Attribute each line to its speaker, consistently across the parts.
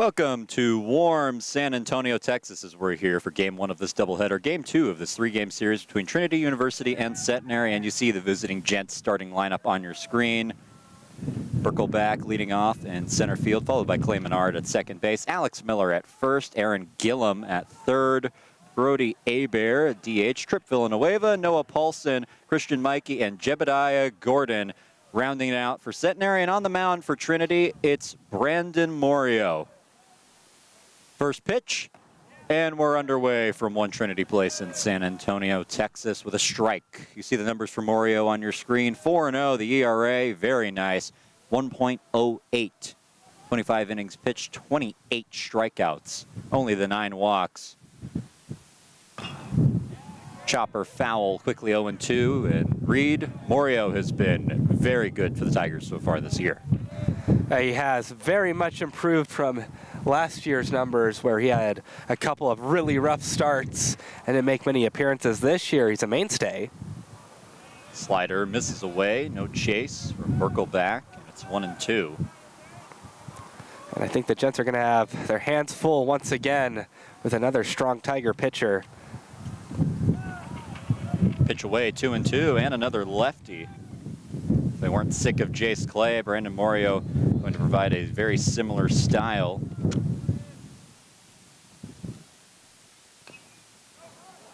Speaker 1: Welcome to warm San Antonio, Texas, as we're here for Game 1 of this doubleheader. Game 2 of this three-game series between Trinity University and Centenary, and you see the visiting Gents starting lineup on your screen. Birkelback leading off in center field, followed by Clay Menard at second base. Alex Miller at first, Aaron Gillum at third, Brody Hebert at DH, Trip Villanueva, Noah Paulson, Christian Mikey, and Jebediah Gordon rounding it out for Centenary. And on the mound for Trinity, it's Brandon Morio. First pitch, and we're underway from One Trinity Place in San Antonio, Texas, with a strike. You see the numbers for Morio on your screen. 4-0, the ERA, very nice. 1.08. 25 innings pitched, 28 strikeouts. Only the 9 walks. Chopper foul, quickly 0-2, and Reed, Morio has been very good for the Tigers so far this year.
Speaker 2: He has very much improved from last year's numbers, where he had a couple of really rough starts and didn't make many appearances. This year, he's a mainstay.
Speaker 1: Slider misses away, no chase from Birkelback, and it's 1-2.
Speaker 2: And I think the Gents are going to have their hands full once again with another strong Tiger pitcher.
Speaker 1: Pitch away, 2-2, and another lefty. If they weren't sick of Jace Clay, Brandon Morio going to provide a very similar style.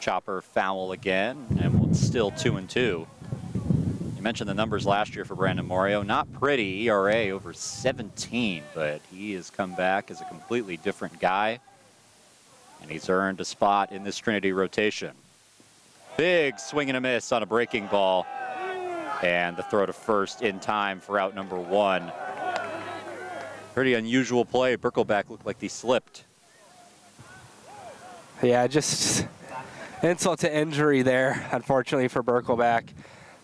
Speaker 1: Chopper foul again, and it's still 2-2. You mentioned the numbers last year for Brandon Morio. Not pretty, ERA over 17, but he has come back as a completely different guy, and he's earned a spot in this Trinity rotation. Big swing and a miss on a breaking ball, and the throw to first in time for out number 1. Pretty unusual play. Birkelback looked like he slipped.
Speaker 2: Yeah, just insult to injury there, unfortunately, for Birkelback.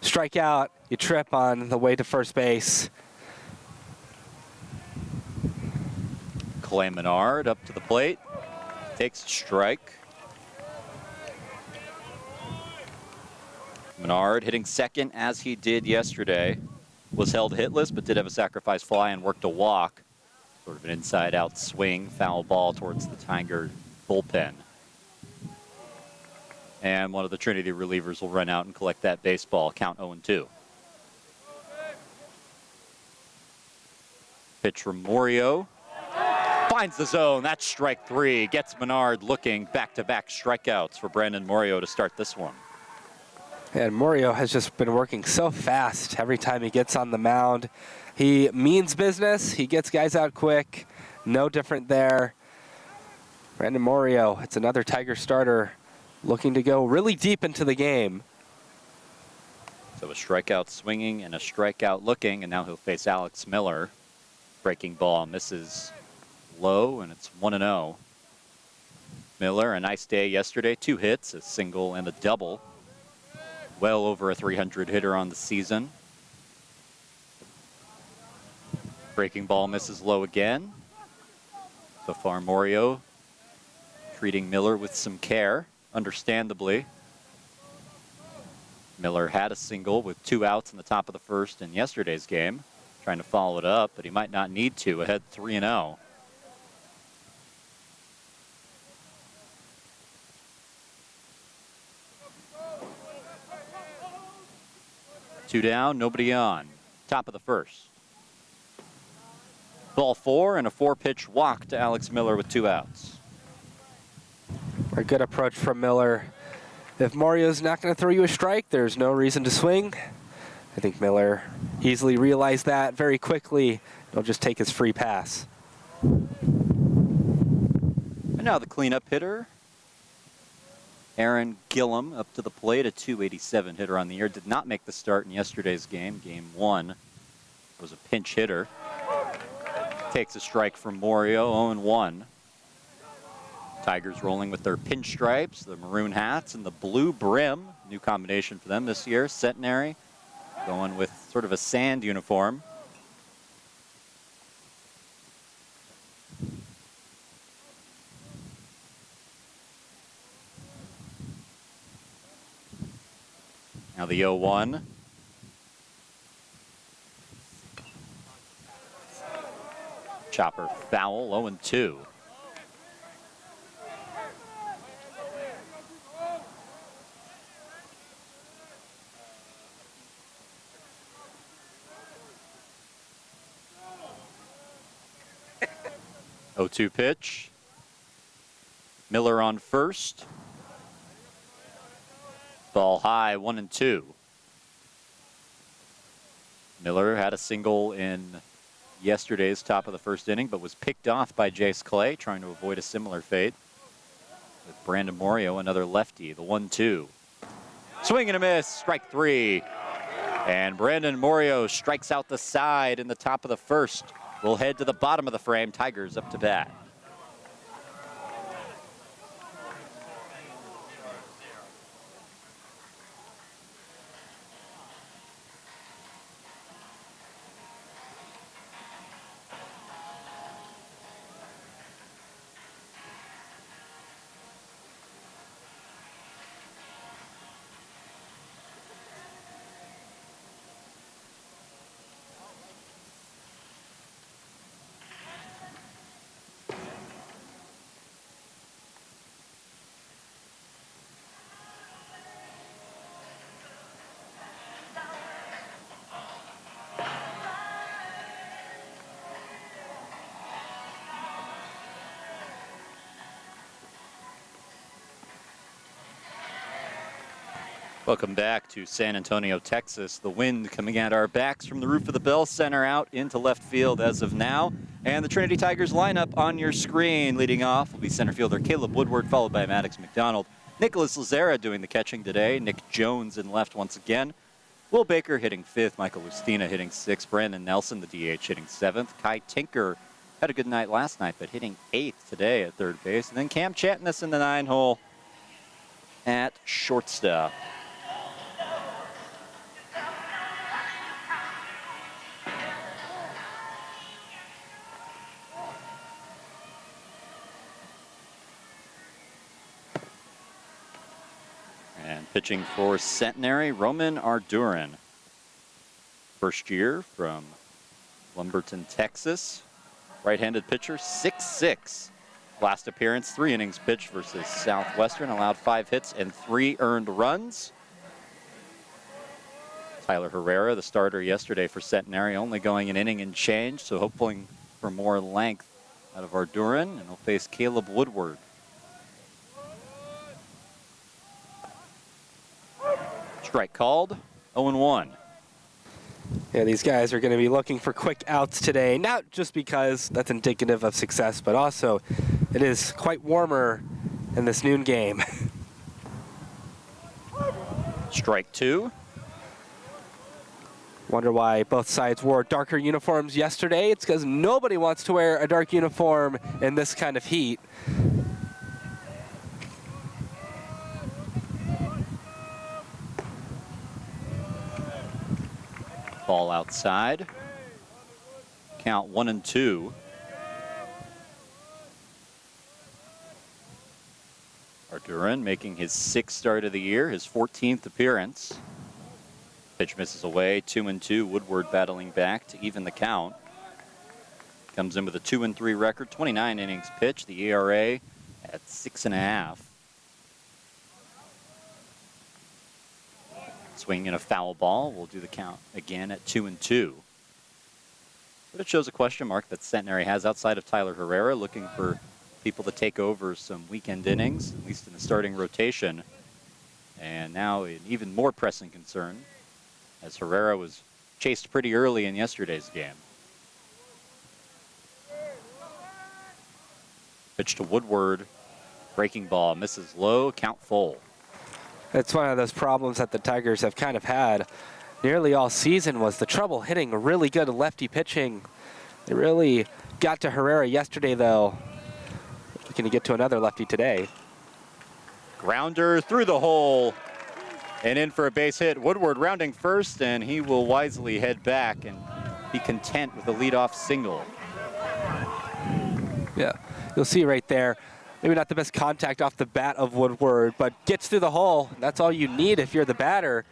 Speaker 2: Strike out, you trip on the way to first base.
Speaker 1: Clay Menard up to the plate, takes a strike. Menard hitting second as he did yesterday. Was held hitless, but did have a sacrifice fly and worked a walk. Sort of an inside-out swing, foul ball towards the Tiger bullpen. And one of the Trinity relievers will run out and collect that baseball. Count 0-2. Pitch from Morio. Finds the zone. That's strike 3. Gets Menard looking. Back-to-back strikeouts for Brandon Morio to start this one.
Speaker 2: And Morio has just been working so fast every time he gets on the mound. He means business. He gets guys out quick. No different there. Brandon Morio, it's another Tiger starter looking to go really deep into the game.
Speaker 1: So a strikeout swinging and a strikeout looking, and now he'll face Alex Miller. Breaking ball misses low, and it's 1-0. Miller, a nice day yesterday. 2 hits, a single and a double. Well over a 300 hitter on the season. Breaking ball misses low again. So far, Morio treating Miller with some care, understandably. Miller had a single with 2 outs in the top of the first in yesterday's game. Trying to follow it up, but he might not need to. Ahead 3-0. Two down, nobody on. Top of the first. Ball 4 and a 4-pitch walk to Alex Miller with 2 outs.
Speaker 2: A good approach from Miller. If Morio's not going to throw you a strike, there's no reason to swing. I think Miller easily realized that very quickly. He'll just take his free pass.
Speaker 1: And now the cleanup hitter, Aaron Gillum, up to the plate, a .287 hitter on the year. Did not make the start in yesterday's game. Game 1 was a pinch hitter. Takes a strike from Morio, 0-1. Tigers rolling with their pinstripes, the maroon hats, and the blue brim. New combination for them this year. Centenary going with sort of a sand uniform. Now the 0-1. Chopper foul, 0-2. Oh-2 pitch. Miller on first. Ball high, 1-2. Miller had a single in yesterday's top of the first inning, but was picked off by Jace Clay, trying to avoid a similar fate. With Brandon Morio, another lefty, the 1-2. Swing and a miss, strike 3. And Brandon Morio strikes out the side in the top of the first. We'll head to the bottom of the frame. Tigers up to bat. Welcome back to San Antonio, Texas. The wind coming at our backs from the roof of the Bell Center out into left field as of now. And the Trinity Tigers lineup on your screen. Leading off will be center fielder Caleb Woodward, followed by Maddox McDonald. Nicholas Lazera doing the catching today. Nick Jones in left once again. Will Baker hitting 5th. Michael Lustina hitting 6th. Brandon Nelson, the DH, hitting 7th. Kai Tinker had a good night last night, but hitting 8th today at third base. And then Cam Chantness in the 9-hole at shortstop. And pitching for Centenary, Roman Ardurin. First year from Lumberton, Texas. Right-handed pitcher, 6'6". Last appearance, 3 innings pitched versus Southwestern. Allowed 5 hits and 3 earned runs. Tyler Herrera, the starter yesterday for Centenary, only going an inning and change, so hoping for more length out of Ardurin. And he'll face Caleb Woodward. Strike called, 0-1.
Speaker 2: Yeah, these guys are going to be looking for quick outs today, not just because that's indicative of success, but also it is quite warmer in this noon game.
Speaker 1: Strike 2.
Speaker 2: Wonder why both sides wore darker uniforms yesterday. It's because nobody wants to wear a dark uniform in this kind of heat.
Speaker 1: Ball outside. Count 1-2. Ardurin making his 6th start of the year, his 14th appearance. Pitch misses away, 2-2. Woodward battling back to even the count. Comes in with a 2-3 record, 29 innings pitched, the ERA at 6.5. Swinging in a foul ball. We'll do the count again at 2-2. But it shows a question mark that Centenary has outside of Tyler Herrera, looking for people to take over some weekend innings, at least in the starting rotation. And now an even more pressing concern, as Herrera was chased pretty early in yesterday's game. Pitch to Woodward. Breaking ball. Misses low. Count full.
Speaker 2: It's one of those problems that the Tigers have kind of had nearly all season, was the trouble hitting really good lefty pitching. They really got to Herrera yesterday, though. Looking to get to another lefty today.
Speaker 1: Grounder through the hole and in for a base hit. Woodward rounding first, and he will wisely head back and be content with a leadoff single.
Speaker 2: Yeah, you'll see right there. Maybe not the best contact off the bat of Woodward, but gets through the hole. That's all you need if you're the batter.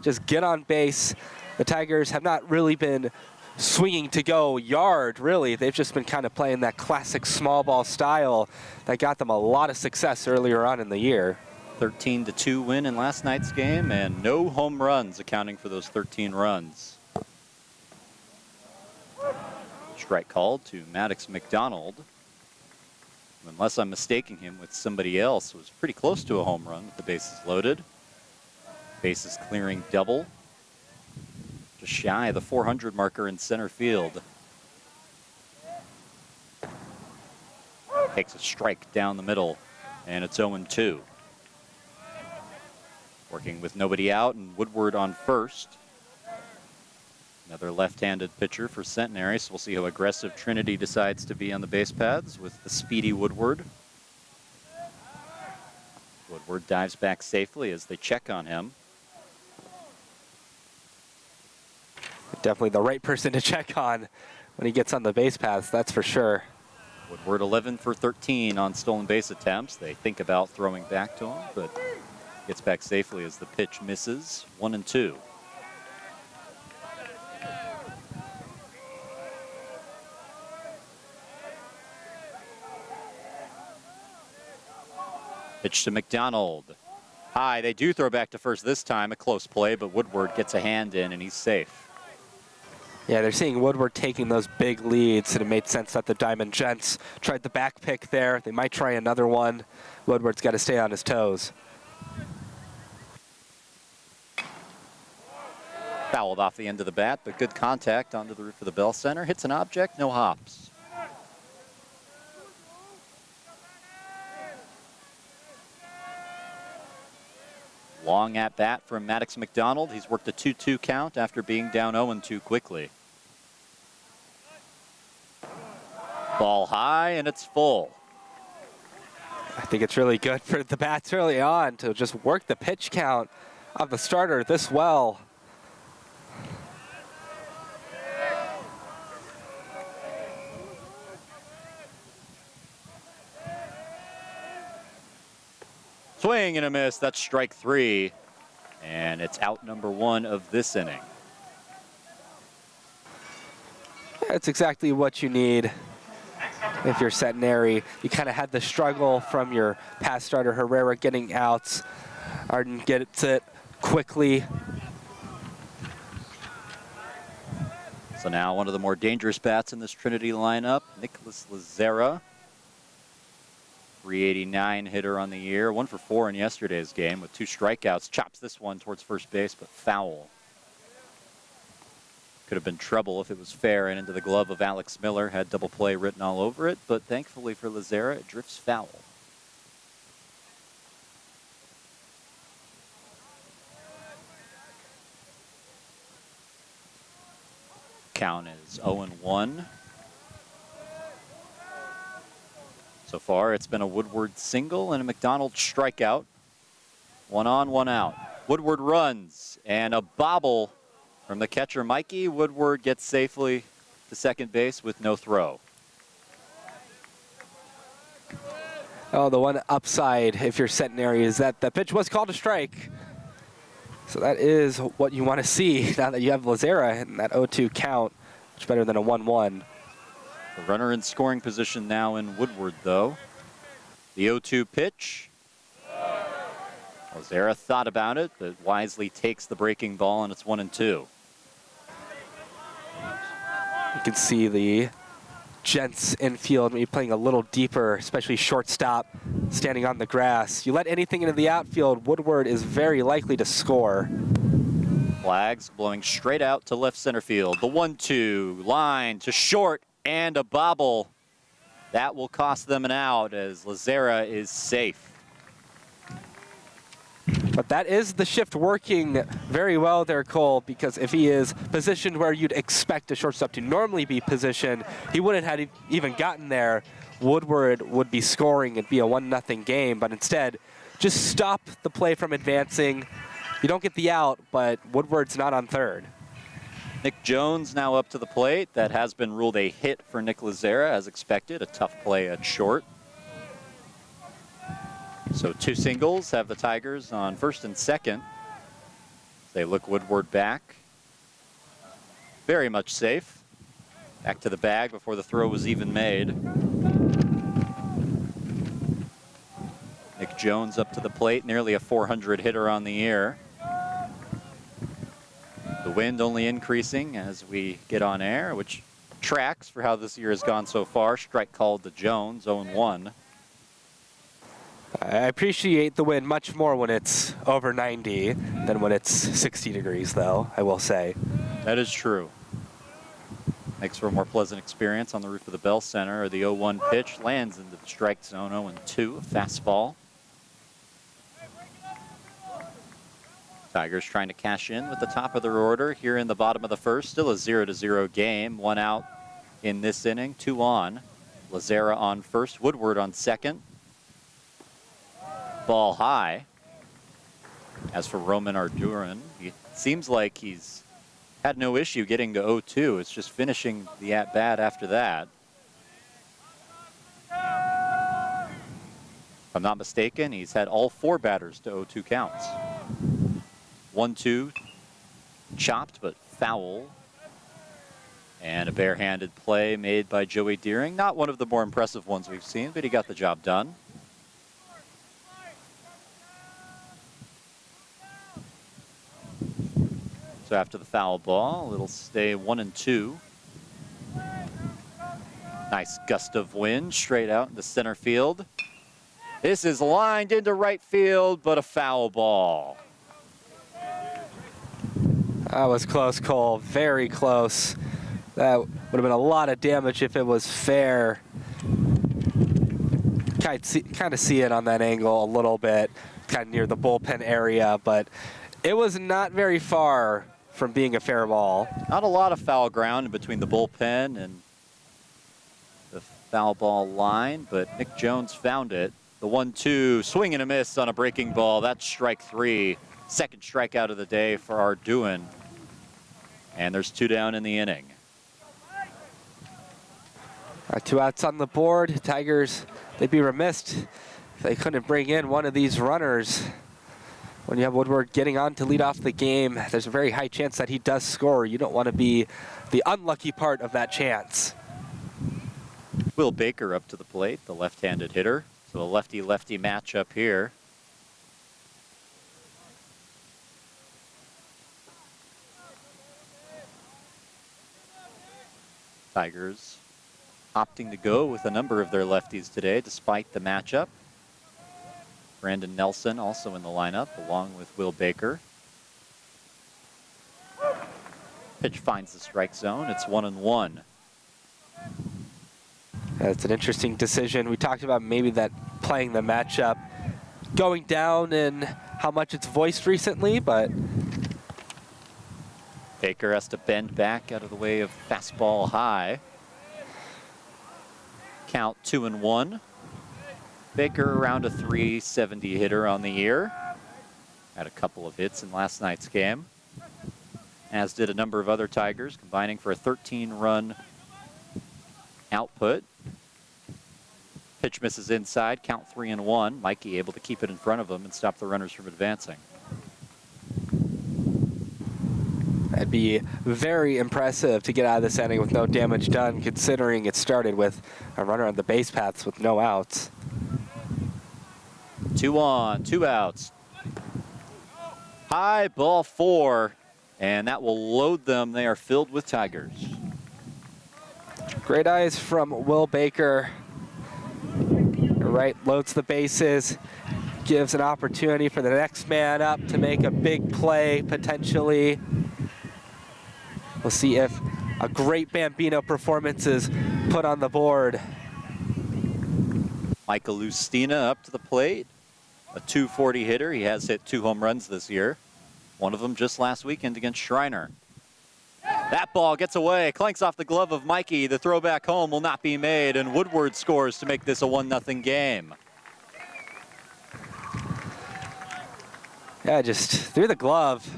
Speaker 2: Just get on base. The Tigers have not really been swinging to go yard, really. They've just been kind of playing that classic small ball style that got them a lot of success earlier on in the year.
Speaker 1: 13-2 win in last night's game, and no home runs accounting for those 13 runs. Strike called to Maddox McDonald. Unless I'm mistaking him with somebody else, was pretty close to a home run with the bases loaded. Bases clearing double. Just shy of the 400 marker in center field. Takes a strike down the middle, and it's 0-2. Working with nobody out and Woodward on first. Another left-handed pitcher for Centenary, so we'll see how aggressive Trinity decides to be on the base paths with the speedy Woodward. Woodward dives back safely as they check on him.
Speaker 2: Definitely the right person to check on when he gets on the base paths, that's for sure.
Speaker 1: Woodward 11 for 13 on stolen base attempts. They think about throwing back to him, but gets back safely as the pitch misses. 1-2. Pitch to McDonald. High, they do throw back to first this time. A close play, but Woodward gets a hand in and he's safe.
Speaker 2: Yeah, they're seeing Woodward taking those big leads, and it made sense that the Diamond Gents tried the back pick there. They might try another one. Woodward's got to stay on his toes.
Speaker 1: Fouled off the end of the bat, but good contact onto the roof of the Bell Center. Hits an object, no hops. Long at bat from Maddox McDonald. He's worked a 2-2 count after being down 0-2 quickly. Ball high, and it's full.
Speaker 2: I think it's really good for the bats early on to just work the pitch count of the starter this well.
Speaker 1: Swing and a miss. That's strike 3. And it's out number 1 of this inning.
Speaker 2: That's exactly what you need if you're Centenary. You kind of had the struggle from your past starter Herrera getting outs. Arden gets it quickly.
Speaker 1: So now one of the more dangerous bats in this Trinity lineup, Nicholas Lazera. 389 hitter on the year, 1 for 4 in yesterday's game with 2 strikeouts. Chops this one towards first base, but foul. Could have been trouble if it was fair and into the glove of Alex Miller. Had double play written all over it, but thankfully for Lazera, it drifts foul. Count is 0-1. So far, it's been a Woodward single and a McDonald strikeout. 1 on, 1 out. Woodward runs, and a bobble from the catcher, Mikey. Woodward gets safely to second base with no throw.
Speaker 2: Oh, the one upside if you're Centenary is that the pitch was called a strike. So that is what you want to see now that you have Lazera in that 0-2 count. Much better than a 1-1.
Speaker 1: The runner in scoring position now in Woodward, though. The 0-2 pitch. Lazera thought about it, but wisely takes the breaking ball, and it's 1-2.
Speaker 2: You can see the Gents infield maybe playing a little deeper, especially shortstop, standing on the grass. You let anything into the outfield, Woodward is very likely to score.
Speaker 1: Flags blowing straight out to left center field. The 1-2 line to short, and a bobble. That will cost them an out as Lazera is safe.
Speaker 2: But that is the shift working very well there, Cole, because if he is positioned where you'd expect a shortstop to normally be positioned, he wouldn't have even gotten there. Woodward would be scoring. It'd be a 1-0 game, but instead, just stop the play from advancing. You don't get the out, but Woodward's not on third.
Speaker 1: Nick Jones now up to the plate. That has been ruled a hit for Nick Lazera, as expected. A tough play at short. So 2 singles have the Tigers on first and second. They look Woodward back. Very much safe. Back to the bag before the throw was even made. Nick Jones up to the plate, nearly a 400 hitter on the year. The wind only increasing as we get on air, which tracks for how this year has gone so far. Strike called to Jones, 0-1.
Speaker 2: I appreciate the wind much more when it's over 90 than when it's 60 degrees, though, I will say.
Speaker 1: That is true. Makes for a more pleasant experience on the roof of the Bell Center. The 0-1 pitch lands into the strike zone, 0-2, a fastball. Tigers trying to cash in with the top of their order here in the bottom of the first. Still a 0-0 game. 1 out in this inning, 2 on. Lazera on first, Woodward on second. Ball high. As for Roman Arduran, it seems like he's had no issue getting to 0-2. It's just finishing the at-bat after that. If I'm not mistaken, he's had all 4 batters to 0-2 counts. 1-2, chopped but foul. And a barehanded play made by Joey Deering. Not one of the more impressive ones we've seen, but he got the job done. So after the foul ball, it'll stay 1-2. Nice gust of wind straight out into center field. This is lined into right field, but a foul ball.
Speaker 2: That was close, Cole. Very close. That would have been a lot of damage if it was fair. Kind of see it on that angle a little bit, kind of near the bullpen area, but it was not very far from being a fair ball.
Speaker 1: Not a lot of foul ground between the bullpen and the foul ball line, but Nick Jones found it. The 1-2, swing and a miss on a breaking ball. That's strike 3. Second strikeout of the day for Arduin. And there's 2 down in the inning.
Speaker 2: 2 outs on the board. Tigers, they'd be remiss if they couldn't bring in one of these runners. When you have Woodward getting on to lead off the game, there's a very high chance that he does score. You don't want to be the unlucky part of that chance.
Speaker 1: Will Baker up to the plate, the left-handed hitter. So a lefty-lefty matchup here. Tigers opting to go with a number of their lefties today, despite the matchup. Brandon Nelson also in the lineup, along with Will Baker. Pitch finds the strike zone. It's 1-1.
Speaker 2: It's an interesting decision. We talked about maybe that playing the matchup going down and how much it's voiced recently, but
Speaker 1: Baker has to bend back out of the way of fastball high. Count 2-1. Baker around a .370 hitter on the year. Had a couple of hits in last night's game, as did a number of other Tigers, combining for a 13-run output. Pitch misses inside, count 3-1. Mikey able to keep it in front of him and stop the runners from advancing.
Speaker 2: that'd be very impressive to get out of this inning with no damage done, considering it started with a runner on the base paths with no outs.
Speaker 1: 2 on, 2 outs. High ball 4, and that will load them. They are filled with Tigers.
Speaker 2: Great eyes from Will Baker. Right, loads the bases, gives an opportunity for the next man up to make a big play, potentially. We'll see if a great Bambino performance is put on the board.
Speaker 1: Michael Lustina up to the plate. A .240 hitter. He has hit 2 home runs this year. One of them just last weekend against Schreiner. That ball gets away, clanks off the glove of Mikey. The throw back home will not be made, and Woodward scores to make this a 1-0 game.
Speaker 2: Yeah, just through the glove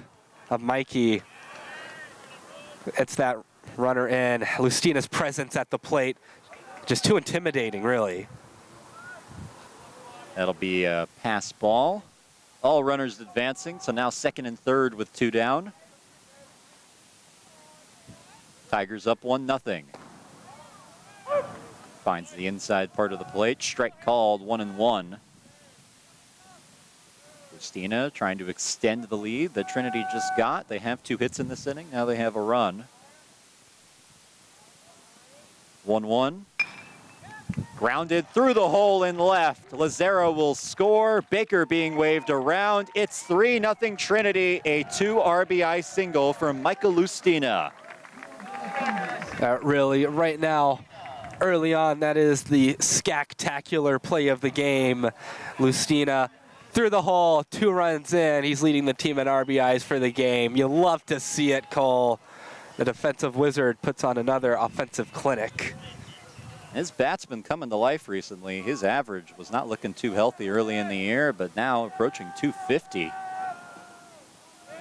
Speaker 2: of Mikey. It's that runner in. Lustina's presence at the plate, just too intimidating, really.
Speaker 1: That'll be a pass ball. All runners advancing, so now second and third with 2 down. Tigers up 1-0. Finds the inside part of the plate. Strike called, 1-1. Lustina trying to extend the lead that Trinity just got. They have 2 hits in this inning. Now they have a run. 1-1. Grounded through the hole in left. Lazaro will score. Baker being waved around. It's 3-0 Trinity. A 2 RBI single from Michael Lustina.
Speaker 2: Really, right now, early on, that is the skactacular play of the game. Lustina through the hole, 2 runs in. He's leading the team in RBIs for the game. You love to see it, Cole. The defensive wizard puts on another offensive clinic.
Speaker 1: His bat's been coming to life recently. His average was not looking too healthy early in the year, but now approaching 250.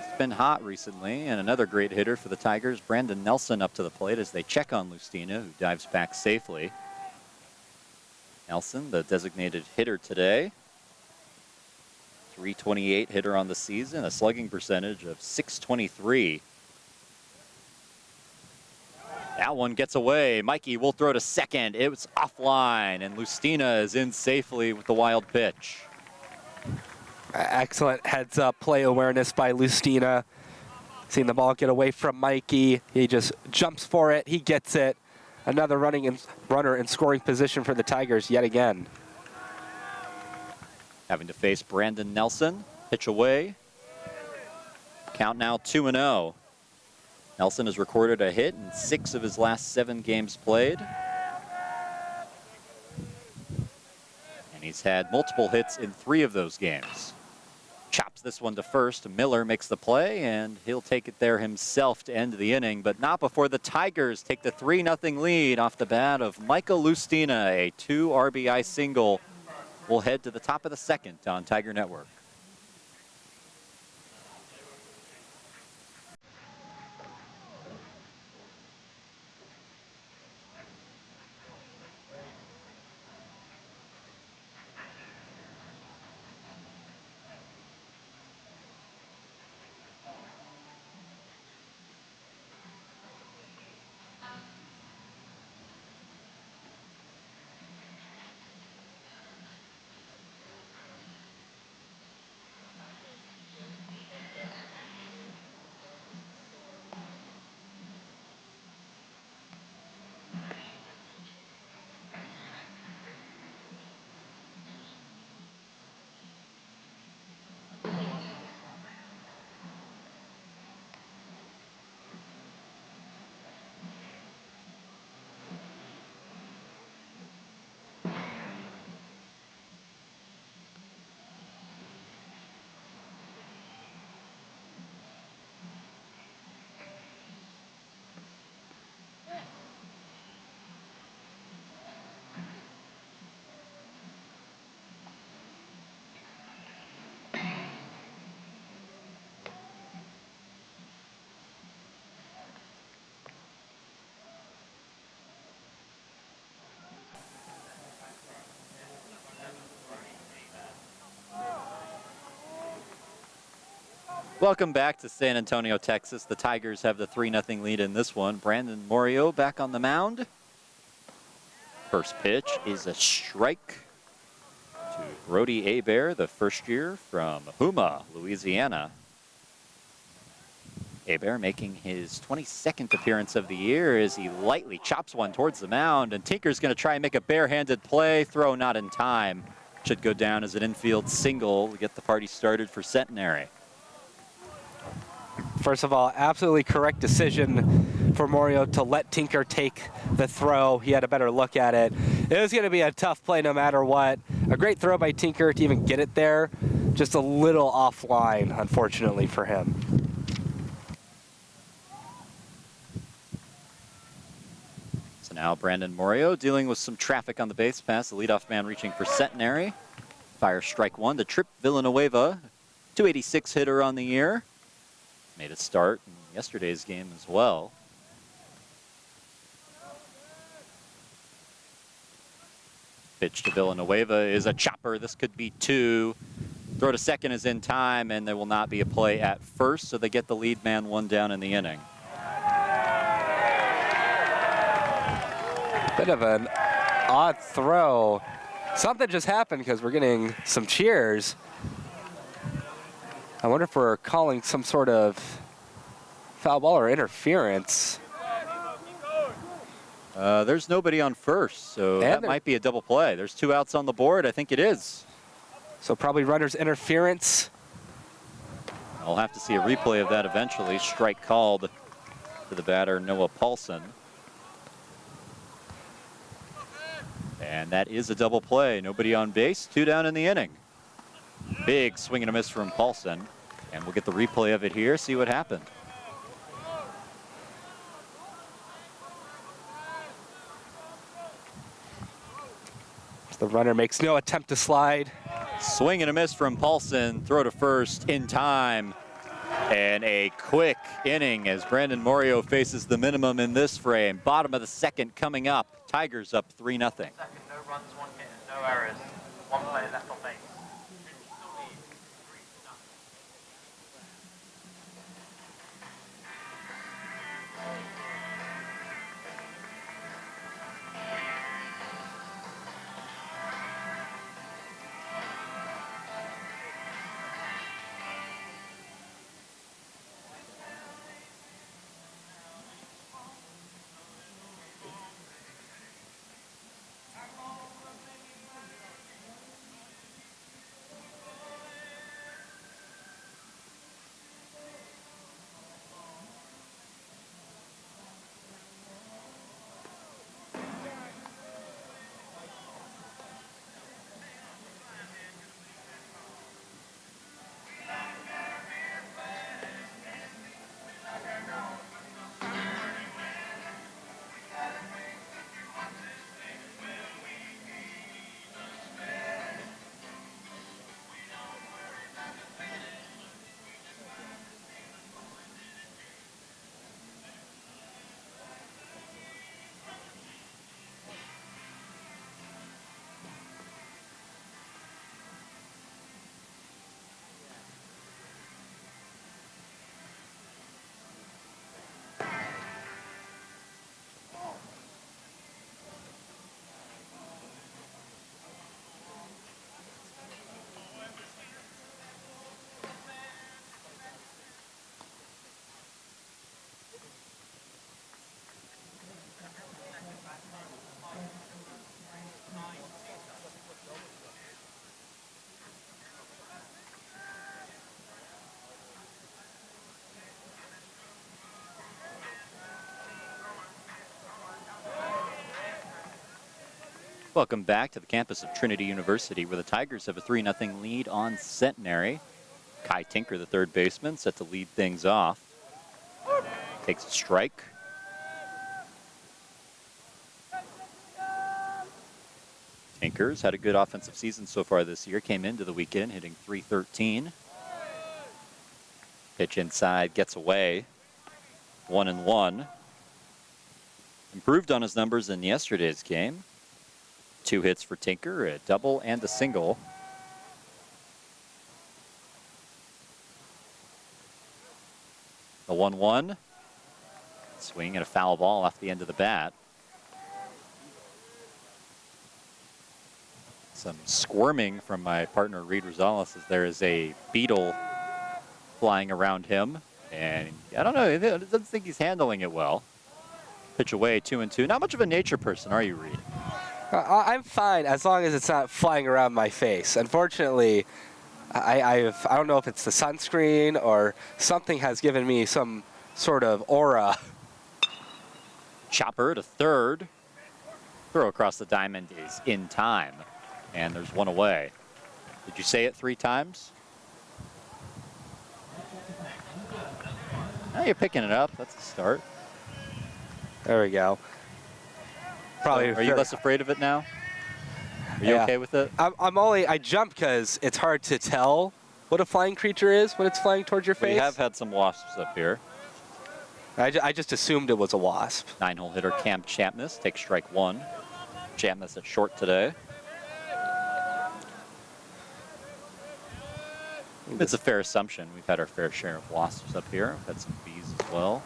Speaker 1: It's been hot recently, and another great hitter for the Tigers, Brandon Nelson, up to the plate as they check on Lustina, who dives back safely. Nelson, the designated hitter today. .328 hitter on the season, a slugging percentage of .623. That one gets away. Mikey will throw to second. It was offline, and Lustina is in safely with the wild pitch.
Speaker 2: Excellent heads-up play awareness by Lustina. Seeing the ball get away from Mikey. He just jumps for it. He gets it. Another runner in scoring position for the Tigers yet again.
Speaker 1: Having to face Brandon Nelson. Pitch away. Count now 2-0. Nelson has recorded a hit in 6 of his last 7 games played. And he's had multiple hits in 3 of those games. Chops this one to first. Miller makes the play, and he'll take it there himself to end the inning, but not before the Tigers take the 3-0 lead off the bat of Michael Lustina. A 2 RBI single will head to the top of the 2nd on Tiger Network. Welcome back to San Antonio, Texas. The Tigers have the 3-0 lead in this one. Brandon Morio back on the mound. First pitch is a strike to Brody Hebert, the first year from Houma, Louisiana. Hebert making his 22nd appearance of the year as he lightly chops one towards the mound, and Tinker's going to try and make a barehanded play. Throw not in time. Should go down as an infield single to get the party started for Centenary.
Speaker 2: First of all, absolutely correct decision for Morio to let Tinker take the throw. He had a better look at it. It was going to be a tough play no matter what. A great throw by Tinker to even get it there. Just a little offline, unfortunately, for him.
Speaker 1: So now Brandon Morio dealing with some traffic on the base pass. The leadoff man reaching for Centenary. Fire strike 1 to Trip Villanueva. 286 hitter on the year. Made a start in yesterday's game as well. Pitch to Villanueva is a chopper. This could be 2. Throw to second is in time, and there will not be a play at first, so they get the lead man 1 down in the inning.
Speaker 2: Bit of an odd throw. Something just happened because we're getting some cheers. I wonder if we're calling some sort of foul ball or interference.
Speaker 1: There's nobody on first, so that might be a double play. There's 2 outs on the board. I think it is.
Speaker 2: So probably runner's interference.
Speaker 1: I'll have to see a replay of that eventually. Strike called to the batter, Noah Paulson. And that is a double play. Nobody on base, 2 down in the inning. Big swing and a miss from Paulson. And we'll get the replay of it here, see what happened.
Speaker 2: The runner makes no attempt to slide.
Speaker 1: Swing and a miss from Paulson. Throw to first in time. And a quick inning as Brandon Morio faces the minimum in this frame. Bottom of the 2nd coming up. Tigers up 3-0.
Speaker 3: No runs, 1 hit, no errors, 1 player left on base.
Speaker 1: Welcome back to the campus of Trinity University, where the Tigers have a 3-0 lead on Centenary. Kai Tinker, the third baseman, set to lead things off. Takes a strike. Tinker's had a good offensive season so far this year. Came into the weekend hitting .313. Pitch inside, gets away. 1-1. Improved on his numbers in yesterday's game. 2 hits for Tinker, a double and a single. The 1-1. Swing and a foul ball off the end of the bat. Some squirming from my partner Reed Rosales as there is a beetle flying around him. And I don't know, it doesn't think he's handling it well. Pitch away, 2-2. Not much of a nature person, are you, Reed?
Speaker 2: I'm fine as long as it's not flying around my face. Unfortunately, I don't know if it's the sunscreen or something has given me some sort of aura.
Speaker 1: Chopper to third. Throw across the diamond is in time. And there's one away. Did you say it 3 times? Now you're picking it up. That's a start.
Speaker 2: There we go. Probably.
Speaker 1: Are you less afraid of it now? Are you okay with it?
Speaker 2: I jump because it's hard to tell what a flying creature is when it's flying towards your face.
Speaker 1: We have had some wasps up here.
Speaker 2: I just assumed it was a wasp.
Speaker 1: 9-hole hitter Cam Chapness takes strike 1. Chapness at short today. It's a fair assumption. We've had our fair share of wasps up here. We've had some bees as well.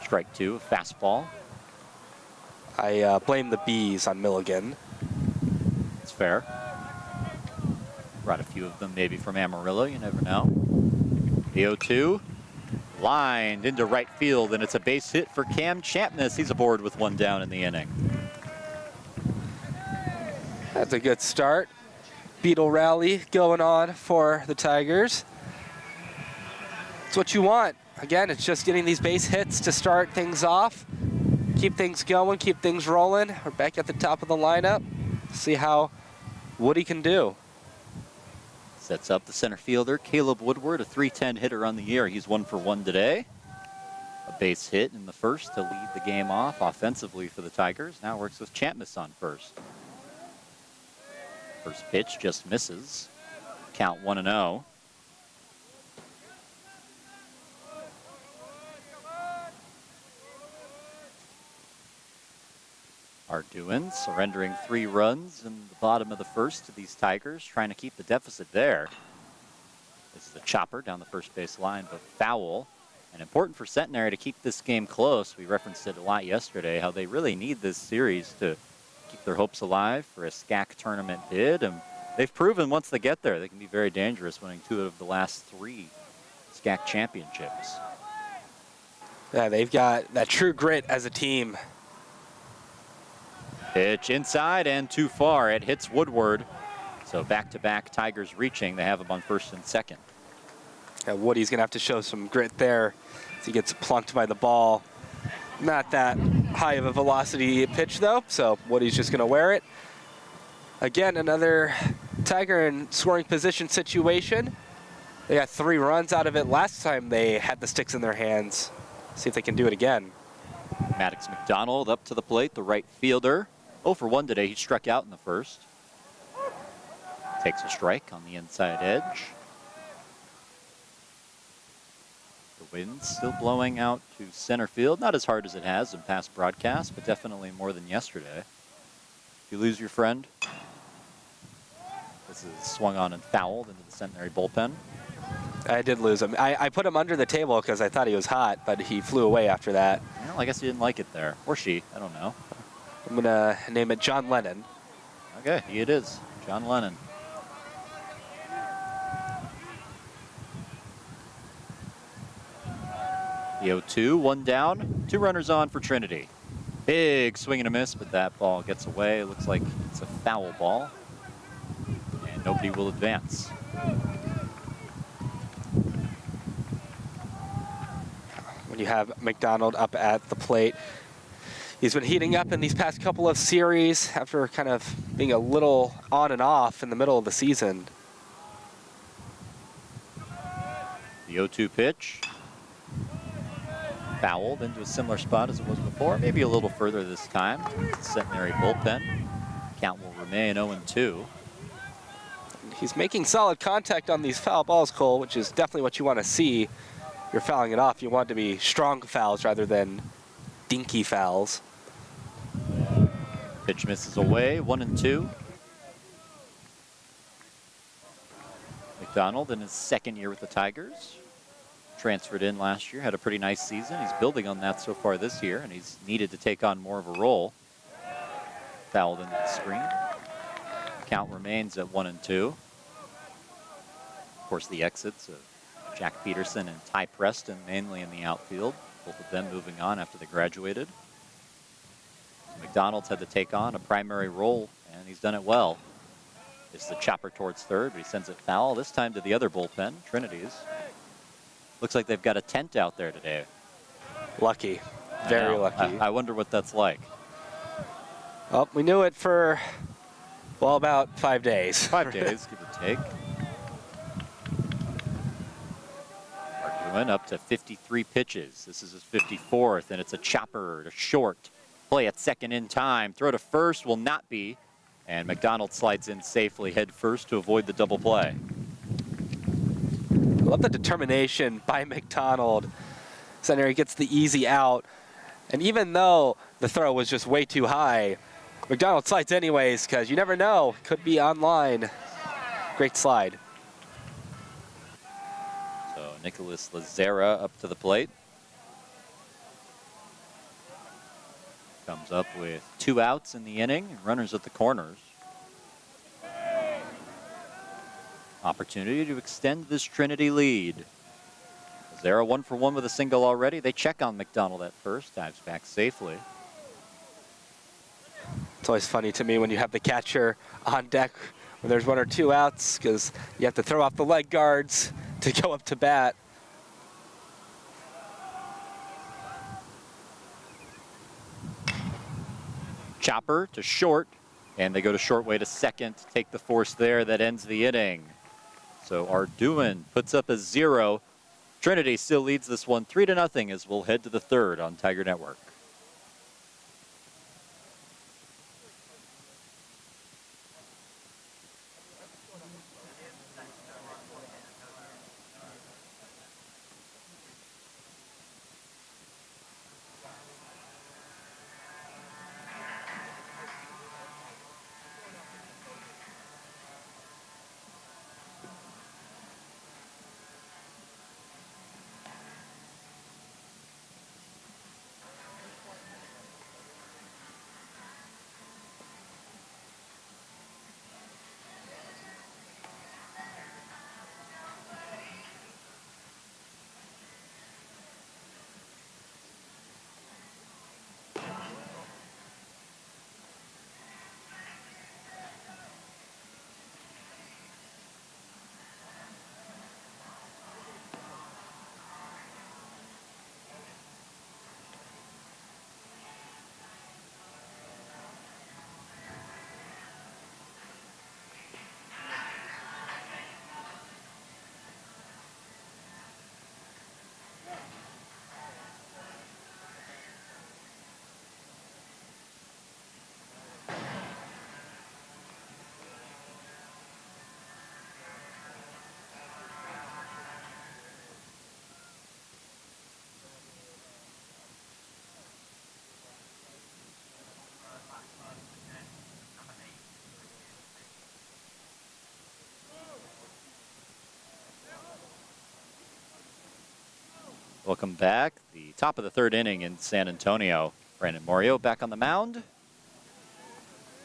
Speaker 1: Strike 2, fastball.
Speaker 2: I blame the bees on Milligan.
Speaker 1: It's fair. Brought a few of them maybe from Amarillo, you never know. The 0-2, lined into right field, and it's a base hit for Cam Chapness. He's aboard with 1 down in the inning.
Speaker 2: That's a good start. Beetle rally going on for the Tigers. It's what you want. Again, it's just getting these base hits to start things off. Keep things going, keep things rolling. We're back at the top of the lineup. See how Woody can do.
Speaker 1: Sets up the center fielder, Caleb Woodward, a .310 hitter on the year. He's 1 for 1 today. A base hit in the first to lead the game off offensively for the Tigers. Now works with Chapness on first. First pitch just misses. Count 1-0. Arduin surrendering 3 runs in the bottom of the first to these Tigers, trying to keep the deficit there. This is a chopper down the first base line, but foul. And important for Centenary to keep this game close. We referenced it a lot yesterday, how they really need this series to keep their hopes alive for a SCAC tournament bid. And they've proven once they get there, they can be very dangerous, winning 2 of the last 3 SCAC championships.
Speaker 2: Yeah, they've got that true grit as a team.
Speaker 1: Pitch inside and too far. It hits Woodward. So back-to-back Tigers reaching. They have him on first and second.
Speaker 2: Yeah, Woody's going to have to show some grit there as he gets plunked by the ball. Not that high of a velocity pitch, though, so Woody's just going to wear it. Again, another Tiger in scoring position situation. They got 3 runs out of it last time they had the sticks in their hands. See if they can do it again.
Speaker 1: Maddox McDonald up to the plate, the right fielder. 0 for 1 today. He struck out in the first. Takes a strike on the inside edge. The wind's still blowing out to center field. Not as hard as it has in past broadcasts, but definitely more than yesterday. If you lose your friend, this is swung on and fouled into the Centenary bullpen.
Speaker 2: I did lose him. I put him under the table because I thought he was hot, but he flew away after that.
Speaker 1: Well, I guess he didn't like it there. Or she. I don't know.
Speaker 2: I'm going to name it John Lennon.
Speaker 1: Okay, it is. John Lennon. The 0-2, 1 down, 2 runners on for Trinity. Big swing and a miss, but that ball gets away. It looks like it's a foul ball. And nobody will advance.
Speaker 2: When you have McDonald up at the plate, He's been heating up in these past couple of series after kind of being a little on and off in the middle of the season.
Speaker 1: The 0-2 pitch. Fouled into a similar spot as it was before, maybe a little further this time. Centenary bullpen. Count will remain 0-2.
Speaker 2: He's making solid contact on these foul balls, Cole, which is definitely what you want to see. You're fouling it off. You want it to be strong fouls rather than dinky fouls.
Speaker 1: Pitch misses away, 1-2. McDonald in his second year with the Tigers. Transferred in last year, had a pretty nice season. He's building on that so far this year, and he's needed to take on more of a role. Fouled into the screen. Count remains at 1-2. Of course, the exits of Jack Peterson and Ty Preston mainly in the outfield. Both of them moving on after they graduated. So McDonald's had to take on a primary role, and he's done it well. It's the chopper towards third, but he sends it foul, this time to the other bullpen, Trinity's. Looks like they've got a tent out there today.
Speaker 2: Lucky. Very lucky.
Speaker 1: I wonder what that's like.
Speaker 2: Well, we knew it for, well, about 5 days.
Speaker 1: 5 days, give or take. Arguin up to 53 pitches. This is his 54th, and it's a chopper to short. Play at second in time. Throw to first will not be. And McDonald slides in safely head first to avoid the double play.
Speaker 2: I love the determination by McDonald. Centenary gets the easy out. And even though the throw was just way too high, McDonald slides anyways, because you never know. Could be online. Great slide.
Speaker 1: So Nicholas Lazera up to the plate. Comes up with 2 outs in the inning, runners at the corners. Opportunity to extend this Trinity lead. Lazera 1 for 1 with a single already. They check on McDonald at first, dives back safely.
Speaker 2: It's always funny to me when you have the catcher on deck when there's 1 or 2 outs, because you have to throw off the leg guards to go up to bat.
Speaker 1: Chopper to short, and they go to short way to second, take the force there. That ends the inning. So Arguin puts up a 0. Trinity still leads this one 3-0 as we'll head to the third on Tiger Network. Welcome back. The top of the third inning in San Antonio. Brandon Morio back on the mound.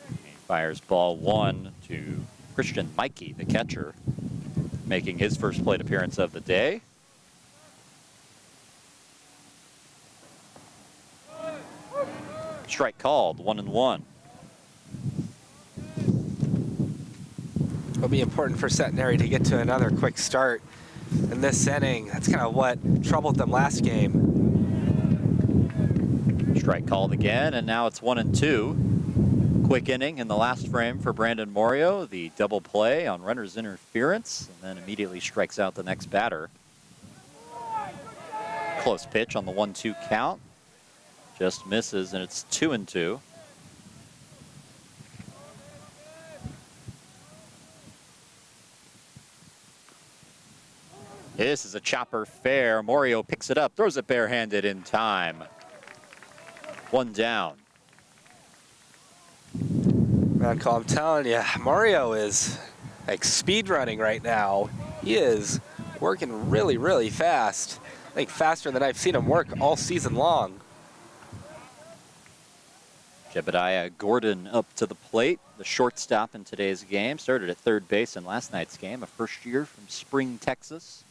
Speaker 1: He fires ball 1 to Christian Mikey, the catcher, making his first plate appearance of the day. Strike called, 1-1.
Speaker 2: It'll be important for Centenary to get to another quick start in this inning. That's kind of what troubled them last game.
Speaker 1: Strike called again, and now it's 1-2. Quick inning in the last frame for Brandon Morio. The double play on runner's interference, and then immediately strikes out the next batter. Close pitch on the 1-2 count. Just misses, and it's 2-2. This is a chopper fair. Morio picks it up, throws it barehanded in time. One down.
Speaker 2: Man, Cole, I'm telling you, Mario is like speed running right now. He is working really, really fast. I think faster than I've seen him work all season long.
Speaker 1: Jebediah Gordon up to the plate. The shortstop in today's game. Started at third base in last night's game. A first year from Spring, Texas.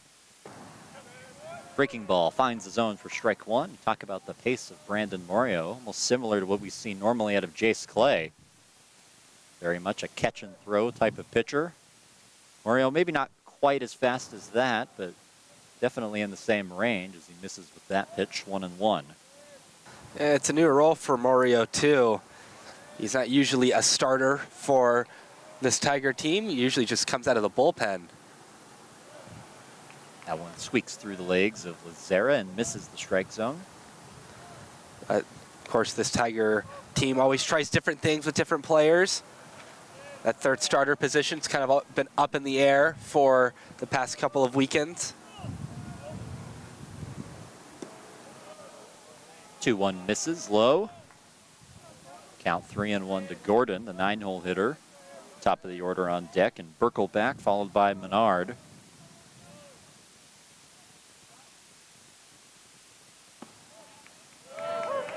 Speaker 1: Breaking ball finds the zone for strike one. You talk about the pace of Brandon Morio, almost similar to what we see normally out of Jace Clay. Very much a catch and throw type of pitcher. Morio maybe not quite as fast as that, but definitely in the same range as he misses with that pitch, 1-1.
Speaker 2: Yeah, it's a new role for Morio too. He's not usually a starter for this Tiger team. He usually just comes out of the bullpen.
Speaker 1: That one squeaks through the legs of Lazera and misses the strike zone.
Speaker 2: Of course, this Tiger team always tries different things with different players. That third starter position's kind of been up in the air for the past couple of weekends.
Speaker 1: 2-1 misses, low. Count 3-1 to Gordon, the 9-hole hitter. Top of the order on deck, and Burkle back, followed by Menard.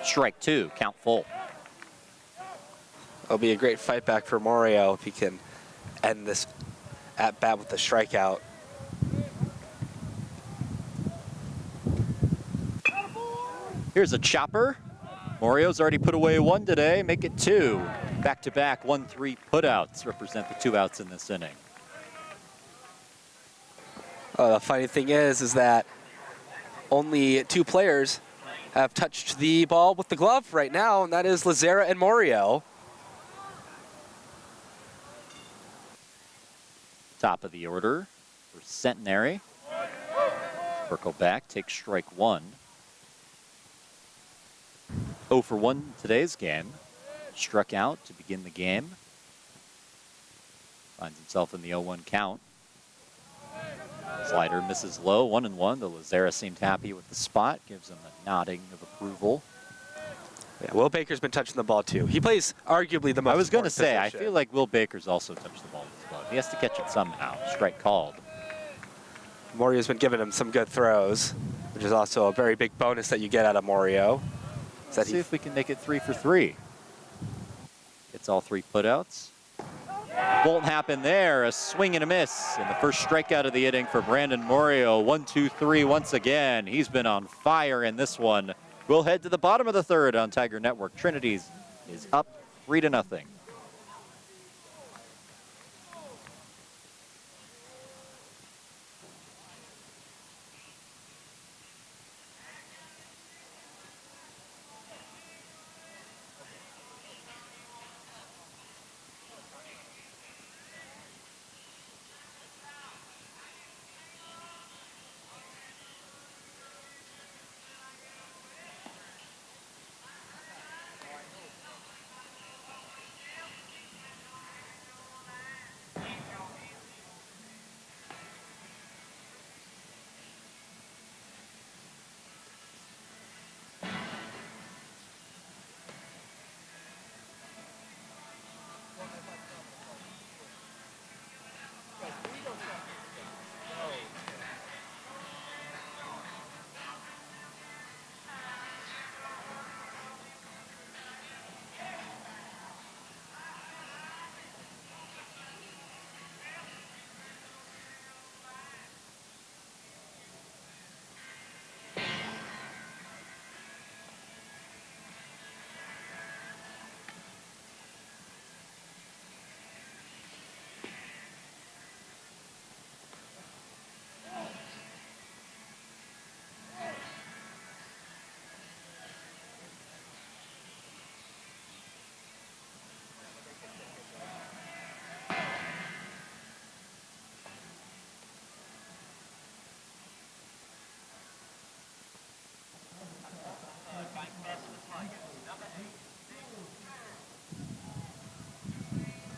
Speaker 1: Strike two, count full.
Speaker 2: It'll be a great fight back for Morio if he can end this at bat with the strikeout.
Speaker 1: Here's a chopper. Morio's already put away one today, make it two. Back-to-back 1-3 putouts represent the 2 outs in this inning.
Speaker 2: The funny thing is that only 2 players have touched the ball with the glove right now, and that is Lazera and Morio.
Speaker 1: Top of the order for Centenary. Burkle back, takes strike one. 0 for 1 today's game. Struck out to begin the game. Finds himself in the 0-1 count. Slider misses low, 1-1. The Lazera seemed happy with the spot, gives him a nodding of approval.
Speaker 2: Yeah, Will Baker's been touching the ball too. He plays arguably the most.
Speaker 1: I was going to
Speaker 2: important
Speaker 1: say, I
Speaker 2: position.
Speaker 1: feel like Will Baker's also touched the ball with his glove. He has to catch it somehow. Strike called.
Speaker 2: Morio's been giving him some good throws, which is also a very big bonus that you get out of Morio.
Speaker 1: Let's see if we can make it 3 for 3. Gets all 3 putouts. Won't happen there. A swing and a miss. And the first strikeout of the inning for Brandon Morio. 1-2-3 once again. He's been on fire in this one. We'll head to the bottom of the third on Tiger Network. Trinity's is up 3-0.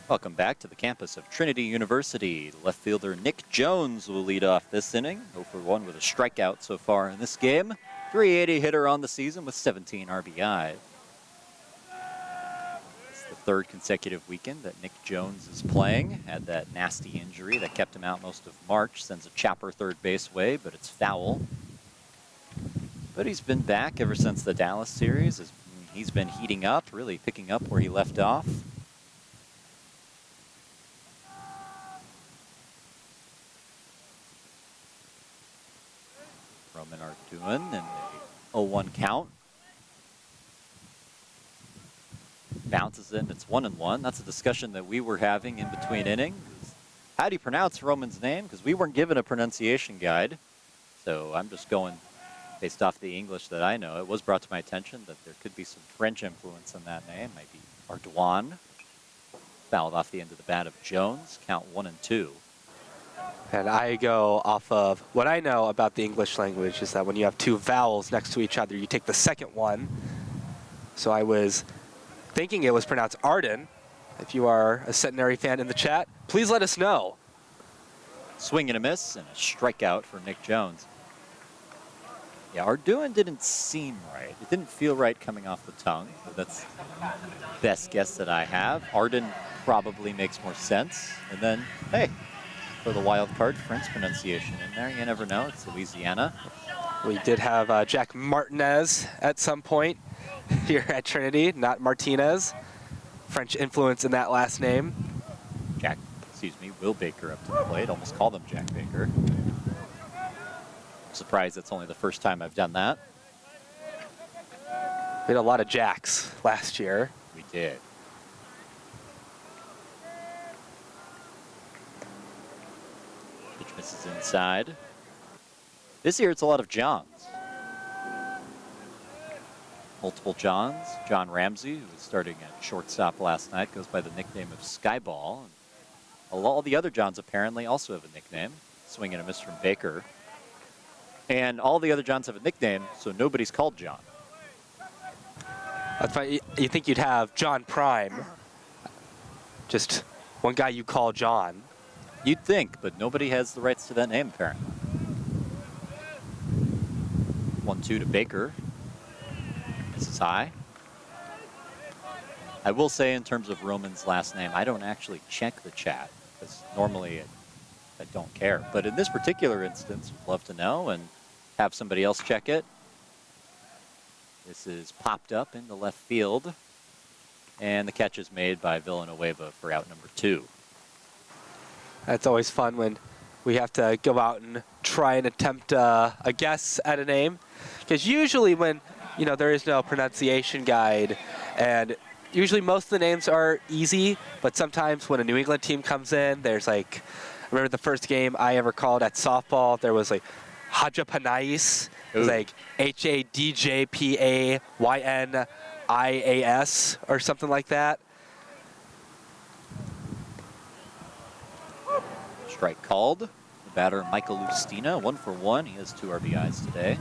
Speaker 1: Welcome back to the campus of Trinity University. Left fielder Nick Jones will lead off this inning. 0 for 1 with a strikeout so far in this game. 380 hitter on the season with 17 RBI. It's the third consecutive weekend that Nick Jones is playing. Had that nasty injury that kept him out most of March. Sends a chopper third base way, but it's foul. But he's been back ever since the Dallas series. He's been heating up, really picking up where he left off. Roman Arduin and a 0-1 count. Bounces in, it's 1-1. That's a discussion that we were having in between innings. How do you pronounce Roman's name? Because we weren't given a pronunciation guide. So I'm just going based off the English that I know. It was brought to my attention that there could be some French influence in that name. Might be Arduin. Fouled off the end of the bat of Jones. Count 1-2.
Speaker 2: And I go off of what I know about the English language is that when you have two vowels next to each other, you take the second one. So I was thinking it was pronounced Arden. If you are a Centenary fan in the chat, please let us know.
Speaker 1: Swing and a miss and a strikeout for Nick Jones. Yeah, Arduin didn't seem right. It didn't feel right coming off the tongue. But that's the best guess that I have. Arden probably makes more sense. And then, hey, for the wild card, French pronunciation in there. You never know. It's Louisiana.
Speaker 2: We did have Jack Martinez at some point here at Trinity, not Martinez. French influence in that last name.
Speaker 1: Will Baker up to the plate. Almost called him Jack Baker. Surprised that's only the first time I've done that.
Speaker 2: We had a lot of Jacks last year.
Speaker 1: We did. Pitch misses inside. This year it's a lot of Johns. Multiple Johns. John Ramsey, who was starting at shortstop last night, goes by the nickname of Skyball. All the other Johns apparently also have a nickname. Swing and a miss from Baker. And all the other Johns have a nickname, so nobody's called John.
Speaker 2: That's why you think you'd have John Prime. Just one guy you call John.
Speaker 1: You'd think, but nobody has the rights to that name, apparently. 1-2 to Baker. This is high. I will say in terms of Roman's last name, I don't actually check the chat, because normally I don't care. But in this particular instance, I'd love to know and have somebody else check it. This is popped up into left field. And the catch is made by Villanueva for out number 2.
Speaker 2: That's always fun when we have to go out and try and attempt a guess at a name. Because usually when, there is no pronunciation guide, and usually most of the names are easy, but sometimes when a New England team comes in, there's I remember the first game I ever called at softball, there was Hadjapanais. It was Hadjpaynias or something like that.
Speaker 1: Strike called. The batter, Michael Lustina, 1 for 1. He has 2 RBIs today.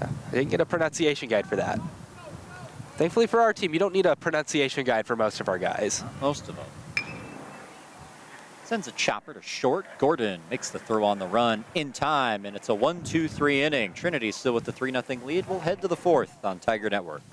Speaker 2: I didn't get a pronunciation guide for that. Thankfully for our team, you don't need a pronunciation guide for most of our guys.
Speaker 1: Most of them. Sends a chopper to short. Gordon makes the throw on the run in time, and it's a 1-2-3 inning. Trinity still with the 3-0 lead. We'll head to the 4th on Tiger Network.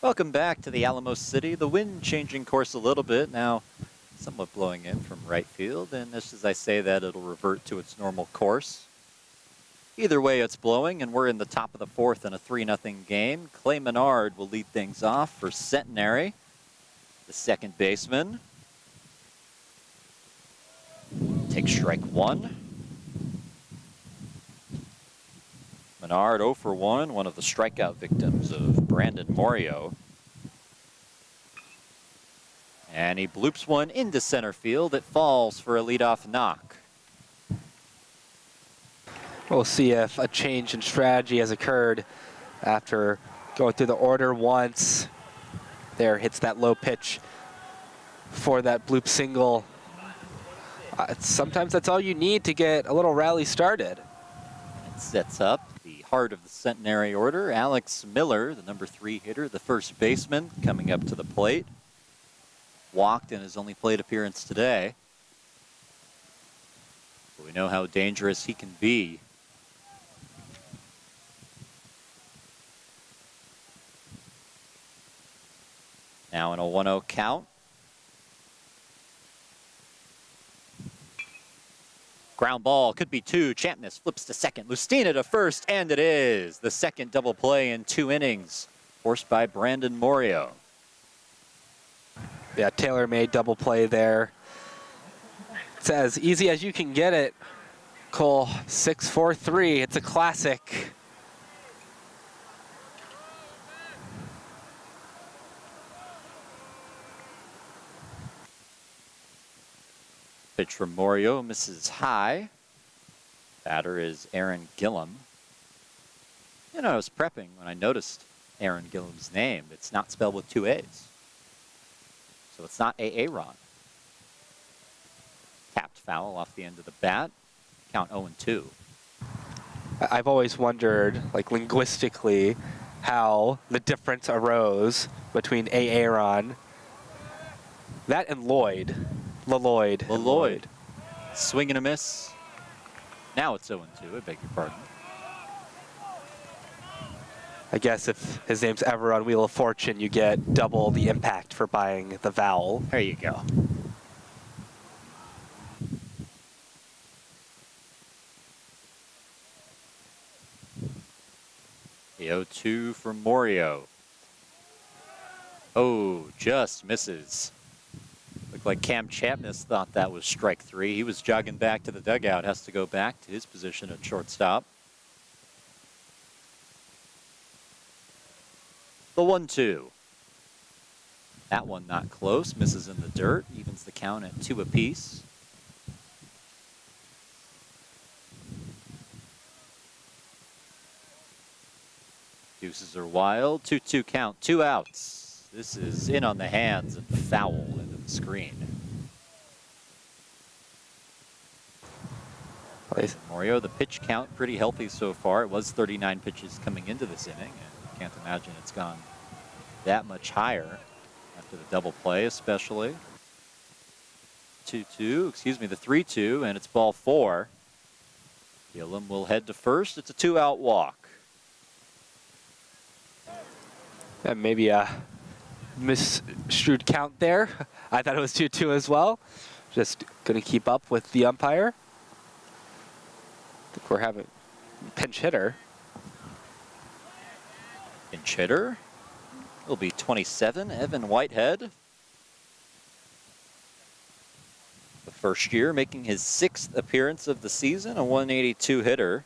Speaker 1: Welcome back to the Alamo City. The wind changing course a little bit now, somewhat blowing in from right field, and just as I say that, it'll revert to its normal course. Either way, it's blowing, and we're in the top of the fourth in a 3-0 game. Clay Menard will lead things off for Centenary, the second baseman. Takes strike one. Menard 0 for 1, one of the strikeout victims of Brandon Morio. And he bloops one into center field. It falls for a leadoff knock.
Speaker 2: We'll see if a change in strategy has occurred after going through the order once. There, hits that low pitch for that bloop single. Sometimes that's all you need to get a little rally started.
Speaker 1: It sets up the heart of the Centenary order. Alex Miller, the number 3 hitter, the first baseman, coming up to the plate. Walked in his only plate appearance today. But we know how dangerous he can be. Now in a 1-0 count. Ground ball, could be 2. Champness flips to second. Lustina to first, and it is. The second double play in 2 innings, forced by Brandon Morio.
Speaker 2: Yeah, tailor-made double play there. It's as easy as you can get it. Cole, 6-4-3. It's a classic.
Speaker 1: Pitch from Morio misses high. Batter is Aaron Gillum. You know, I was prepping when I noticed Aaron Gillum's name. It's not spelled with 2 A's. So it's not Aaron. Tapped foul off the end of the bat. Count 0-2.
Speaker 2: I've always wondered, like linguistically, how the difference arose between Aaron, that and Lloyd. Lloyd.
Speaker 1: Swing and a miss. Now it's 0-2, I beg your pardon.
Speaker 2: I guess if his name's ever on Wheel of Fortune, you get double the impact for buying the vowel.
Speaker 1: There you go. The 0-2 from Morio. Oh, just misses. Looked like Cam Champness thought that was strike 3. He was jogging back to the dugout, has to go back to his position at shortstop. The 1-2. That one not close, misses in the dirt, evens the count at 2 apiece. Deuces are wild, 2-2 count, 2 outs. This is in on the hands and foul into the screen. Morio, the pitch count pretty healthy so far. It was 39 pitches coming into this inning, and can't imagine it's gone that much higher after the double play, especially. 2-2, excuse me, the 3-2, and it's ball 4. Gillum will head to first. It's a 2-out walk.
Speaker 2: And maybe a misstrued count there. I thought it was 2-2 as well. Just going to keep up with the umpire. I think we're having pinch hitter.
Speaker 1: Pinch hitter will be 27, Evan Whitehead. The first year, making his 6th appearance of the season, a 182 hitter.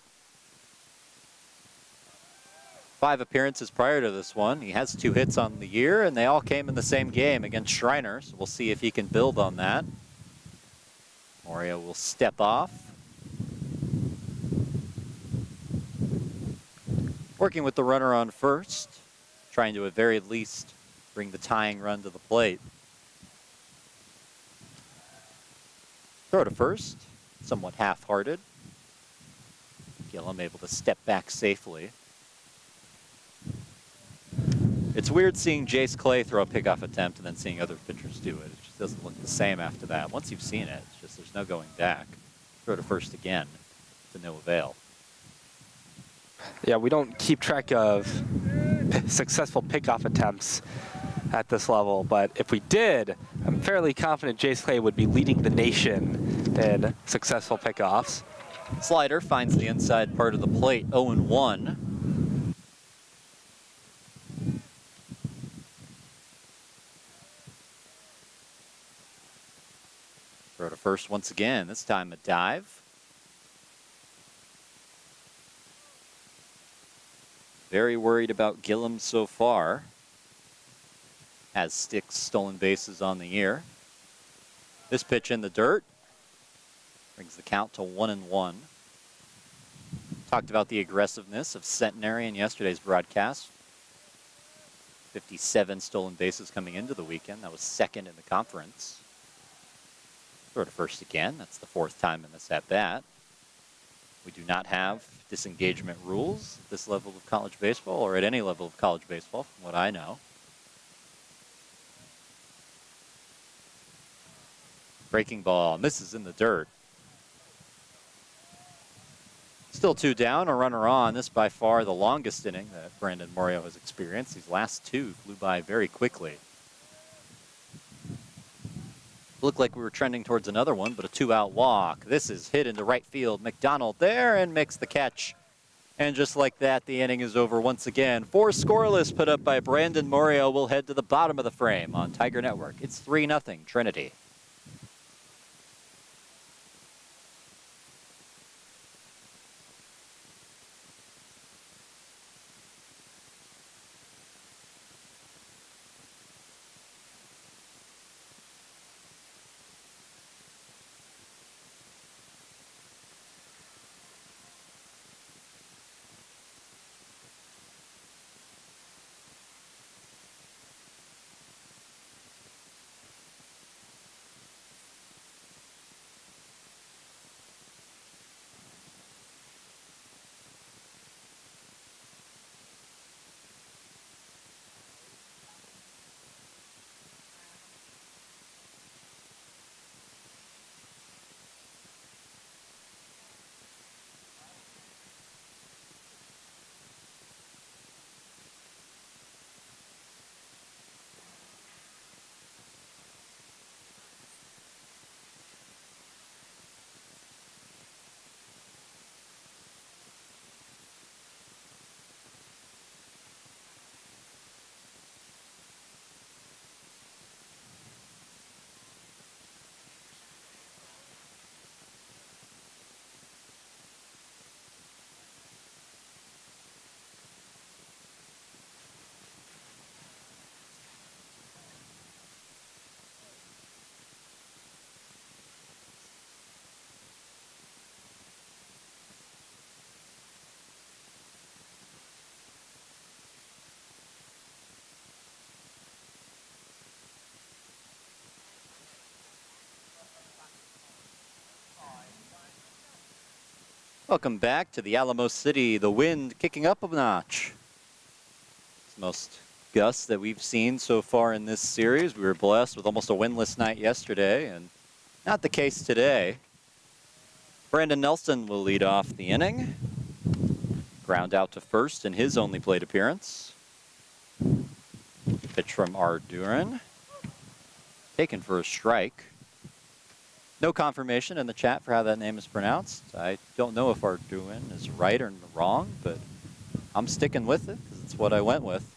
Speaker 1: 5 appearances prior to this one. He has 2 hits on the year, and they all came in the same game against Shriner, so we'll see if he can build on that. Morio will step off. Working with the runner on first, trying to at very least bring the tying run to the plate. Throw to first, somewhat half-hearted. Gillum able to step back safely. It's weird seeing Jace Clay throw a pickoff attempt and then seeing other pitchers do it. It just doesn't look the same after that. Once you've seen it, it's just there's no going back. Throw to first again to no avail.
Speaker 2: Yeah, we don't keep track of successful pickoff attempts at this level, but if we did, I'm fairly confident Jace Clay would be leading the nation in successful pickoffs.
Speaker 1: Slider finds the inside part of the plate, 0-1. Throw to first once again, this time a dive. Very worried about Gillum so far. Has 6 stolen bases on the year. This pitch in the dirt brings the count to 1-1. Talked about the aggressiveness of Centenary in yesterday's broadcast. 57 stolen bases coming into the weekend. That was second in the conference. Throw to first again. That's the 4th time in this at-bat. We do not have disengagement rules at this level of college baseball, or at any level of college baseball, from what I know. Breaking ball, misses in the dirt. Still 2 down, a runner on. This by far the longest inning that Brandon Morio has experienced. These last 2 flew by very quickly. Looked like we were trending towards another one, but a 2-out walk. This is hit into right field. McDonald there and makes the catch. And just like that, the inning is over once again. 4 scoreless put up by Brandon Morio. We'll head to the bottom of the frame on Tiger Network. It's 3-0 Trinity. Welcome back to the Alamo City. The wind kicking up a notch. It's the most gusts that we've seen so far in this series. We were blessed with almost a windless night yesterday, and not the case today. Brandon Nelson will lead off the inning. Ground out to first in his only plate appearance. Pitch from Arduran. Taken for a strike. No confirmation in the chat for how that name is pronounced. I don't know if Arduin is right or wrong, but I'm sticking with it because it's what I went with.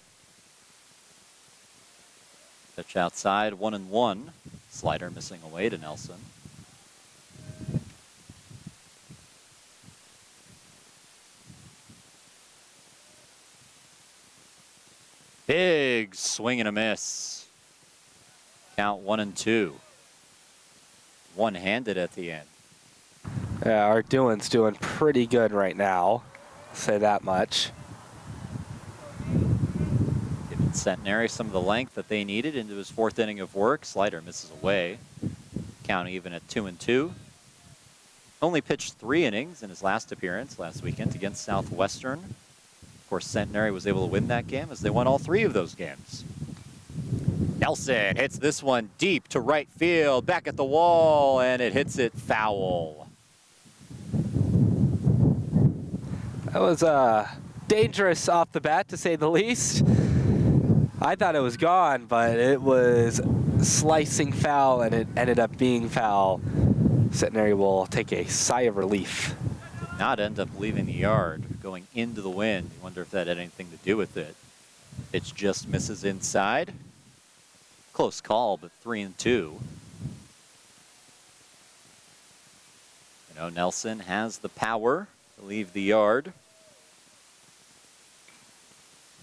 Speaker 1: Pitch outside, 1-1. Slider missing away to Nelson. Big swing and a miss. Count 1-2. One-handed at the end.
Speaker 2: Yeah, Arduin's doing pretty good right now. I'll say that much.
Speaker 1: Giving Centenary some of the length that they needed into his 4th inning of work. Slider misses away. Count even at 2-2. Only pitched 3 innings in his last appearance last weekend against Southwestern. Of course, Centenary was able to win that game as they won all 3 of those games. Nelson hits this one deep to right field, back at the wall, and it hits it foul.
Speaker 2: That was dangerous off the bat, to say the least. I thought it was gone, but it was slicing foul, and it ended up being foul. Centenary will take a sigh of relief.
Speaker 1: Did not end up leaving the yard, going into the wind. You wonder if that had anything to do with it. Pitch just misses inside. Close call, but 3-2. You know, Nelson has the power to leave the yard.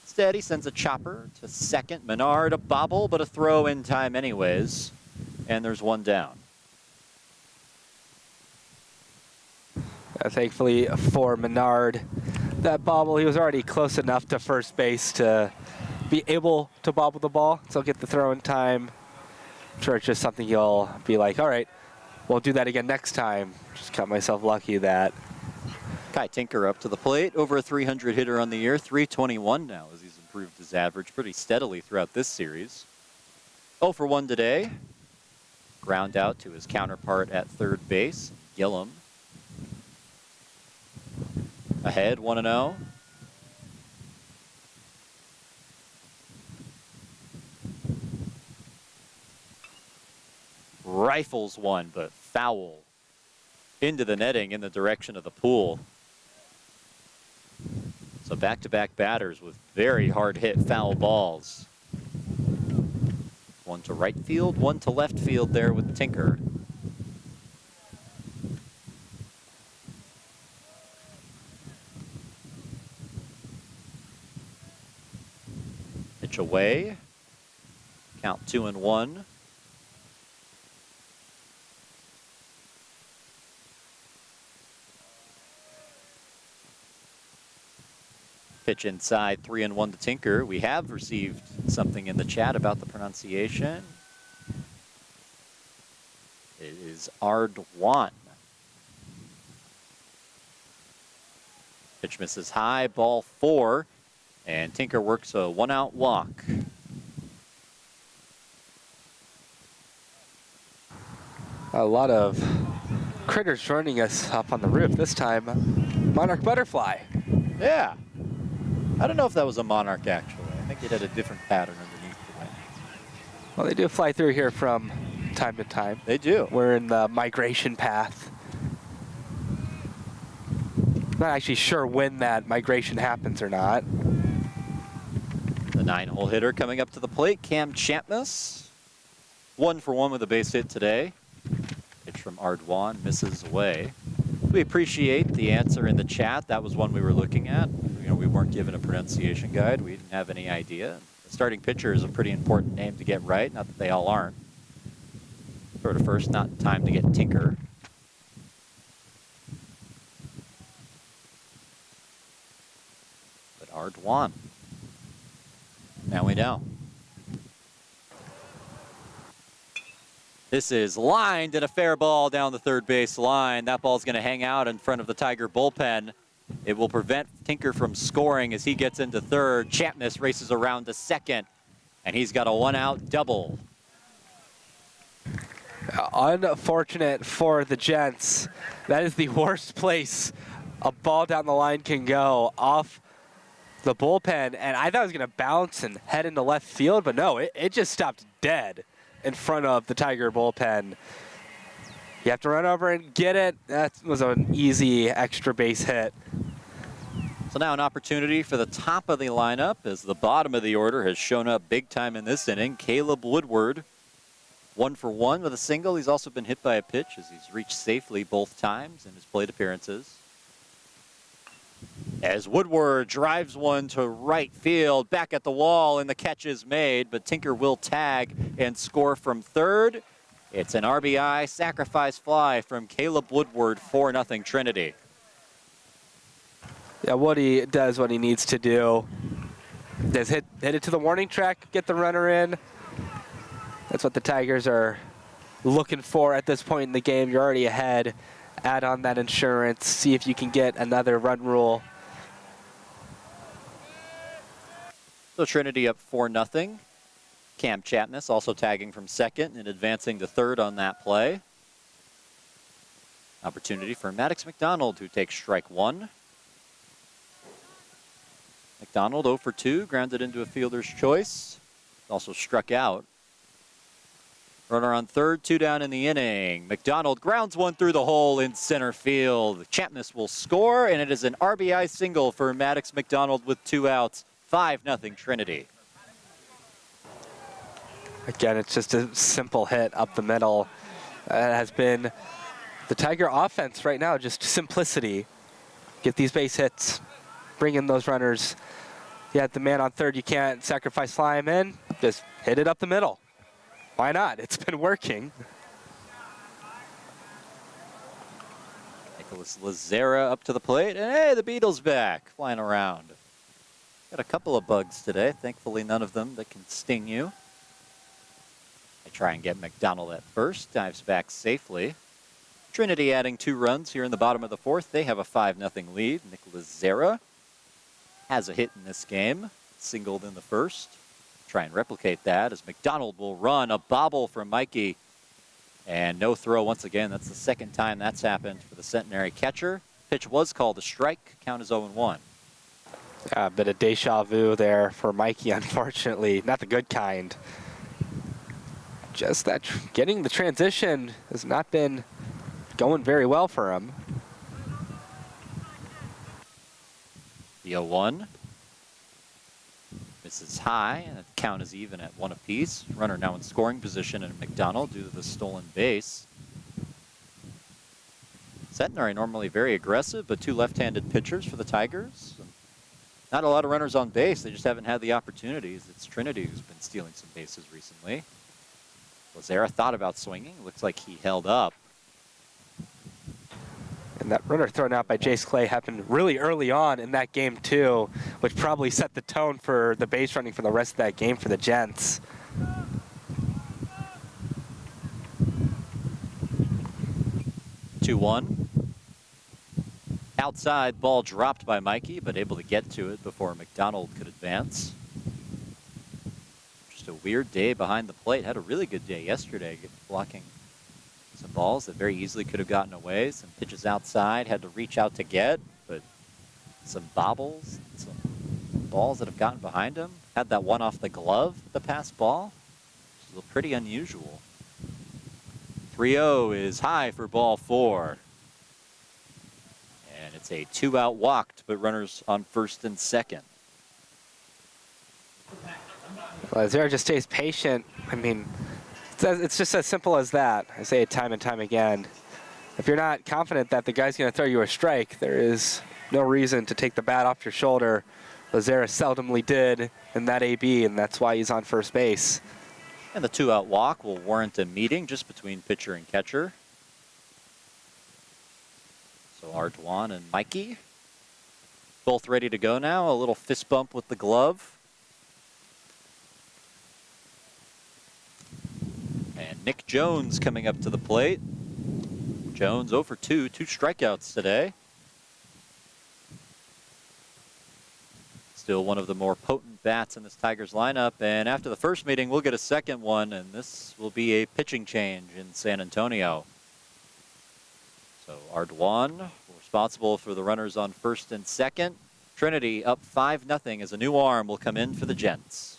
Speaker 1: Instead, he sends a chopper to second. Menard, a bobble, but a throw in time anyways. And there's one down.
Speaker 2: Thankfully for Menard, that bobble, he was already close enough to first base to be able to bobble the ball, so get the throw in time. I'm sure it's just something he'll be like, all right, we'll do that again next time. Just got myself lucky that.
Speaker 1: Kai Tinker up to the plate, over a 300 hitter on the year, 321 now as he's improved his average pretty steadily throughout this series. 0 for 1 today. Ground out to his counterpart at third base, Gillum. Ahead, 1-0. Rifles one, but foul into the netting in the direction of the pool. So back-to-back batters with very hard-hit foul balls. One to right field, one to left field there with Tinker. Pitch away. Count 2-1. Pitch inside, 3-1 to Tinker. We have received something in the chat about the pronunciation. It is Ardwan. Pitch misses high, ball 4, and Tinker works a 1-out walk.
Speaker 2: A lot of critters joining us up on the roof this time. Monarch butterfly.
Speaker 1: Yeah. I don't know if that was a monarch, actually. I think it had a different pattern underneath the wing.
Speaker 2: Well, they do fly through here from time to time.
Speaker 1: They do.
Speaker 2: We're in the migration path. Not actually sure when that migration happens or not.
Speaker 1: The 9-hole hitter coming up to the plate, Cam Champness. 1 for 1 with a base hit today. Pitch from Ardwan misses away. We appreciate the answer in the chat. That was one we were looking at. You know, we weren't given a pronunciation guide. We didn't have any idea. The starting pitcher is a pretty important name to get right. Not that they all aren't. Throw to first, not in time to get Tinker. But Ardwan. Now we know. This is lined and a fair ball down the third base line. That ball's going to hang out in front of the Tiger bullpen. It will prevent Tinker from scoring as he gets into third. Champness races around to second, and he's got a 1-out double.
Speaker 2: Unfortunate for the Gents. That is the worst place a ball down the line can go, off the bullpen. And I thought it was going to bounce and head into left field, but no, it just stopped dead in front of the Tiger bullpen. You have to run over and get it. That was an easy extra base hit.
Speaker 1: So now an opportunity for the top of the lineup as the bottom of the order has shown up big time in this inning. Caleb Woodward, 1 for 1 with a single. He's also been hit by a pitch as he's reached safely both times in his plate appearances. As Woodward drives one to right field, back at the wall, and the catch is made, but Tinker will tag and score from third. It's an RBI sacrifice fly from Caleb Woodward, 4-0 Trinity.
Speaker 2: Yeah, Woody does what he needs to do. Just hit it to the warning track, get the runner in. That's what the Tigers are looking for at this point in the game. You're already ahead. Add on that insurance, see if you can get another run rule.
Speaker 1: So Trinity up 4-0. Cam Champness also tagging from second and advancing to third on that play. Opportunity for Maddox McDonald, who takes strike 1. McDonald 0 for 2, grounded into a fielder's choice. Also struck out. Runner on third, 2 down in the inning. McDonald grounds one through the hole in center field. Champness will score, and it is an RBI single for Maddox McDonald with 2 outs. 5-0 Trinity.
Speaker 2: Again, it's just a simple hit up the middle. That has been the Tiger offense right now, just simplicity. Get these base hits, bring in those runners. You had the man on third, you can't sacrifice fly him in, just hit it up the middle. Why not? It's been working.
Speaker 1: Nicholas Lazera up to the plate, and hey, the Beatles back, flying around. Got a couple of bugs today, thankfully none of them that can sting you. They try and get McDonald at first, dives back safely. Trinity adding 2 runs here in the bottom of the fourth. They have a 5-0 lead. Nicholas Lazera has a hit in this game, singled in the first. Try and replicate that as McDonald will run. A bobble from Mikey. And no throw once again. That's the second time that's happened for the Centenary catcher. Pitch was called a strike. Count is 0-1.
Speaker 2: A bit of deja vu there for Mikey, unfortunately. Not the good kind. Just that getting the transition has not been going very well for him.
Speaker 1: The 0-1. Misses high, and the count is even at 1 apiece. Runner now in scoring position in McDonald due to the stolen base. Centenary normally very aggressive, but 2 left-handed pitchers for the Tigers. Not a lot of runners on base. They just haven't had the opportunities. It's Trinity who's been stealing some bases recently. Lazera thought about swinging. Looks like he held up.
Speaker 2: And that runner thrown out by Jace Clay happened really early on in that game too, which probably set the tone for the base running for the rest of that game for the Gents.
Speaker 1: Two-1. Outside, ball dropped by Mikey, but able to get to it before McDonald could advance. Just a weird day behind the plate. Had a really good day yesterday, blocking some balls that very easily could have gotten away. Some pitches outside, had to reach out to get, but some bobbles, some balls that have gotten behind him. Had that one off the glove, the pass ball, which is pretty unusual. 3-0 is high for ball 4. And it's a 2-out walk, but runners on first and second.
Speaker 2: Well, Lazera just stays patient. I mean, it's just as simple as that. I say it time and time again. If you're not confident that the guy's going to throw you a strike, there is no reason to take the bat off your shoulder. Lazera seldomly did in that AB, and that's why he's on first base.
Speaker 1: And the 2-out walk will warrant a meeting just between pitcher and catcher. So Ardoin and Mikey, both ready to go now. A little fist bump with the glove. And Nick Jones coming up to the plate. Jones 0 for 2, 2 strikeouts today. Still one of the more potent bats in this Tigers lineup. And after the first meeting, we'll get a second one, and this will be a pitching change in San Antonio. So Ardoin responsible for the runners on first and second. Trinity up 5-0 as a new arm will come in for the Gents.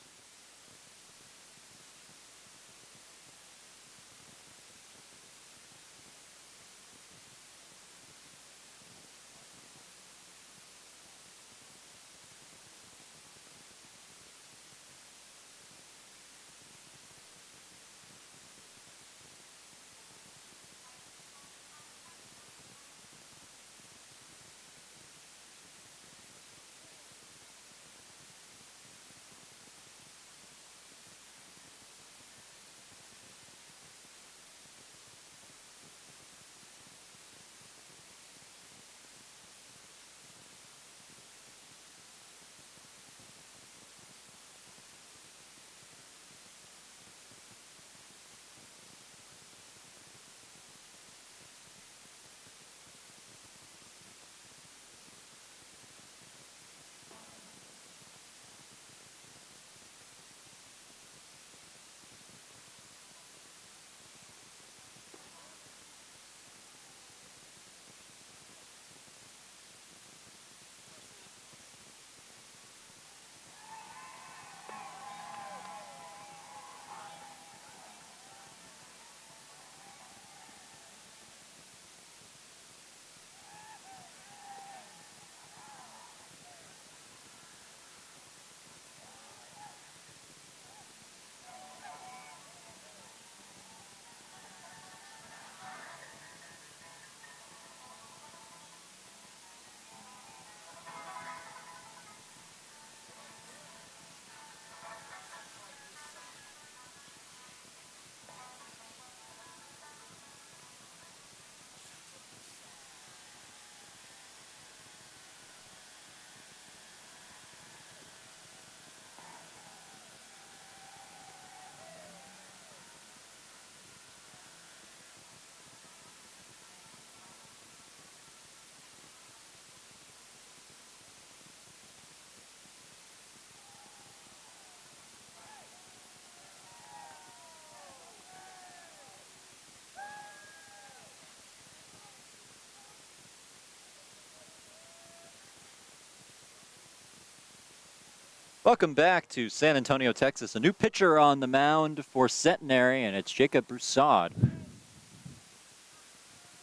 Speaker 1: Welcome back to San Antonio, Texas. A new pitcher on the mound for Centenary, and it's Jacob Broussard.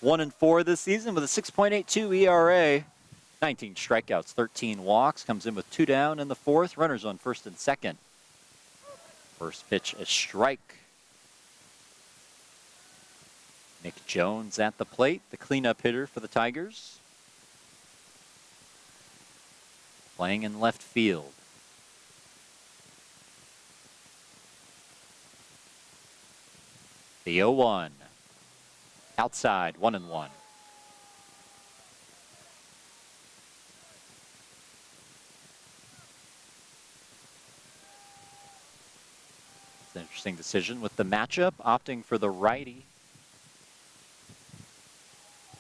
Speaker 1: 1-4 this season with a 6.82 ERA. 19 strikeouts, 13 walks. Comes in with 2 down in the 4th. Runners on 1st and 2nd. First pitch, a strike. Nick Jones at the plate, the cleanup hitter for the Tigers. Playing in left field. The 0-1. Outside, 1-1. It's an interesting decision with the matchup, opting for the righty.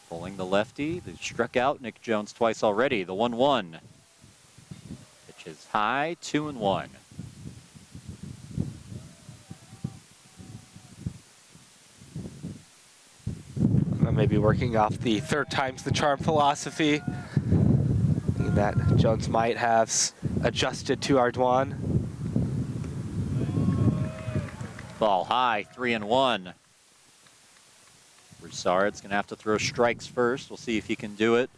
Speaker 1: Pulling the lefty, who struck out Nick Jones twice already. The 1-1. Pitch is high, 2-1.
Speaker 2: Maybe working off the third time's the charm philosophy that Jones might have adjusted to Ardoin.
Speaker 1: Ball high, 3-1. Broussard's going to have to throw strikes first. We'll see if he can do it.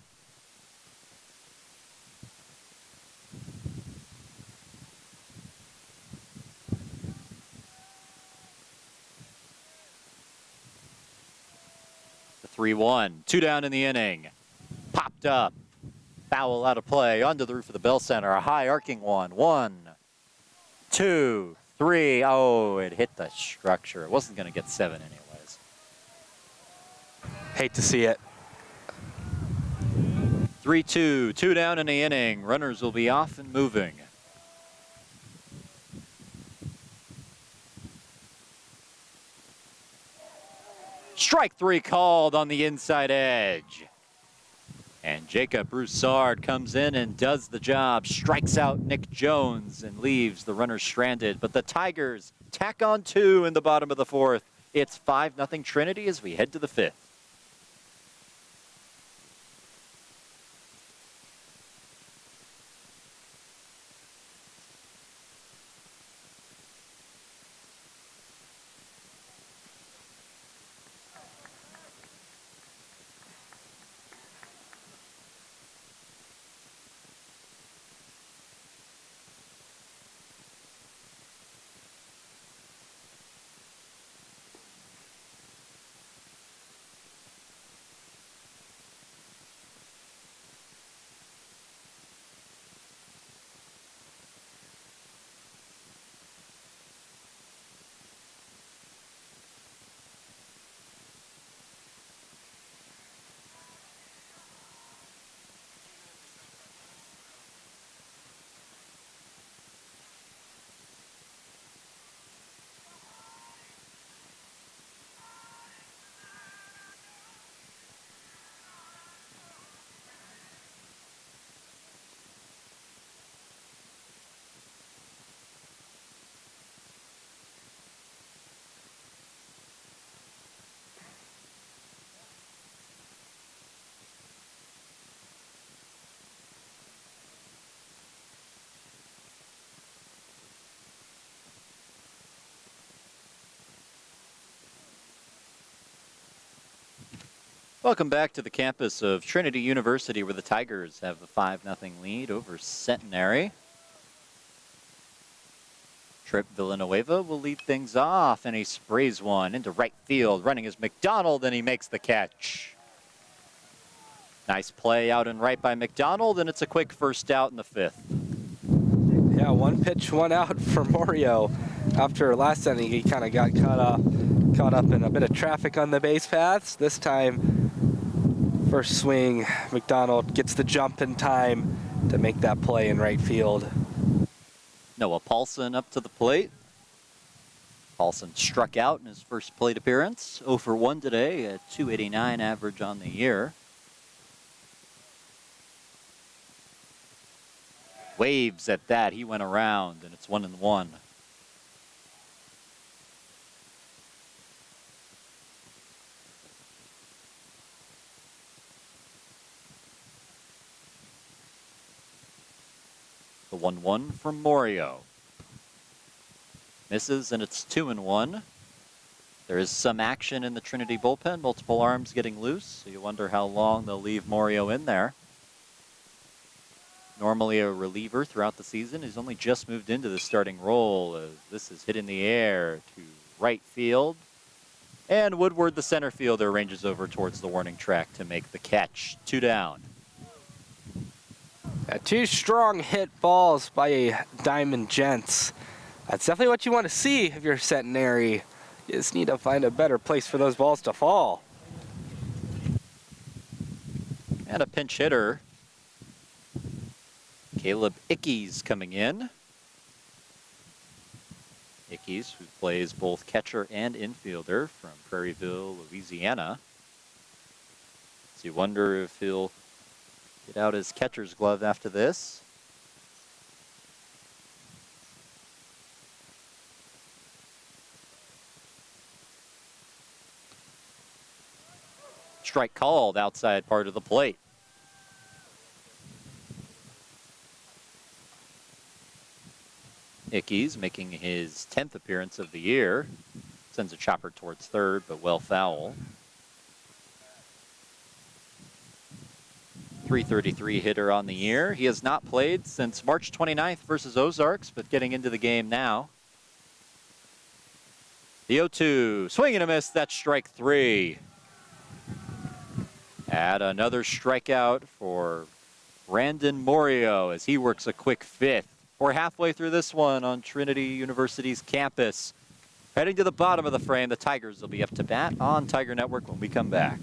Speaker 1: The 3-1. 2 down in the inning. Popped up. Foul out of play. Onto the roof of the Bell Center. A high arcing one. 1, 2, 3. Oh, it hit the structure. It wasn't going to get 7 anyways.
Speaker 2: Hate to see it.
Speaker 1: 3-2, 2 down in the inning. Runners will be off and moving. Strike 3 called on the inside edge. And Jacob Broussard comes in and does the job. Strikes out Nick Jones and leaves the runner stranded. But the Tigers tack on 2 in the bottom of the 4th. It's 5-0 Trinity as we head to the 5th. Welcome back to the campus of Trinity University, where the Tigers have the 5-0 lead over Centenary. Trip Villanueva will lead things off, and he sprays one into right field. Running is McDonald, and he makes the catch. Nice play out and right by McDonald, and it's a quick first out in the 5th.
Speaker 2: Yeah, 1 pitch, 1 out for Morio. After last inning, he kind of got caught up in a bit of traffic on the base paths. This time, first swing, McDonald gets the jump in time to make that play in right field.
Speaker 1: Noah Paulson up to the plate. Paulson struck out in his first plate appearance. 0 for 1 today, a .289 average on the year. Waves at that, he went around, and it's 1-1. The 1-1 from Morio. Misses, and it's 2-1. There is some action in the Trinity bullpen. Multiple arms getting loose, so you wonder how long they'll leave Morio in there. Normally a reliever throughout the season. He's only just moved into the starting role. This is hit in the air to right field. And Woodward, the center fielder, ranges over towards the warning track to make the catch. 2 down.
Speaker 2: Two strong hit balls by Diamond Gents. That's definitely what you want to see if you're Centenary. You just need to find a better place for those balls to fall.
Speaker 1: And a pinch hitter. Caleb Ickes coming in. Ickes, who plays both catcher and infielder from Prairieville, Louisiana. So you wonder if he'll get out his catcher's glove after this. Strike called outside part of the plate. Ickes making his 10th appearance of the year. Sends a chopper towards third, but well foul. .333 hitter on the year. He has not played since March 29th versus Ozarks, but getting into the game now. The 0-2, swing and a miss, that's strike 3. Add another strikeout for Brandon Morio as he works a quick 5th. We're halfway through this one on Trinity University's campus. Heading to the bottom of the frame, the Tigers will be up to bat on Tiger Network when we come back.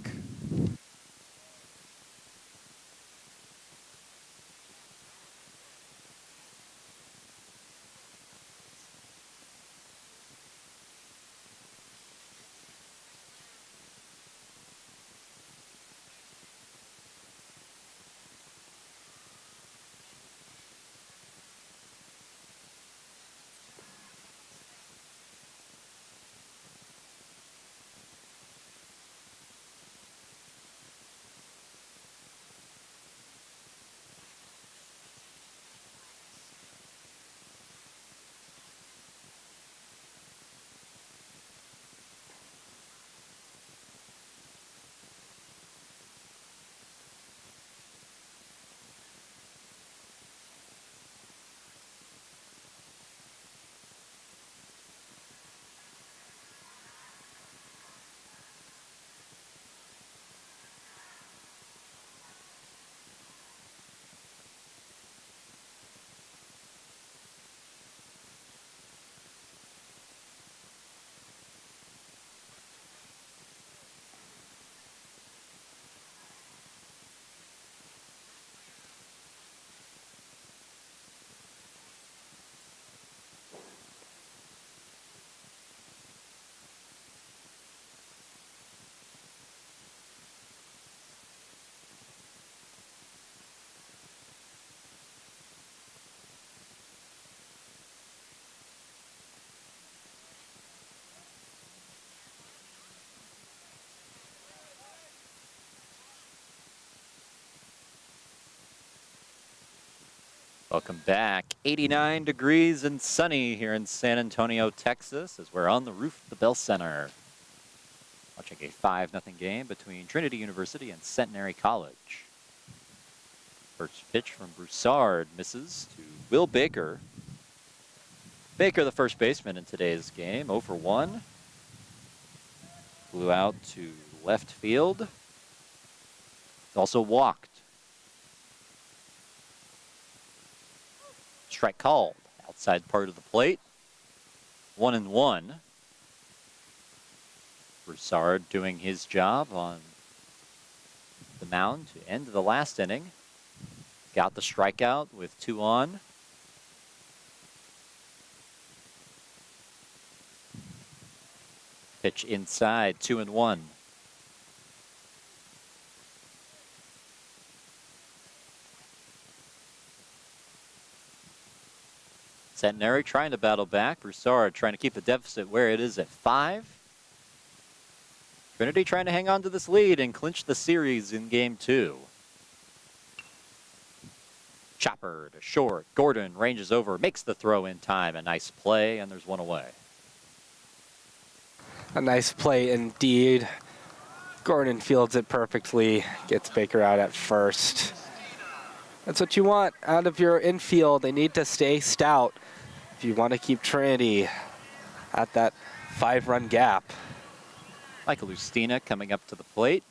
Speaker 1: Welcome back. 89 degrees and sunny here in San Antonio, Texas, as we're on the roof of the Bell Center. Watching a 5-0 game between Trinity University and Centenary College. First pitch from Broussard misses to Will Baker. Baker, the first baseman in today's game, 0 for 1. Flew out to left field. Also walked. Strike called outside part of the plate. 1-1. Broussard doing his job on the mound to end the last inning. Got the strikeout with 2 on. Pitch inside, 2-1. Centenary trying to battle back. Broussard trying to keep the deficit where it is at 5. Trinity trying to hang on to this lead and clinch the series in game 2. Chopper to short. Gordon ranges over, makes the throw in time. A nice play, and there's one away.
Speaker 2: A nice play indeed. Gordon fields it perfectly, gets Baker out at first. That's what you want out of your infield. They need to stay stout if you want to keep Trinity at that 5-run gap.
Speaker 1: Michael Ustina coming up to the plate.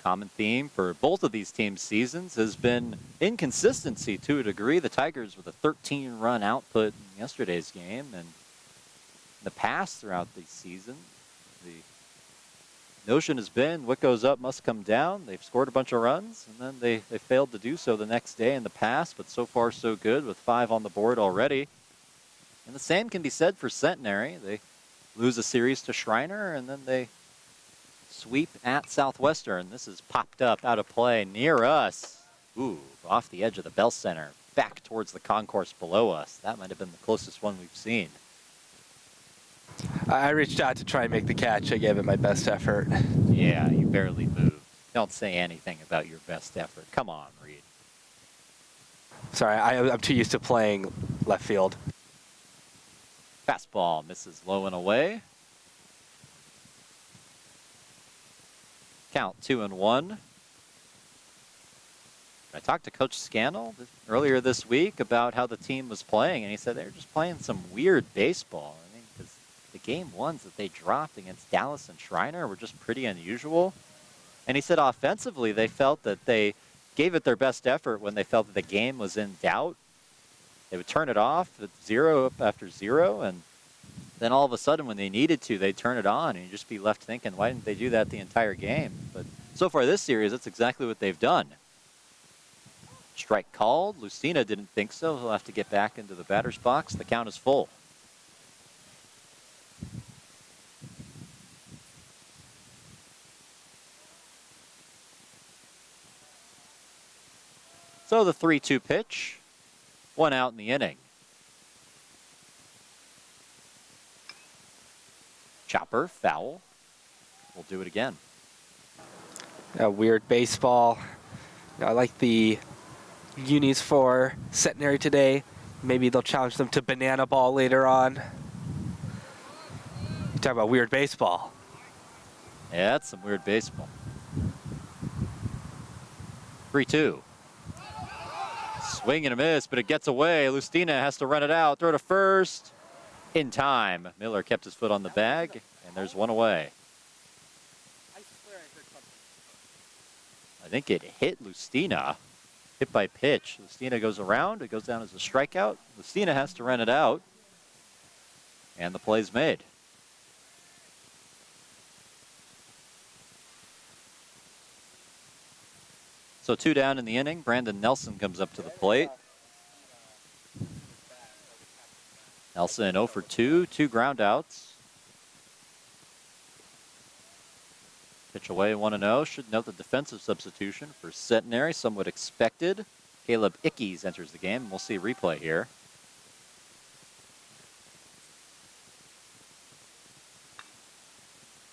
Speaker 1: Common theme for both of these teams' seasons has been inconsistency to a degree. The Tigers with a 13-run output in yesterday's game, and in the past throughout the season, the notion has been what goes up must come down. They've scored a bunch of runs, and then they failed to do so the next day in the past, but so far so good with 5 on the board already. And the same can be said for Centenary. They lose a series to Shriner, and then they sweep at Southwestern. This is popped up out of play near us. Ooh, off the edge of the Bell Center, back towards the concourse below us. That might have been the closest one we've seen.
Speaker 2: I reached out to try and make the catch. I gave it my best effort.
Speaker 1: Yeah, you barely moved. Don't say anything about your best effort. Come on, Reed.
Speaker 2: Sorry, I'm too used to playing left field.
Speaker 1: Fastball misses low and away. Count 2-1. I talked to Coach Scannell earlier this week about how the team was playing, and he said they were just playing some weird baseball. I mean, because the game ones that they dropped against Dallas and Shriner were just pretty unusual. And he said offensively, they felt that they gave it their best effort when they felt that the game was in doubt. They would turn it off at 0 up after 0, and then all of a sudden when they needed to, they'd turn it on, and you'd just be left thinking, why didn't they do that the entire game? But so far this series, that's exactly what they've done. Strike called. Lucina didn't think so. He'll have to get back into the batter's box. The count is full. So the 3-2 pitch. 1 out in the inning. Chopper, foul. We'll do it again.
Speaker 2: A weird baseball. I like the unis for Centenary today. Maybe they'll challenge them to banana ball later on. Talk about weird baseball.
Speaker 1: Yeah, that's some weird baseball. 3-2. Swing and a miss, but it gets away. Lustina has to run it out. Throw to first. In time. Miller kept his foot on the bag, and there's one away. I think it hit Lustina. Hit by pitch. Lustina goes around. It goes down as a strikeout. Lustina has to run it out, and the play's made. So 2 down in the inning. Brandon Nelson comes up to the plate. Nelson 0 for 2, 2 ground outs. Pitch away 1-0. Should note the defensive substitution for Centenary, somewhat expected. Caleb Ickes enters the game. We'll see a replay here.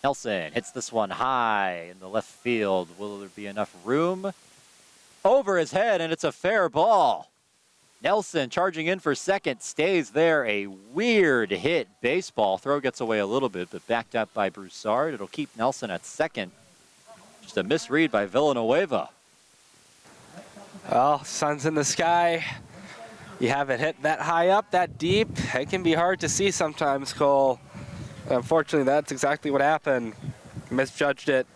Speaker 1: Nelson hits this one high in the left field. Will there be enough room? Over his head, and it's a fair ball. Nelson charging in for second, stays there. A weird hit baseball. Throw gets away a little bit, but backed up by Broussard. It'll keep Nelson at second. Just a misread by Villanueva.
Speaker 2: Well, sun's in the sky. You have it hit that high up, that deep. It can be hard to see sometimes, Cole. Unfortunately, that's exactly what happened. Misjudged it.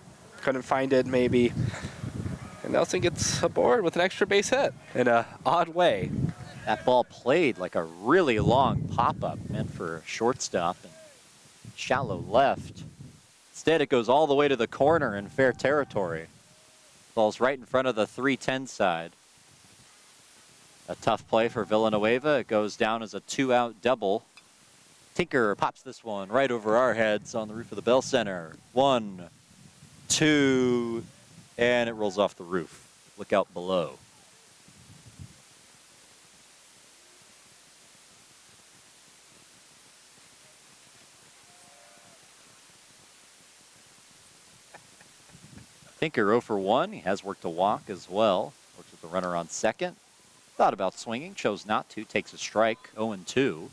Speaker 2: Couldn't find it, maybe. And Nelson gets aboard with an extra base hit in an odd way.
Speaker 1: That ball played like a really long pop-up meant for shortstop and shallow left. Instead, it goes all the way to the corner in fair territory. Ball's right in front of the 310 side. A tough play for Villanueva. It goes down as a 2-out double. Tinker pops this one right over our heads on the roof of the Bell Center. 1, 2, and it rolls off the roof. Look out below. Tinker 0 for 1. He has worked a walk as well. Works with the runner on second. Thought about swinging, chose not to, takes a strike, 0-2.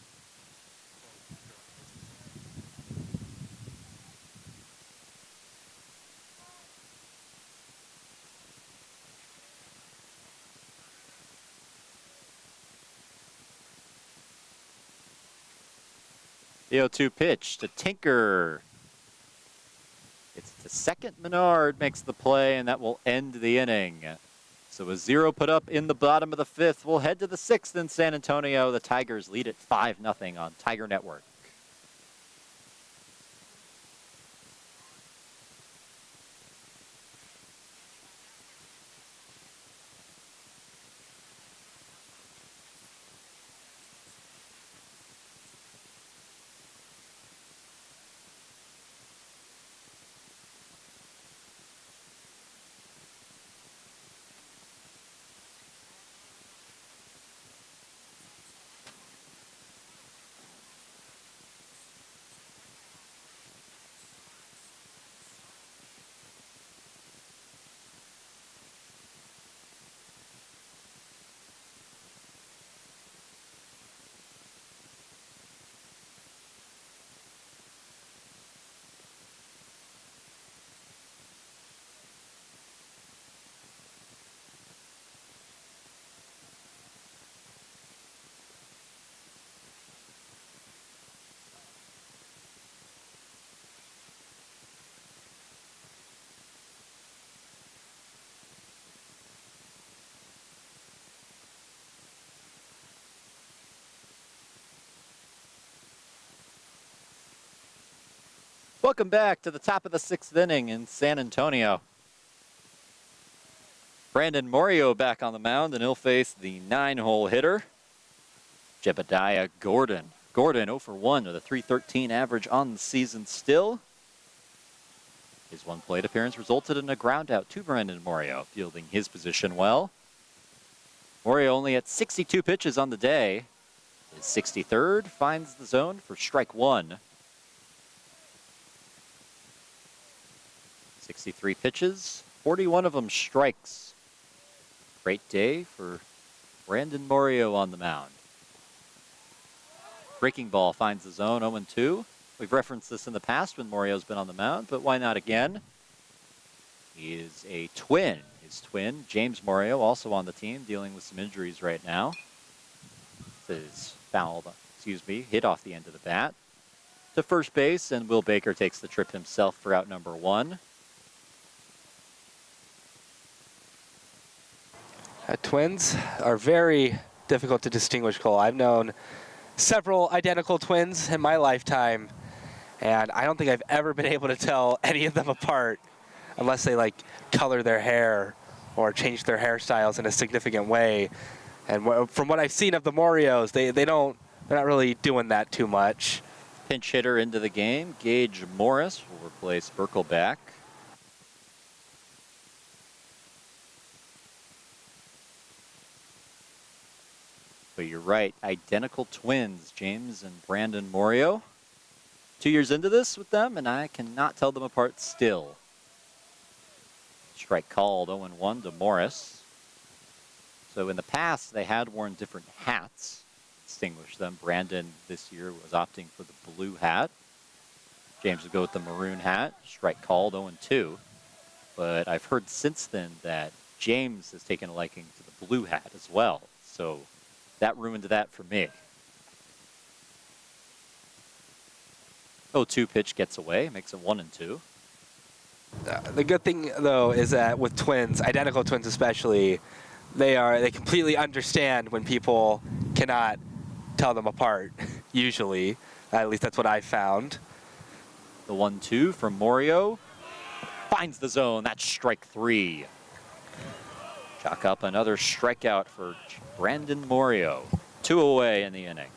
Speaker 1: The 0-2 pitch to Tinker. It's to second. Menard makes the play, and that will end the inning. So a 0 put up in the bottom of the 5th. We'll head to the 6th in San Antonio. The Tigers lead at 5-0 on Tiger Network. Welcome back to the top of the 6th inning in San Antonio. Brandon Morio back on the mound, and he'll face the 9-hole hitter, Jebediah Gordon. Gordon 0 for 1 with a .313 average on the season still. His one plate appearance resulted in a ground out to Brandon Morio, fielding his position well. Morio only at 62 pitches on the day. His 63rd finds the zone for strike 1. 63 pitches, 41 of them strikes. Great day for Brandon Morio on the mound. Breaking ball finds the zone, 0-2. We've referenced this in the past when Morio's been on the mound, but why not again? He is a twin. His twin, James Morio, also on the team, dealing with some injuries right now. His hit off the end of the bat to first base, and Will Baker takes the trip himself for out number 1.
Speaker 2: Twins are very difficult to distinguish, Cole. I've known several identical twins in my lifetime, and I don't think I've ever been able to tell any of them apart unless they like color their hair or change their hairstyles in a significant way. And from what I've seen of the Morios, they're not really doing that too much.
Speaker 1: Pinch hitter into the game, Gage Morris will replace Birkelback. But you're right, identical twins, James and Brandon Morio. 2 years into this with them, and I cannot tell them apart still. Strike called, 0-1 to Morris. So in the past, they had worn different hats to distinguish them. Brandon this year was opting for the blue hat. James would go with the maroon hat. Strike called, 0-2. But I've heard since then that James has taken a liking to the blue hat as well. So that ruined that for me. 0-2 pitch gets away, makes it 1-2.
Speaker 2: The good thing, though, is that with twins, identical twins especially, they completely understand when people cannot tell them apart, usually. At least that's what I found.
Speaker 1: The 1-2 from Morio finds the zone. That's strike 3. Chalk up another strikeout for Brandon Morio. 2 away in the inning.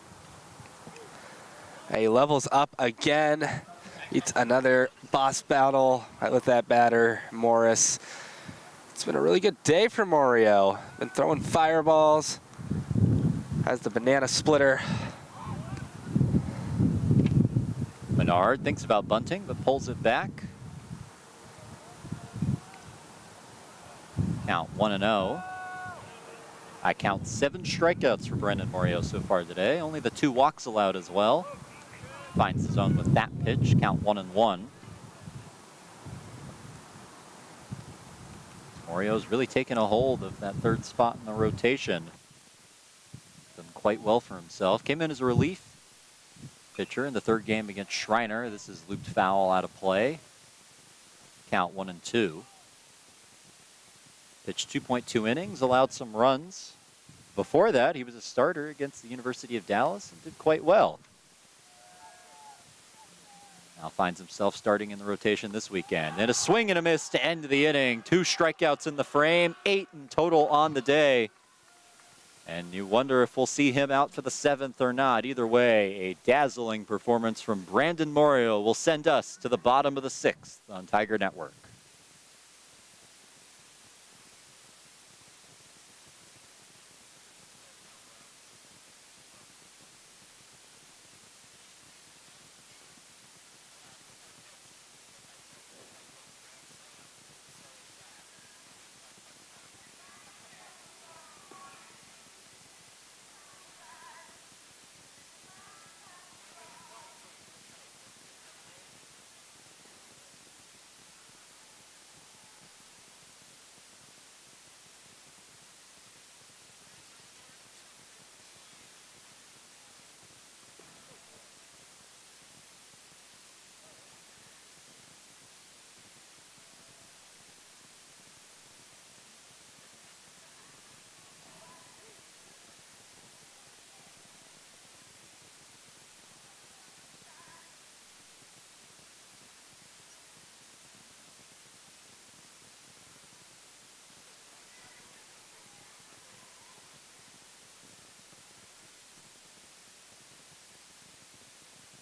Speaker 2: He levels up again. It's another boss battle with that batter, Morris. It's been a really good day for Morio. Been throwing fireballs. Has the banana splitter.
Speaker 1: Menard thinks about bunting, but pulls it back. Count 1-0. I count 7 strikeouts for Brendan Morio so far today. Only the 2 walks allowed as well. Finds the zone with that pitch. Count 1-1. Morio's really taken a hold of that 3rd spot in the rotation. Done quite well for himself. Came in as a relief pitcher in the 3rd game against Schreiner. This is looped foul out of play. Count 1-2. Pitched 2.2 innings, allowed some runs. Before that, he was a starter against the University of Dallas and did quite well. Now finds himself starting in the rotation this weekend. And a swing and a miss to end the inning. 2 strikeouts in the frame, 8 in total on the day. And you wonder if we'll see him out for the 7th or not. Either way, a dazzling performance from Brandon Morio will send us to the bottom of the 6th on Tiger Network.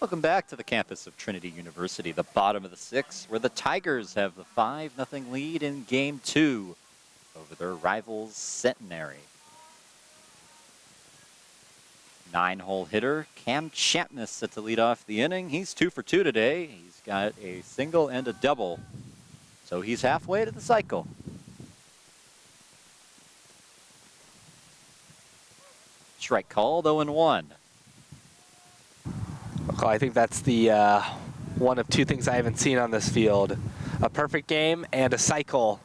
Speaker 1: Welcome back to the campus of Trinity University, the bottom of the 6th, where the Tigers have the 5-0 lead in Game 2 over their rivals Centenary. 9-hole hitter Cam Champness set to lead off the inning. He's 2 for 2 today. He's got a single and a double, so he's halfway to the cycle. Strike called, 0-1.
Speaker 2: Well, I think that's the one of 2 things I haven't seen on this field. A perfect game and a cycle.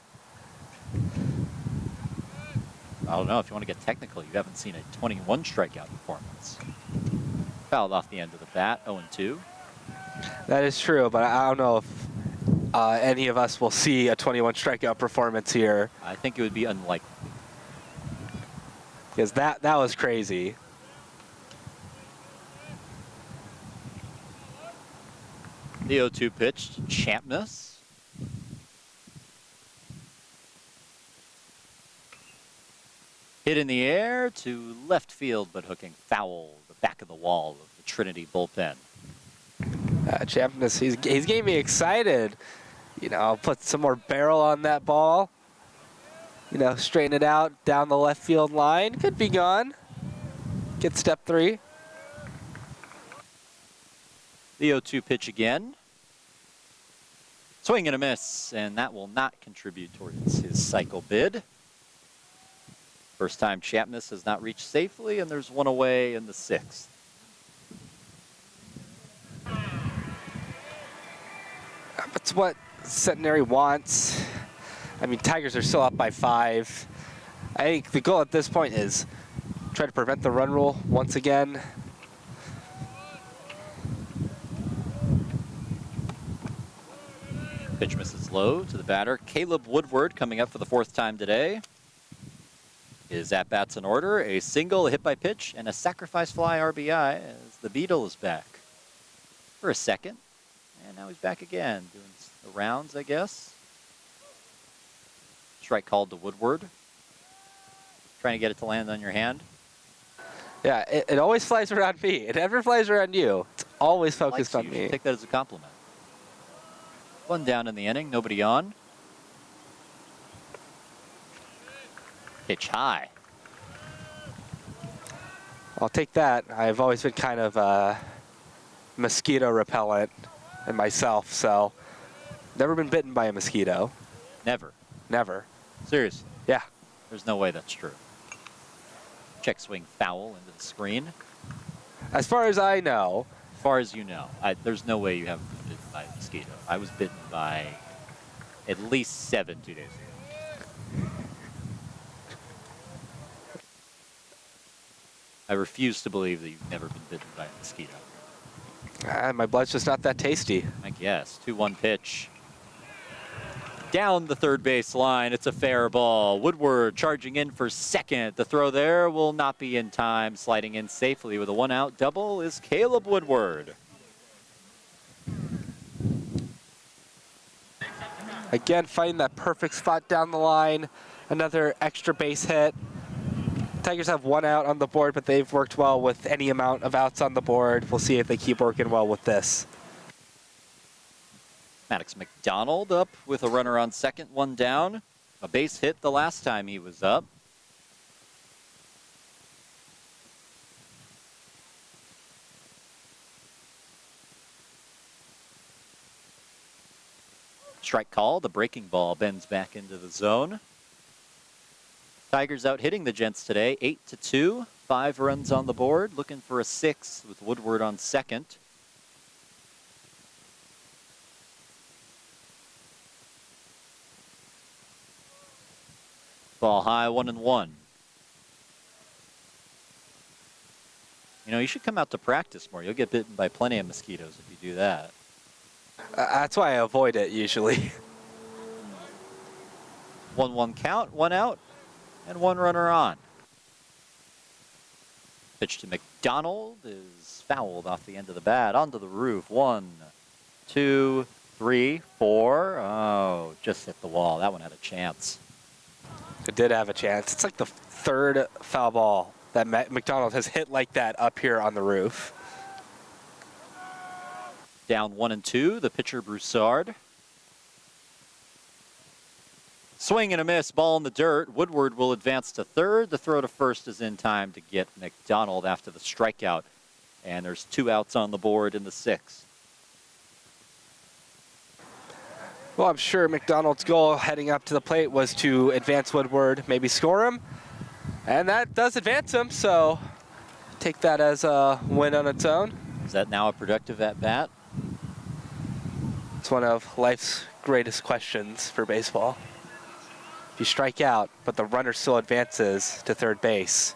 Speaker 1: I don't know if you want to get technical. You haven't seen a 21 strikeout performance. Fouled off the end of the bat, 0-2.
Speaker 2: That is true, but I don't know if any of us will see a 21 strikeout performance here.
Speaker 1: I think it would be unlikely.
Speaker 2: Because that was crazy.
Speaker 1: The 0-2 pitch, Champness. Hit in the air to left field, but hooking foul the back of the wall of the Trinity bullpen.
Speaker 2: Champness, he's getting me excited. You know, I'll put some more barrel on that ball. You know, straighten it out down the left field line. Could be gone. Get step 3.
Speaker 1: The 0-2 pitch again. Swing and a miss, and that will not contribute towards his cycle bid. First time Champness has not reached safely, and there's 1 away in the 6th.
Speaker 2: That's what Centenary wants. I mean, Tigers are still up by 5. I think the goal at this point is try to prevent the run rule once again.
Speaker 1: Pitch misses low to the batter. Caleb Woodward coming up for the 4th time today. His at-bats in order, a single, a hit by pitch, and a sacrifice fly RBI as the Beetle is back for a second. And now he's back again, doing the rounds, I guess. Strike called to Woodward. Trying to get it to land on your hand.
Speaker 2: Yeah, it always flies around me. It never flies around you. It's always focused on me.
Speaker 1: Take that as a compliment. 1 down in the inning, nobody on. Pitch high.
Speaker 2: I'll take that. I've always been kind of mosquito repellent in myself, so never been bitten by a mosquito.
Speaker 1: Never.
Speaker 2: Never.
Speaker 1: Seriously.
Speaker 2: Yeah.
Speaker 1: There's no way that's true. Check swing foul into the screen.
Speaker 2: As far as I know,
Speaker 1: As far as you know, there's no way you haven't been bitten by a mosquito. I was bitten by at least 7 2 days ago. I refuse to believe that you've never been bitten by a mosquito.
Speaker 2: my blood's just not that tasty.
Speaker 1: I guess. 2-1 pitch. Down the third base line. It's a fair ball. Woodward charging in for second. The throw there will not be in time. Sliding in safely with a 1-out double is Caleb Woodward.
Speaker 2: Again, finding that perfect spot down the line. Another extra base hit. Tigers have 1 out on the board, but they've worked well with any amount of outs on the board. We'll see if they keep working well with this.
Speaker 1: Maddox McDonald up with a runner on second, 1 down. A base hit the last time he was up. Strike call. The breaking ball bends back into the zone. Tigers out hitting the Gents today, 8-2. 5 runs on the board. Looking for a 6 with Woodward on second. Ball high, 1-1. You know, you should come out to practice more. You'll get bitten by plenty of mosquitoes if you do that.
Speaker 2: That's why I avoid it usually.
Speaker 1: 1-1 count, 1 out, and 1 runner on. Pitch to McDonald is fouled off the end of the bat, onto the roof. 1, 2, 3, 4. Oh, just hit the wall. That one had a chance.
Speaker 2: It did have a chance. It's like the 3rd foul ball that McDonald has hit like that up here on the roof.
Speaker 1: Down 1-2, the pitcher Broussard. Swing and a miss, ball in the dirt. Woodward will advance to third. The throw to first is in time to get McDonald after the strikeout. And there's 2 outs on the board in the 6th.
Speaker 2: Well, I'm sure McDonald's goal heading up to the plate was to advance Woodward, maybe score him. And that does advance him, so take that as a win on its own.
Speaker 1: Is that now a productive at-bat?
Speaker 2: It's one of life's greatest questions for baseball. If you strike out, but the runner still advances to third base.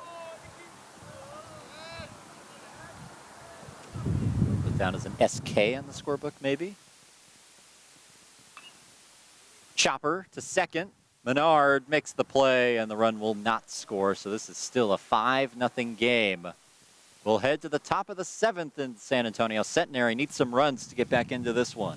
Speaker 1: Put down as an SK on the scorebook, maybe? Chopper to second. Menard makes the play, and the run will not score, so this is still a 5-0 game. We'll head to the top of the 7th in San Antonio. Centenary needs some runs to get back into this one.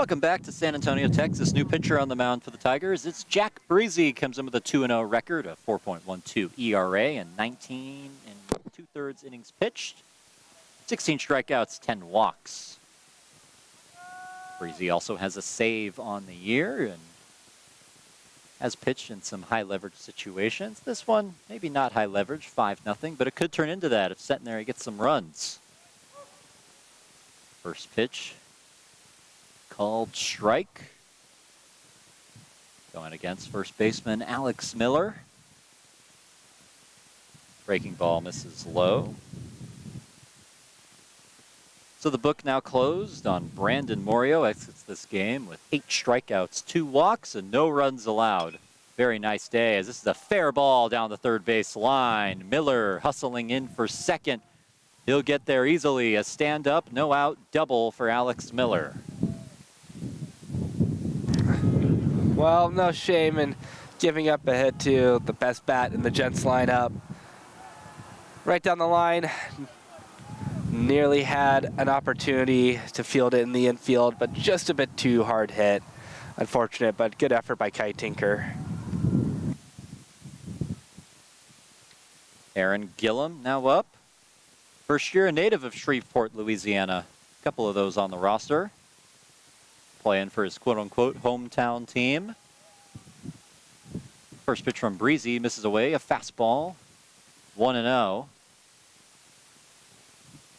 Speaker 1: Welcome back to San Antonio, Texas. New pitcher on the mound for the Tigers. It's Jack Breezy. Comes in with a 2-0 record, a 4.12 ERA, and 19 and 2/3 innings pitched. 16 strikeouts, 10 walks. Breezy also has a save on the year and has pitched in some high leverage situations. This one, maybe not high leverage, 5-0, but it could turn into that if Centenary gets some runs. First pitch called strike. Going against first baseman Alex Miller. Breaking ball misses low. So the book now closed on Brandon Morio. Exits this game with 8 strikeouts, 2 walks, and no runs allowed. Very nice day, as this is a fair ball down the third base line. Miller hustling in for second. He'll get there easily. A stand-up, no out double for Alex Miller.
Speaker 2: Well, no shame in giving up a hit to the best bat in the Gents lineup. Right down the line, nearly had an opportunity to field it in the infield, but just a bit too hard hit. Unfortunate, but good effort by Kai Tinker.
Speaker 1: Aaron Gillum now up. First year a native of Shreveport, Louisiana. A couple of those on the roster. Playing for his quote-unquote hometown team. First pitch from Breezy, misses away, a fastball. 1-0.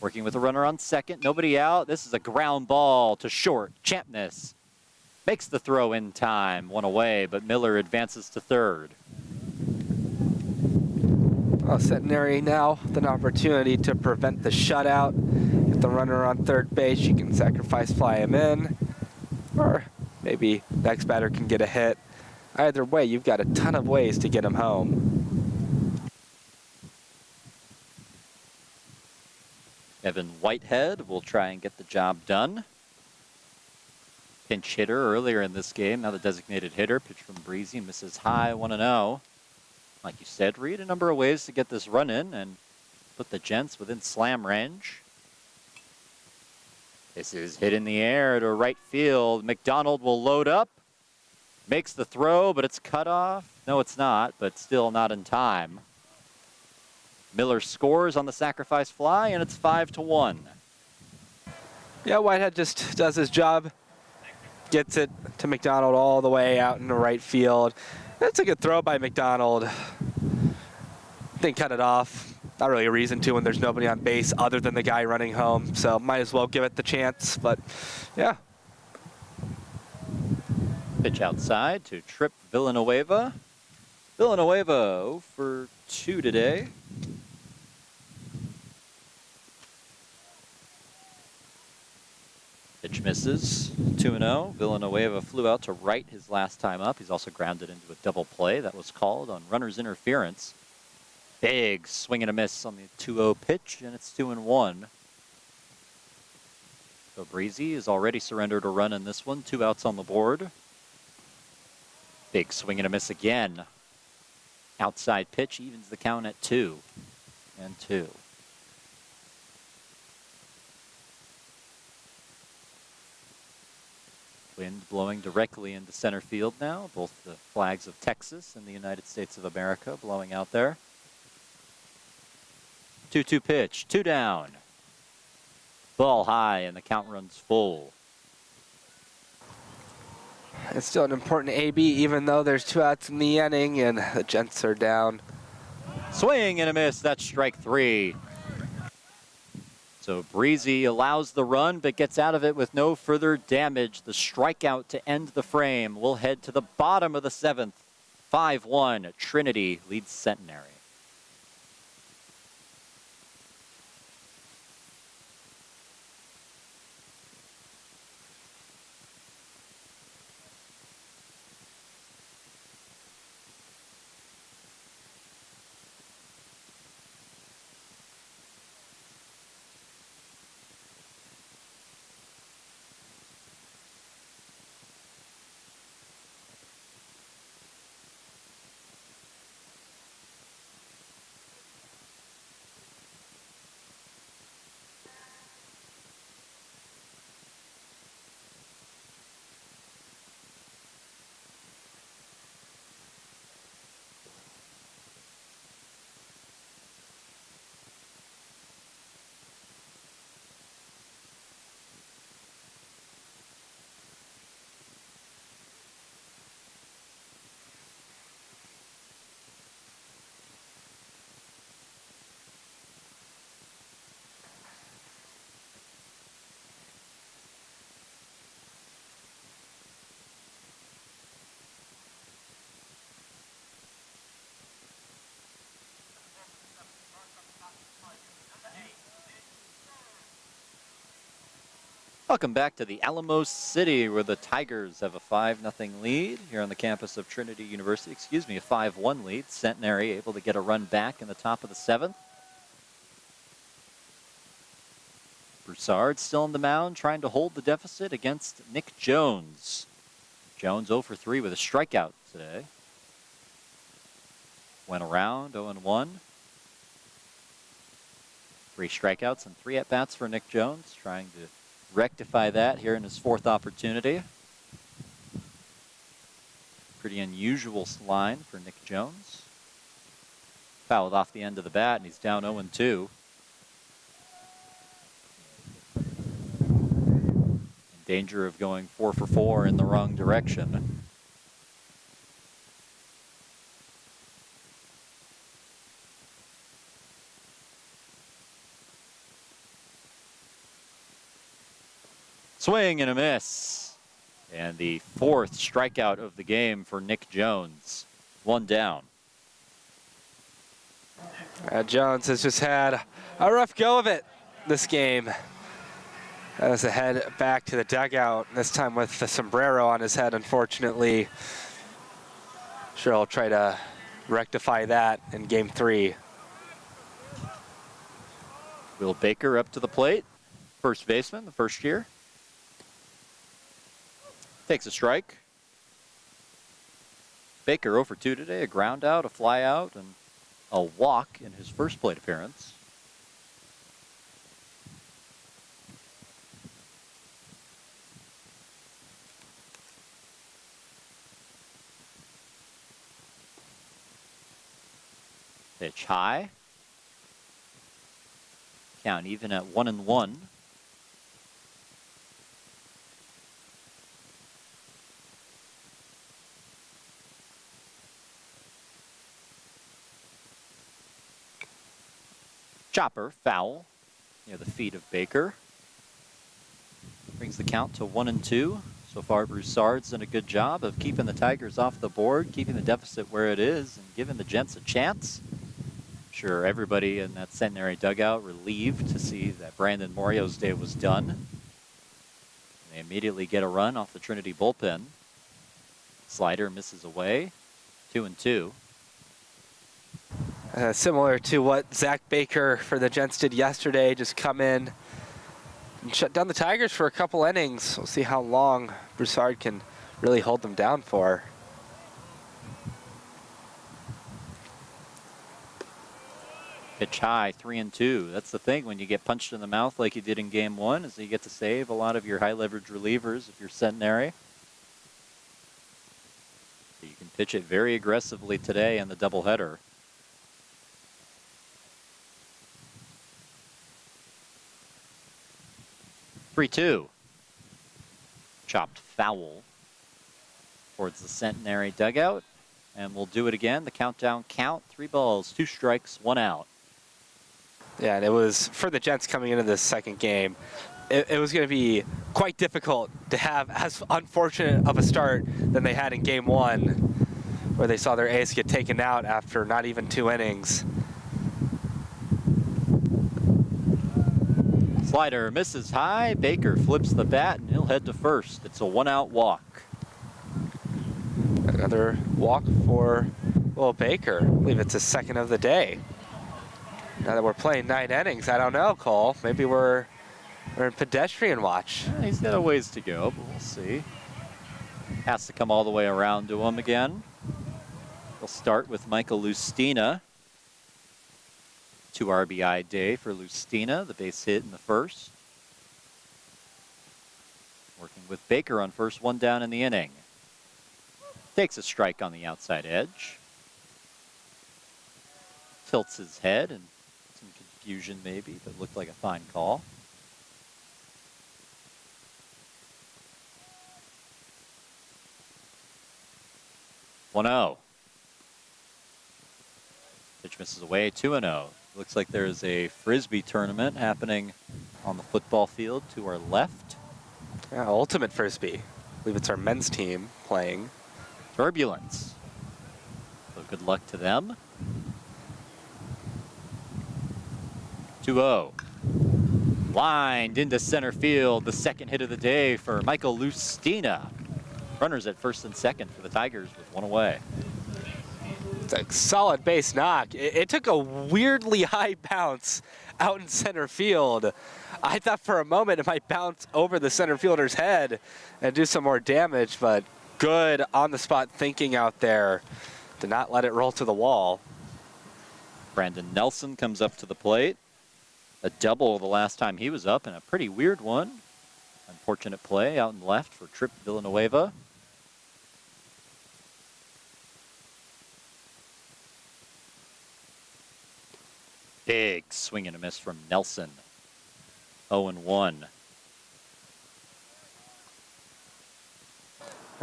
Speaker 1: Working with a runner on second, nobody out. This is a ground ball to short. Champness makes the throw in time. 1 away, but Miller advances to third.
Speaker 2: Well, Centenary now with an opportunity to prevent the shutout. Get the runner on third base. You can sacrifice fly him in. Or maybe next batter can get a hit. Either way, you've got a ton of ways to get him home.
Speaker 1: Evan Whitehead will try and get the job done. Pinch hitter earlier in this game, now the designated hitter. Pitch from Breezy, misses high, 1-0. Like you said, Reed, a number of ways to get this run in and put the Gents within slam range. This is hit in the air to right field. McDonald will load up. Makes the throw, but it's cut off. No, it's not, but still not in time. Miller scores on the sacrifice fly, and it's 5-1.
Speaker 2: Yeah, Whitehead just does his job. Gets it to McDonald all the way out into right field. That's a good throw by McDonald. Didn't cut it off. Not really a reason to when there's nobody on base other than the guy running home, so might as well give it the chance, but yeah.
Speaker 1: Pitch outside to Trip Villanueva. Villanueva 0 for 2 today. Pitch misses, 2-0. Villanueva flew out to right his last time up. He's also grounded into a double play that was called on runner's interference. Big swing and a miss on the 2-0 pitch, and it's 2-1. So Breezy has already surrendered a run in this one. 2 outs on the board. Big swing and a miss again. Outside pitch evens the count at 2-2. Wind blowing directly into center field now. Both the flags of Texas and the United States of America blowing out there. 2-2 pitch, 2 down. Ball high and the count runs full.
Speaker 2: It's still an important AB, even though there's 2 outs in the inning and the Gents are down.
Speaker 1: Swing and a miss, that's strike 3. So Breezy allows the run, but gets out of it with no further damage. The strikeout to end the frame. We'll head to the bottom of the 7th. 5-1, Trinity leads Centenary. Welcome back to the Alamo City, where the Tigers have a 5-0 lead here on the campus of Trinity University. Excuse me, a 5-1 lead. Centenary able to get a run back in the top of the 7th. Broussard still on the mound, trying to hold the deficit against Nick Jones. Jones 0 for 3 with a strikeout today. Went around 0-1. 3 strikeouts and 3 at-bats for Nick Jones, trying to rectify that here in his 4th opportunity. Pretty unusual line for Nick Jones. Fouled off the end of the bat, and he's down 0-2. In danger of going 4 for 4 in the wrong direction. Swing and a miss. And the 4th strikeout of the game for Nick Jones. 1 down.
Speaker 2: Jones has just had a rough go of it this game. As a head back to the dugout, this time with the sombrero on his head, unfortunately. Sure, I'll try to rectify that in game 3.
Speaker 1: Will Baker up to the plate. First baseman, the first year. Takes a strike. Baker 0 for 2 today, a ground out, a fly out, and a walk in his first plate appearance. Pitch high. Count even at 1-1. Chopper, foul, near the feet of Baker. Brings the count to 1-2. So far, Broussard's done a good job of keeping the Tigers off the board, keeping the deficit where it is, and giving the Gents a chance. I'm sure everybody in that Centenary dugout relieved to see that Brandon Morio's day was done. They immediately get a run off the Trinity bullpen. Slider misses away, 2-2.
Speaker 2: Similar to what Zach Baker for the Gents did yesterday, just come in and shut down the Tigers for a couple innings. We'll see how long Broussard can really hold them down for.
Speaker 1: Pitch high, 3-2. That's the thing when you get punched in the mouth like you did in game 1, is that you get to save a lot of your high leverage relievers if you're Centenary. So you can pitch it very aggressively today in the doubleheader. 3-2. Chopped foul towards the Centenary dugout. And we'll do it again. The countdown count. 3 balls, 2 strikes, 1 out.
Speaker 2: Yeah, and it was, for the Gents coming into this second game, it was going to be quite difficult to have as unfortunate of a start than they had in game 1, where they saw their ace get taken out after not even 2 innings.
Speaker 1: Slider misses high. Baker flips the bat, and he'll head to first. It's a 1-out walk.
Speaker 2: Another walk for Will Baker. I believe it's his 2nd of the day. Now that we're playing 9 innings, I don't know, Cole. Maybe we're in pedestrian watch.
Speaker 1: He's got a ways to go, but we'll see. Has to come all the way around to him again. We'll start with Michael Lustina. 2 RBI day for Lustina, the base hit in the first. Working with Baker on first, 1 down in the inning. Takes a strike on the outside edge. Tilts his head, and some confusion maybe, but looked like a fine call. One 0. Pitch misses away, 2-0. Looks like there's a Frisbee tournament happening on the football field to our left.
Speaker 2: Yeah, Ultimate Frisbee. I believe it's our men's team playing.
Speaker 1: Turbulence. So good luck to them. 2-0. Lined into center field, the second hit of the day for Michael Lustina. Runners at first and second for the Tigers with one away.
Speaker 2: It's a solid base knock. It took a weirdly high bounce out in center field. I thought for a moment it might bounce over the center fielder's head and do some more damage, but good on-the-spot thinking out there to not let it roll to the wall.
Speaker 1: Brandon Nelson comes up to the plate. A double the last time he was up, and a pretty weird one. Unfortunate play out in left for Trip Villanueva. Big swing and a miss from Nelson. 0-1.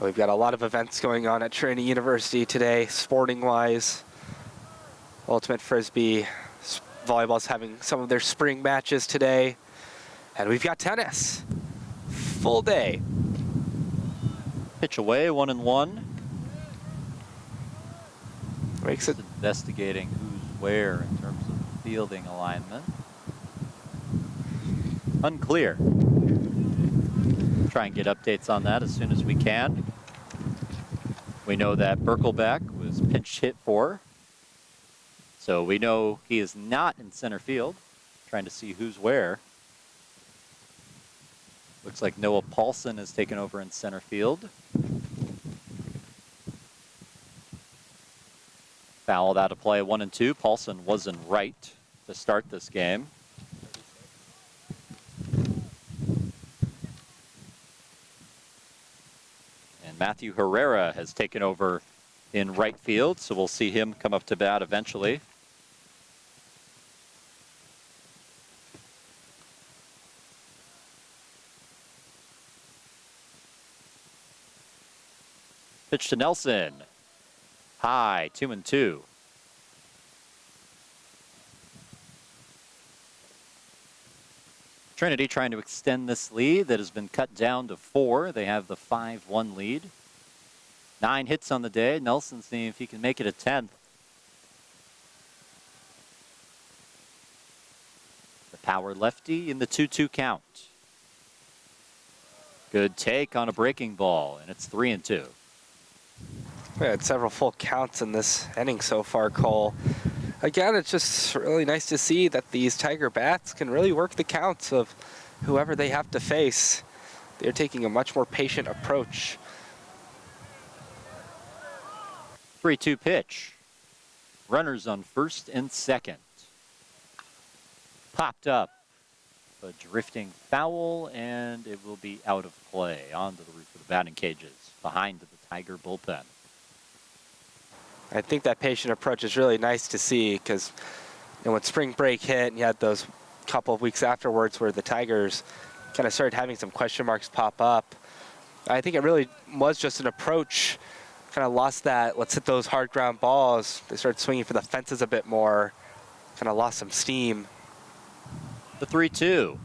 Speaker 2: We've got a lot of events going on at Trinity University today, sporting-wise. Ultimate Frisbee volleyball's having some of their spring matches today. And we've got tennis. Full day.
Speaker 1: Pitch away, 1-1.
Speaker 2: Makes it
Speaker 1: Investigating who's where in terms of fielding alignment. Unclear. Try and get updates on that as soon as we can. We know that Birkelbeck was pinch hit for. So we know he is not in center field. Trying to see who's where. Looks like Noah Paulson has taken over in center field. Fouled out of play, 1-2. Paulson was in right to start this game. And Matthew Herrera has taken over in right field, so we'll see him come up to bat eventually. Pitch to Nelson. High, 2-2. Trinity trying to extend this lead that has been cut down to 4. They have the 5-1 lead. 9 hits on the day. Nelson seeing if he can make it a 10th. The power lefty in the 2-2 count. Good take on a breaking ball, and it's 3-2.
Speaker 2: We had several full counts in this inning so far, Cole. Again, it's just really nice to see that these Tiger bats can really work the counts of whoever they have to face. They're taking a much more patient approach.
Speaker 1: 3-2 pitch. Runners on first and second. Popped up. A drifting foul, and it will be out of play onto the roof of the batting cages behind the Tiger bullpen.
Speaker 2: I think that patient approach is really nice to see because when spring break hit and you had those couple of weeks afterwards where the Tigers kind of started having some question marks pop up, I think it really was just an approach. Kind of lost that, let's hit those hard ground balls. They started swinging for the fences a bit more, kind of lost some steam.
Speaker 1: The 3-2.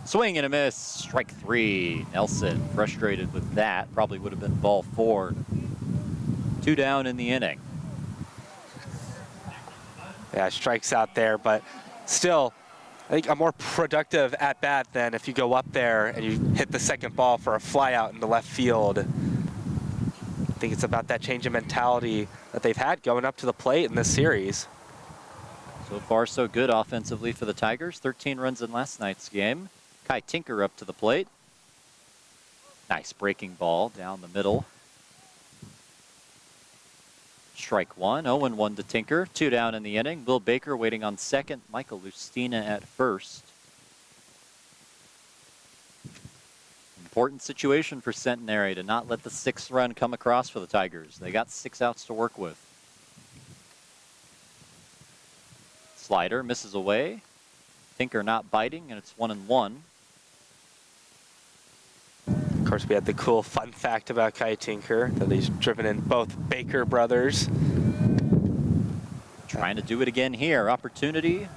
Speaker 1: Swing and a miss. Strike 3. Nelson frustrated with that. Probably would have been ball 4. 2 down in the inning.
Speaker 2: Yeah, strikes out there, but still, I think a more productive at-bat than if you go up there and you hit the second ball for a fly out in the left field. I think it's about that change of mentality that they've had going up to the plate in this series.
Speaker 1: So far, so good offensively for the Tigers. 13 runs in last night's game. Kai Tinker up to the plate. Nice breaking ball down the middle. Strike 1, 0-1 to Tinker. 2 down in the inning. Will Baker waiting on second. Michael Lustina at first. Important situation for Centenary to not let the 6th run come across for the Tigers. They got 6 outs to work with. Slider misses away. Tinker not biting, and it's 1-1.
Speaker 2: Of course, we had the cool fun fact about Kai Tinker that he's driven in both Baker brothers.
Speaker 1: Trying to do it again here. Opportunity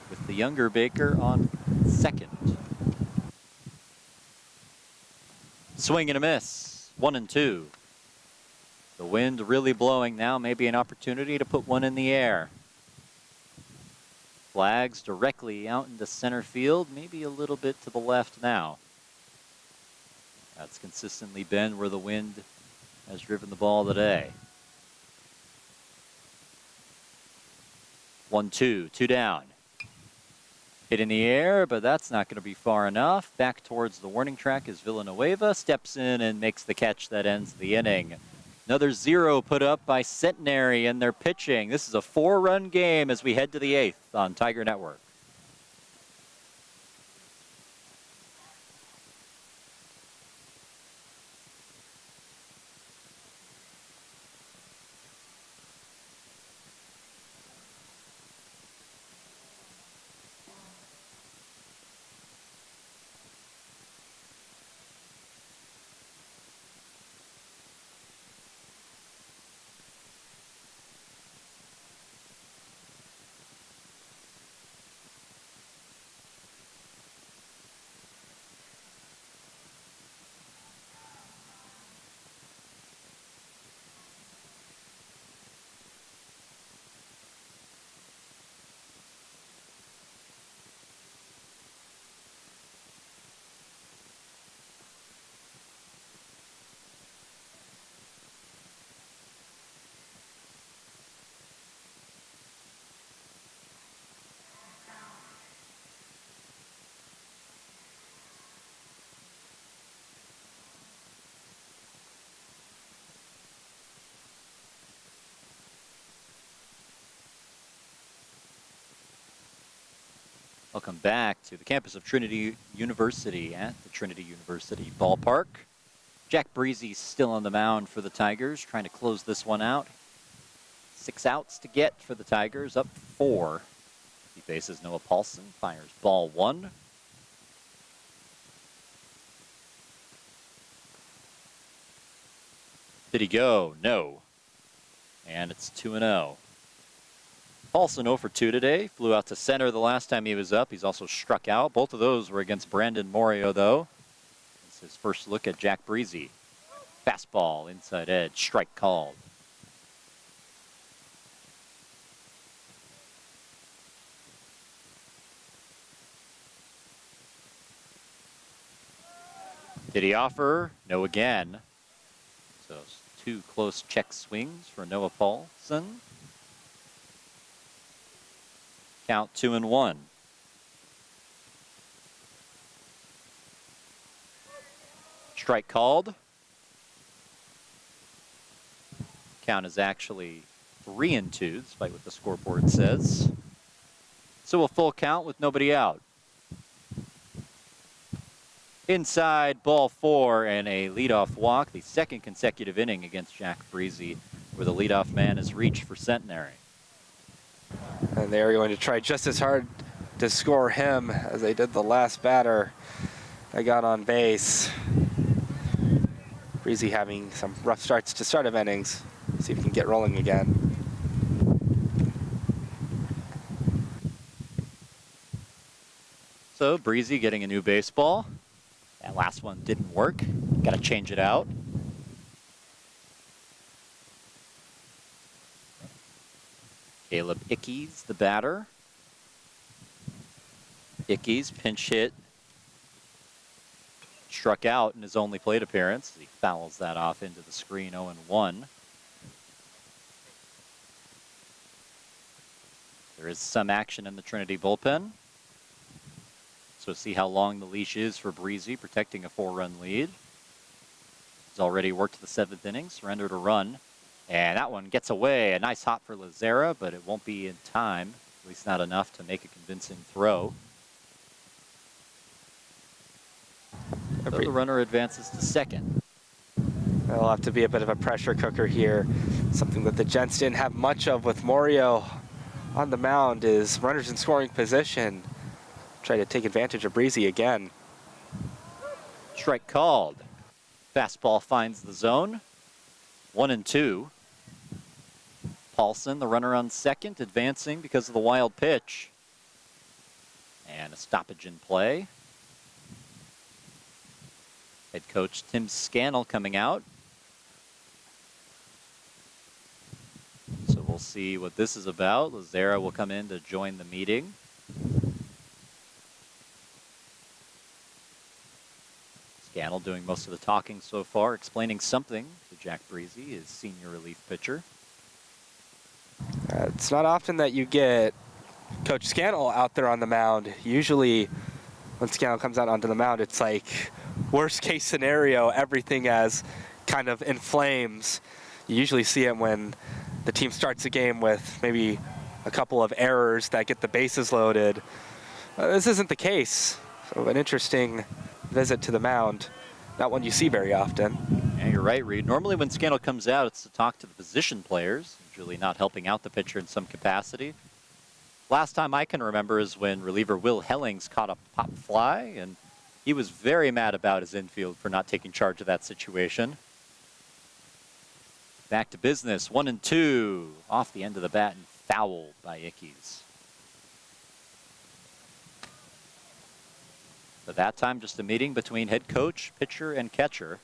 Speaker 1: with the younger Baker on second. Swing and a miss. 1-2. The wind really blowing now. Maybe an opportunity to put one in the air. Flags directly out into center field, maybe a little bit to the left now. That's consistently been where the wind has driven the ball today. 1-2, 2 down. Hit in the air, but that's not going to be far enough. Back towards the warning track is Villanueva, steps in and makes the catch that ends the inning. Another 0 put up by Centenary in their pitching. This is a 4-run game as we head to the 8th on Tiger Network. Welcome back to the campus of Trinity University at the Trinity University ballpark. Jack Breezy still on the mound for the Tigers, trying to close this one out. 6 outs to get for the Tigers, up 4. He faces Noah Paulson, fires ball 1. Did he go? No. And it's 2-0. Paulson 0 for 2 today. Flew out to center the last time he was up. He's also struck out. Both of those were against Brandon Morio, though. It's his first look at Jack Breezy. Fastball, inside edge, strike called. Did he offer? No again. So 2 close check swings for Noah Paulson. Count 2-1. Strike called. Count is actually 3-2, despite what the scoreboard says. So a full count with nobody out. Inside, ball 4 and a leadoff walk. The second consecutive inning against Jack Breezy, where the leadoff man has reached for Centenary.
Speaker 2: And they're going to try just as hard to score him as they did the last batter that got on base. Breezy having some rough starts to start of innings. See if he can get rolling again.
Speaker 1: So Breezy getting a new baseball. That last one didn't work. Got to change it out. Caleb Ickes, the batter. Ickes, pinch hit. Struck out in his only plate appearance. He fouls that off into the screen, 0-1. There is some action in the Trinity bullpen. So see how long the leash is for Breezy, protecting a 4-run lead. He's already worked the 7th inning, surrendered a run. And that one gets away. A nice hop for Lazera, but it won't be in time. At least not enough to make a convincing throw. So the runner advances to second.
Speaker 2: That'll have to be a bit of a pressure cooker here. Something that the Gents didn't have much of with Morio on the mound is runners in scoring position. Try to take advantage of Breezy again.
Speaker 1: Strike called. Fastball finds the zone. 1-2. Paulson, the runner on second, advancing because of the wild pitch. And a stoppage in play. Head coach Tim Scannell coming out. So we'll see what this is about. Lazera will come in to join the meeting. Scannell doing most of the talking so far, explaining something to Jack Breezy, his senior relief pitcher.
Speaker 2: It's not often that you get Coach Scannell out there on the mound. Usually when Scannell comes out onto the mound, it's like worst case scenario, everything as kind of in flames. You usually see it when the team starts a game with maybe a couple of errors that get the bases loaded. This isn't the case. So an interesting visit to the mound, not one you see very often.
Speaker 1: Yeah, you're right, Reed. Normally when Scannell comes out, it's to talk to the position players, usually not helping out the pitcher in some capacity. Last time I can remember is when reliever Will Hellings caught a pop fly, and he was very mad about his infield for not taking charge of that situation. Back to business, 1-2, off the end of the bat and fouled by Ickes. But that time, just a meeting between head coach, pitcher, and catcher.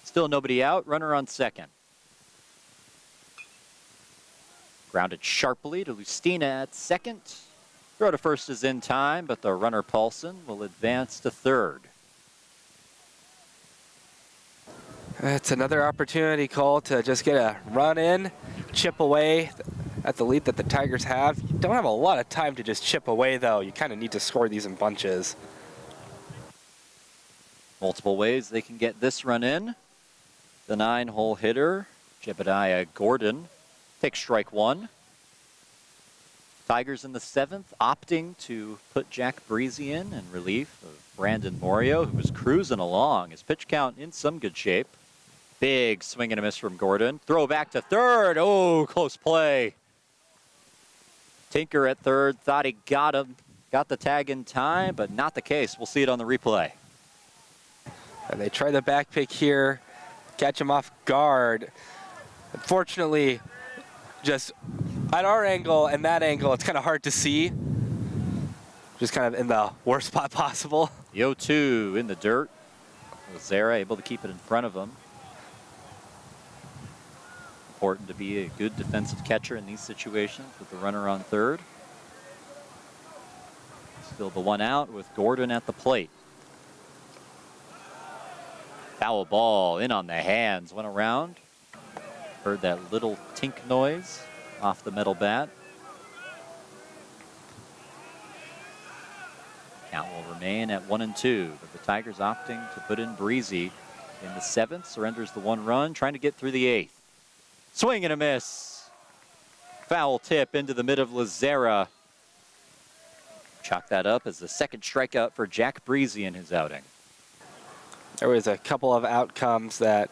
Speaker 1: Still nobody out, runner on second. Grounded sharply to Lustina at second. Throw to first is in time, but the runner Paulson will advance to third.
Speaker 2: It's another opportunity, Cole, to just get a run in, chip away at the lead that the Tigers have. You don't have a lot of time to just chip away, though. You kind of need to score these in bunches.
Speaker 1: Multiple ways they can get this run in. The 9-hole hitter, Jebediah Gordon, takes strike one. Tigers in the 7th, opting to put Jack Breezy in relief of Brandon Morio, who was cruising along. His pitch count in some good shape. Big swing and a miss from Gordon. Throw back to third. Oh, close play. Tinker at third, thought he got him. Got the tag in time, but not the case. We'll see it on the replay.
Speaker 2: And they try the back pick here, catch him off guard. Unfortunately, just at our angle and that angle, it's kind of hard to see. Just kind of in the worst spot possible.
Speaker 1: The 0-2 in the dirt. Lazera able to keep it in front of him. Important to be a good defensive catcher in these situations with the runner on third. Still the one out with Gordon at the plate. Foul ball in on the hands, went around. Heard that little tink noise off the metal bat. Count will remain at 1-2, but the Tigers opting to put in Breezy in the 7th, surrenders the one run, trying to get through the 8th. Swing and a miss. Foul tip into the mid of Lazera. Chalk that up as the second strikeout for Jack Breezy in his outing.
Speaker 2: There was a couple of outcomes that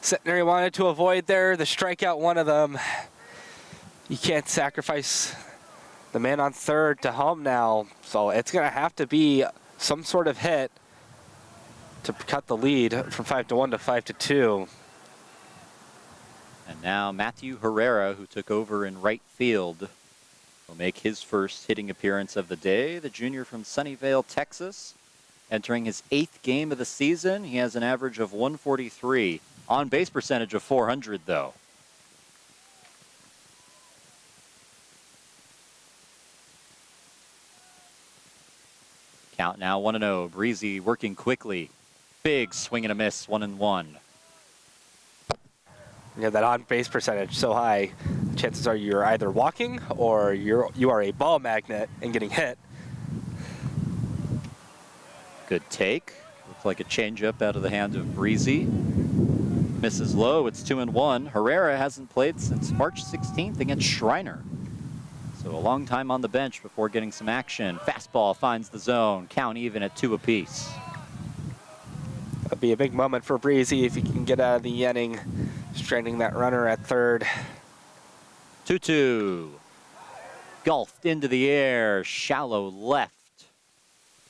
Speaker 2: Centenary wanted to avoid there. The strikeout, one of them. You can't sacrifice the man on third to home now, so it's going to have to be some sort of hit to cut the lead from 5-1 to 5-2.
Speaker 1: And now Matthew Herrera, who took over in right field, will make his first hitting appearance of the day. The junior from Sunnyvale, Texas, entering his 8th game of the season. He has an average of 143, on base percentage of 400 though. Count now 1-0. Breezy working quickly. Big swing and a miss, 1-1.
Speaker 2: You have that on-base percentage so high, chances are you're either walking or you are a ball magnet and getting hit.
Speaker 1: Good take. Looks like a changeup out of the hand of Breezy. Misses low. It's 2-1. Herrera hasn't played since March 16th against Schreiner. So a long time on the bench before getting some action. Fastball finds the zone. Count even at 2 apiece.
Speaker 2: That'll be a big moment for Breezy if he can get out of the inning, stranding that runner at third.
Speaker 1: 2-2. Golfed into the air. Shallow left.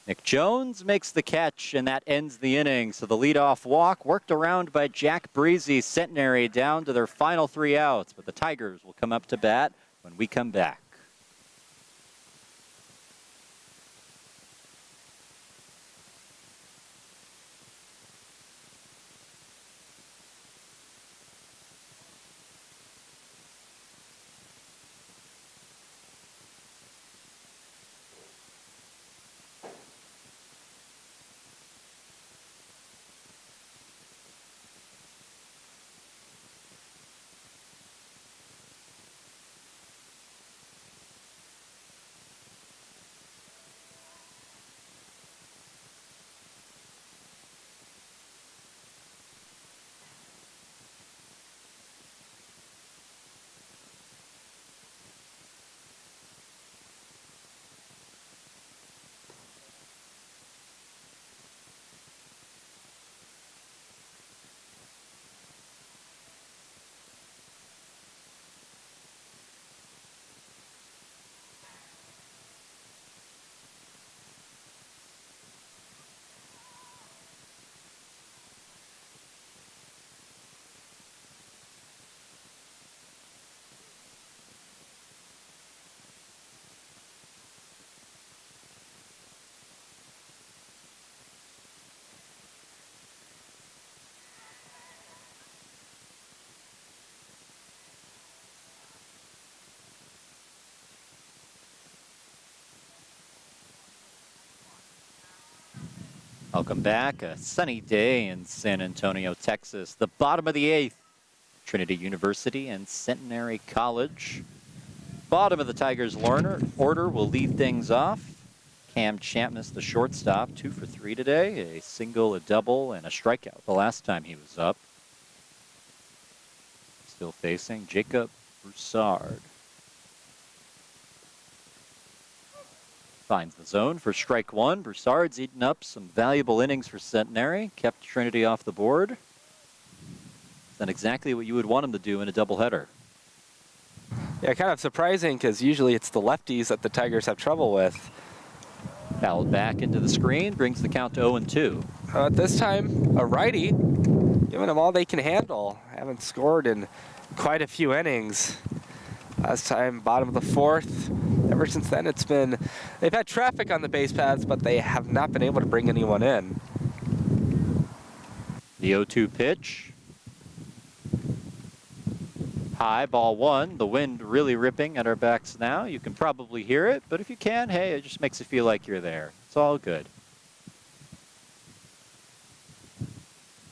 Speaker 1: Nick Jones makes the catch, and that ends the inning. So the leadoff walk worked around by Jack Breezy. Centenary down to their final 3 outs, but the Tigers will come up to bat when we come back. Welcome back. A sunny day in San Antonio, Texas. The bottom of the 8th. Trinity University and Centenary College. Bottom of the Tigers order will lead things off. Cam Champness, the shortstop, 2 for 3 today. A single, a double, and a strikeout the last time he was up. Still facing Jacob Broussard. Finds the zone for strike 1. Broussard's eaten up some valuable innings for Centenary. Kept Trinity off the board. Done exactly what you would want him to do in a doubleheader.
Speaker 2: Yeah, kind of surprising because usually it's the lefties that the Tigers have trouble with.
Speaker 1: Fouled back into the screen, brings the count to 0-2.
Speaker 2: This time, a righty, giving them all they can handle. Haven't scored in quite a few innings. Last time, bottom of the 4th. Ever since then, they've had traffic on the base paths, but they have not been able to bring anyone in.
Speaker 1: The 0-2 pitch. High, ball 1. The wind really ripping at our backs now. You can probably hear it, but if you can, hey, it just makes it feel like you're there. It's all good.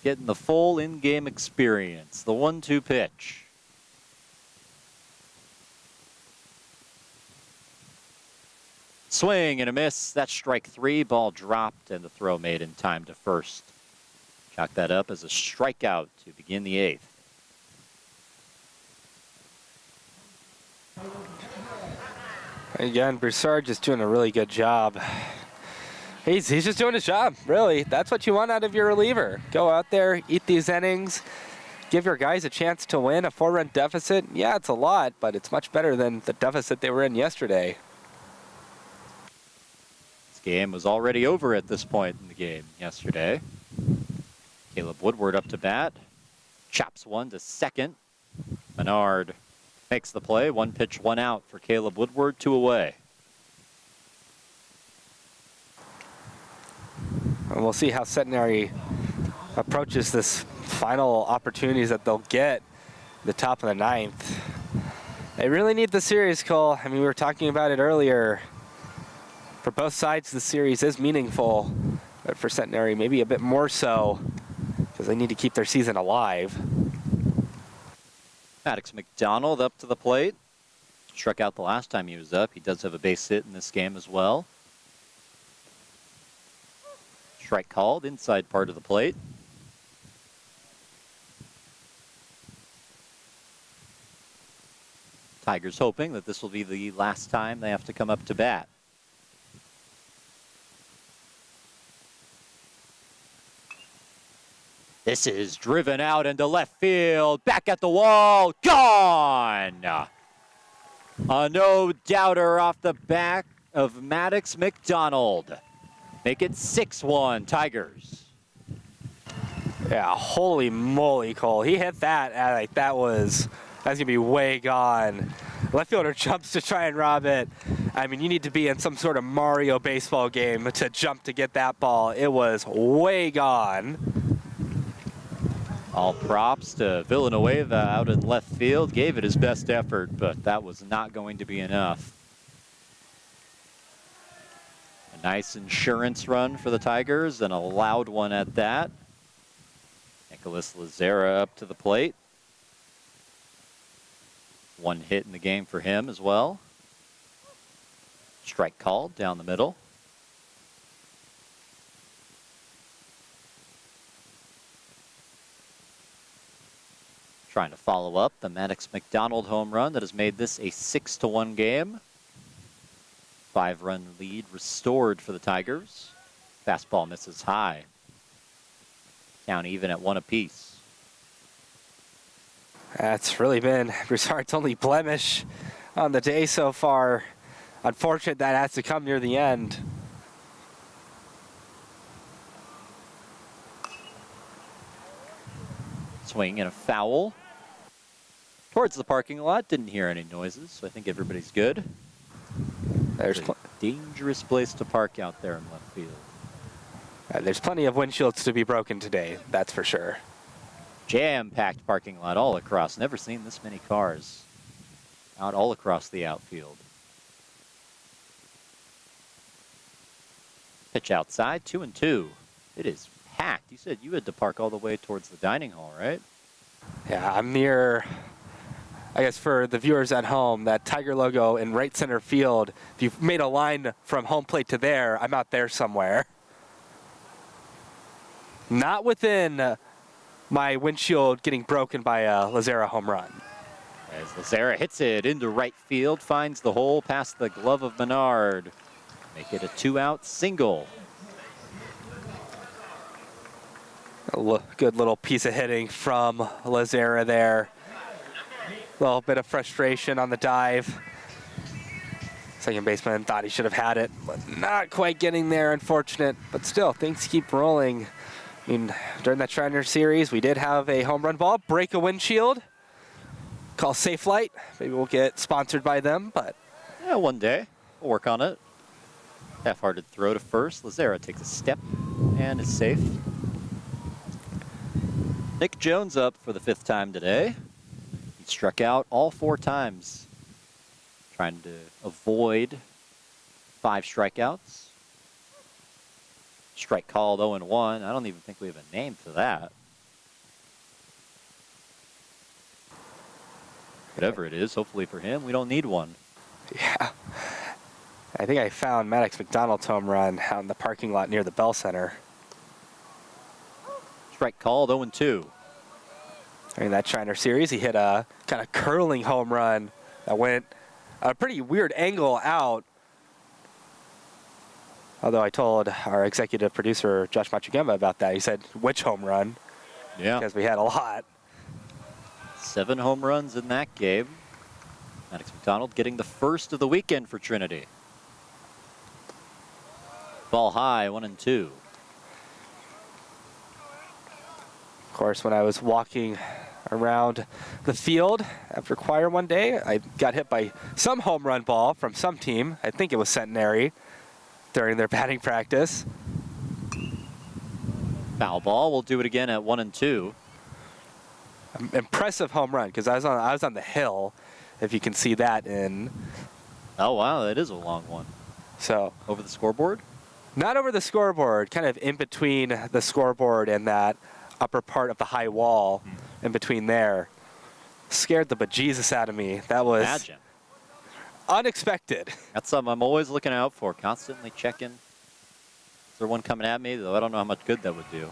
Speaker 1: Getting the full in-game experience. The 1-2 pitch. Swing and a miss. That's strike 3. Ball dropped, and the throw made in time to first. Chalk that up as a strikeout to begin the 8th.
Speaker 2: Again, Broussard just doing a really good job. He's just doing his job, really. That's what you want out of your reliever. Go out there, eat these innings, give your guys a chance to win. A 4-run deficit, yeah, it's a lot, but it's much better than the deficit they were in yesterday.
Speaker 1: This game was already over at this point in the game yesterday. Caleb Woodward up to bat. Chops one to second. Menard makes the play. 1 pitch, 1 out for Caleb Woodward, 2 away.
Speaker 2: And we'll see how Centenary approaches this final opportunities that they'll get the top of the 9th. They really need the series, Cole. I mean, we were talking about it earlier. For both sides, the series is meaningful, but for Centenary, maybe a bit more so, because they need to keep their season alive.
Speaker 1: Maddox McDonald up to the plate. Struck out the last time he was up. He does have a base hit in this game as well. Strike called, inside part of the plate. Tigers hoping that this will be the last time they have to come up to bat. This is driven out into left field. Back at the wall. Gone! A no-doubter off the back of Maddox McDonald. Make it 6-1 Tigers.
Speaker 2: Yeah, holy moly, Cole. He hit that, and like that's going to be way gone. Left fielder jumps to try and rob it. I mean, you need to be in some sort of Mario baseball game to jump to get that ball. It was way gone.
Speaker 1: All props to Villanueva out in left field. Gave it his best effort, but that was not going to be enough. A nice insurance run for the Tigers, and a loud one at that. Nicholas Lazera up to the plate. 1 hit in the game for him as well. Strike called down the middle. Trying to follow up the Maddox McDonald home run that has made this a 6-1 game. 5-run lead restored for the Tigers. Fastball misses high. Count even at 1 apiece.
Speaker 2: That's really been Broussard's only blemish on the day so far. Unfortunate that has to come near the end.
Speaker 1: Swing and a foul. Towards the parking lot. Didn't hear any noises, so I think everybody's good.
Speaker 2: There's
Speaker 1: a dangerous place to park out there in left field.
Speaker 2: There's plenty of windshields to be broken today, that's for sure.
Speaker 1: Jam-packed parking lot all across. Never seen this many cars out all across the outfield. Pitch outside, 2-2. It is packed. You said you had to park all the way towards the dining hall, right?
Speaker 2: Yeah, I'm near, I guess for the viewers at home, that Tiger logo in right center field. If you've made a line from home plate to there, I'm out there somewhere. Not within my windshield getting broken by a Lazera home run.
Speaker 1: As Lazera hits it into right field, finds the hole past the glove of Menard. Make it a 2-out single.
Speaker 2: Good little piece of hitting from Lazera there. A little bit of frustration on the dive. Second baseman thought he should have had it, but not quite getting there, unfortunate. But still, things keep rolling. I mean, during that Shriner series, we did have a home run ball break a windshield. Call Safe Light. Maybe we'll get sponsored by them, but
Speaker 1: Yeah, one day. We'll work on it. Half-hearted throw to first. Lazera takes a step and is safe. Nick Jones up for the 5th time today. He struck out all 4 times, trying to avoid 5 strikeouts. Strike called 0-1. I don't even think we have a name for that. Whatever it is, hopefully for him, we don't need one.
Speaker 2: yeah. I think I found Maddox McDonald's home run out in the parking lot near the Bell Center.
Speaker 1: Strike called 0-2.
Speaker 2: During that Shriner series, he hit a kind of curling home run that went a pretty weird angle out. Although I told our executive producer, Josh Machugamba, about that. He said, which home run?
Speaker 1: Yeah.
Speaker 2: Because we had a lot.
Speaker 1: 7 home runs in that game. Maddox McDonald getting the first of the weekend for Trinity. Ball high, 1-2.
Speaker 2: Of course, when I was walking around the field after choir one day, I got hit by some home run ball from some team. I think it was Centenary during their batting practice.
Speaker 1: Foul ball. We'll do it again at 1-2.
Speaker 2: Impressive home run because I was on the hill, if you can see that in.
Speaker 1: Oh wow, that is a long one.
Speaker 2: So
Speaker 1: Over the scoreboard?
Speaker 2: not over the scoreboard, kind of in between the scoreboard and that upper part of the high wall, in between there. Scared the bejesus out of me. That was
Speaker 1: Imagine.
Speaker 2: unexpected.
Speaker 1: That's something I'm always looking out for. Constantly checking. Is there one coming at me? Though I don't know how much good that would do.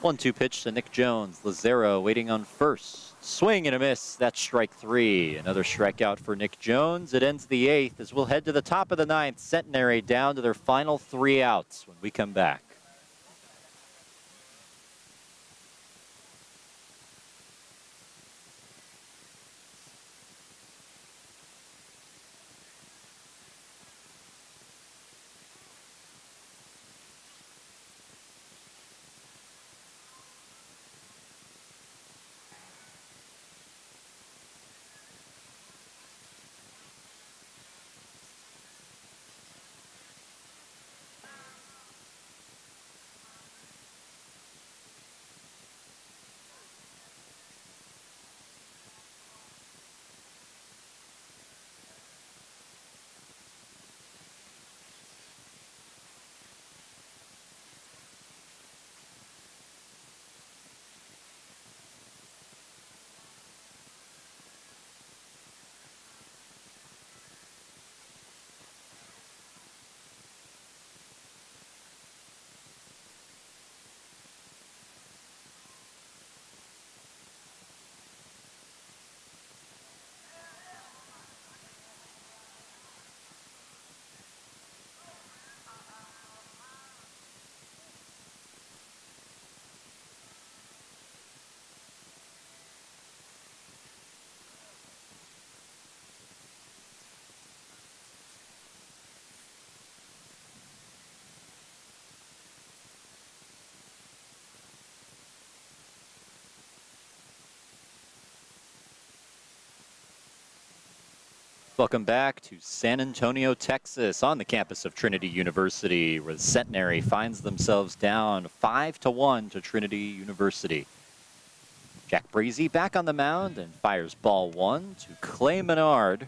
Speaker 1: 1-2 pitch to Nick Jones. Lazera waiting on first. Swing and a miss. That's strike 3. Another strikeout for Nick Jones. It ends the 8th as we'll head to the top of the 9th. Centenary down to their final 3 outs when we come back. Welcome back to San Antonio, Texas, on the campus of Trinity University, where the Centenary finds themselves down 5-1 to Trinity University. Jack Breezy back on the mound and fires ball 1 to Clay Menard.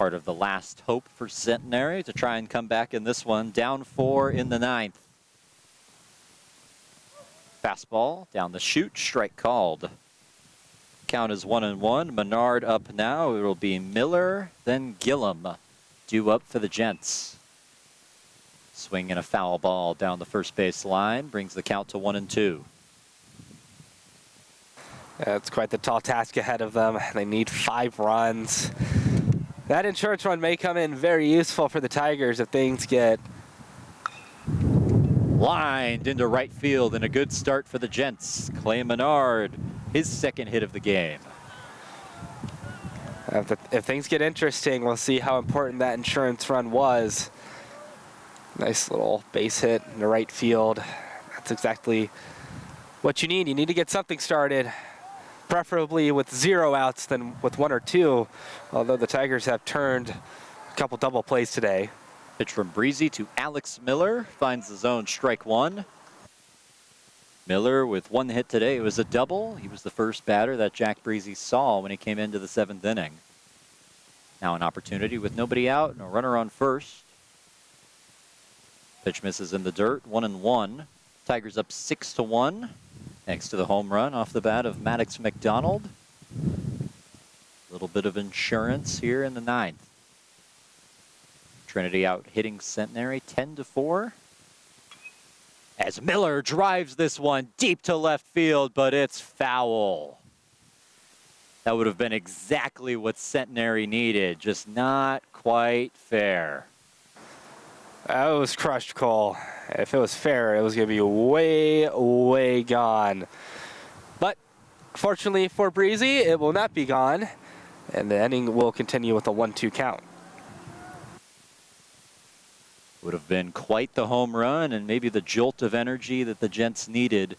Speaker 1: part of the last hope for Centenary to try and come back in this one. Down 4 in the 9th. Fastball down the chute, strike called. Count is 1-1. Menard up now. It will be Miller, then Gillum, due up for the Gents. Swing and a foul ball down the first base line brings the count to 1-2.
Speaker 2: It's quite the tall task ahead of them. They need 5 runs. That insurance run may come in very useful for the Tigers if things get
Speaker 1: Lined into right field and a good start for the Gents. Clay Menard, his second hit of the game.
Speaker 2: If things get interesting, we'll see how important that insurance run was. Nice little base hit in the right field. That's exactly what you need. You need to get something started, preferably with 0 outs than with 1 or 2, although the Tigers have turned a couple double plays today.
Speaker 1: Pitch from Breezy to Alex Miller, finds the zone, strike 1. Miller with 1 hit today. It was a double. He was the first batter that Jack Breezy saw when he came into the 7th inning. Now an opportunity with nobody out and a runner on first. Pitch misses in the dirt, 1-1. Tigers up 6-1. Thanks to the home run off the bat of Maddox McDonald. A little bit of insurance here in the 9th. Trinity out hitting Centenary 10-4. As Miller drives this one deep to left field, but it's foul. That would have been exactly what Centenary needed, just not quite fair.
Speaker 2: That was crushed, Cole. If it was fair, it was going to be way, way gone. But fortunately for Breezy, it will not be gone, and the inning will continue with a 1-2 count.
Speaker 1: Would have been quite the home run and maybe the jolt of energy that the Gents needed.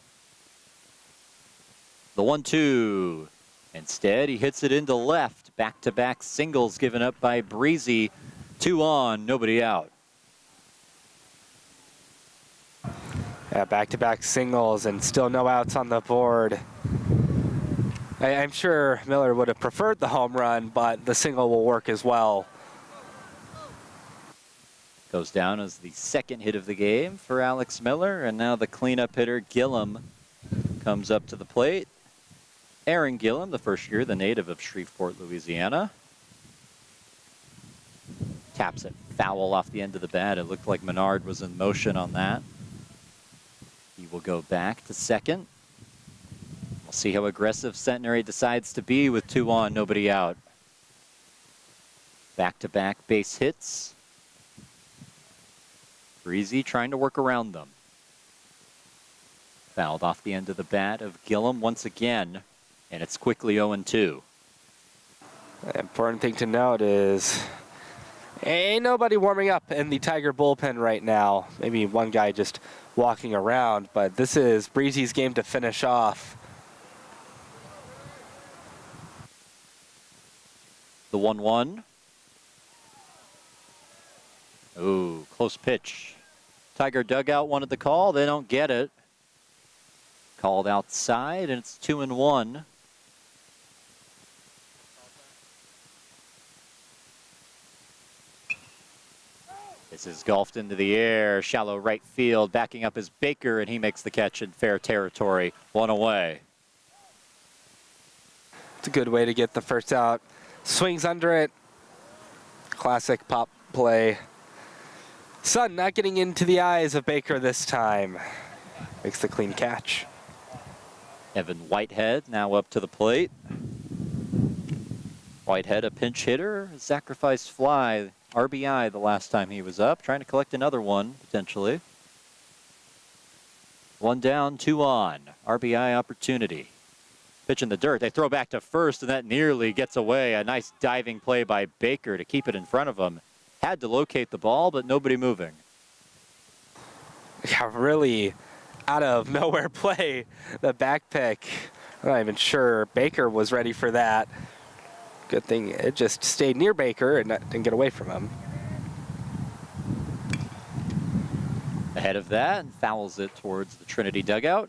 Speaker 1: The 1-2. Instead, he hits it into left. Back-to-back singles given up by Breezy. 2 on, nobody out.
Speaker 2: Yeah, back-to-back singles and still no outs on the board. I'm sure Miller would have preferred the home run, but the single will work as well.
Speaker 1: Goes down as the second hit of the game for Alex Miller, and now the cleanup hitter Gillum comes up to the plate. Aaron Gillum, the first year, the native of Shreveport, Louisiana. Taps it foul off the end of the bat. It looked like Menard was in motion on that. He will go back to second. We'll see how aggressive Centenary decides to be with 2 on, nobody out. Back-to-back base hits. Breezy trying to work around them. Fouled off the end of the bat of Gillum once again, and it's quickly 0-2.
Speaker 2: The important thing to note is ain't nobody warming up in the Tiger bullpen right now. Maybe one guy just walking around, but this is Breezy's game to finish off.
Speaker 1: The 1-1. Ooh, close pitch. Tiger dugout wanted the call. They don't get it. Called outside, and it's 2-1. This is golfed into the air. Shallow right field. Backing up is Baker, and he makes the catch in fair territory. 1 away.
Speaker 2: It's a good way to get the first out. Swings under it. Classic pop play. Sun not getting into the eyes of Baker this time. Makes the clean catch.
Speaker 1: Evan Whitehead now up to the plate. Whitehead, a pinch hitter, sacrificed fly, RBI the last time he was up, trying to collect another one, potentially. 1 down, 2 on, RBI opportunity. Pitch in the dirt, they throw back to first, and that nearly gets away. A nice diving play by Baker to keep it in front of him. Had to locate the ball, but nobody moving.
Speaker 2: Yeah, really out of nowhere play, the back pick. I'm not even sure Baker was ready for that. Good thing it just stayed near Baker and didn't get away from him.
Speaker 1: Ahead of that, and fouls it towards the Trinity dugout.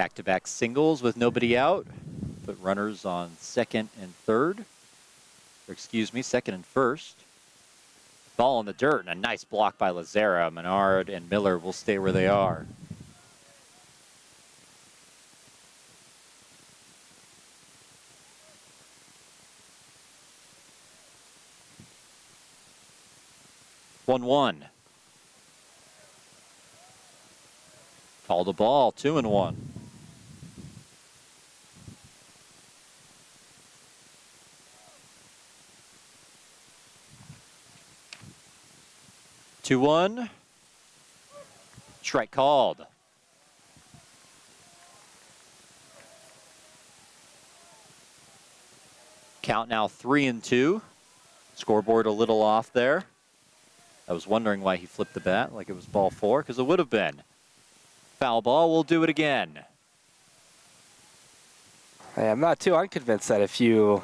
Speaker 1: Back-to-back singles with nobody out. Put runners on second and third. Or excuse me, second and first. Ball in the dirt and a nice block by Lazara. Menard and Miller will stay where they are. One. Call the ball, 2-1. Strike called. Count now 3-2. Scoreboard a little off there. I was wondering why he flipped the bat like it was ball 4, because it would have been. Foul ball, we'll do it again.
Speaker 2: Hey, I'm not too unconvinced that if you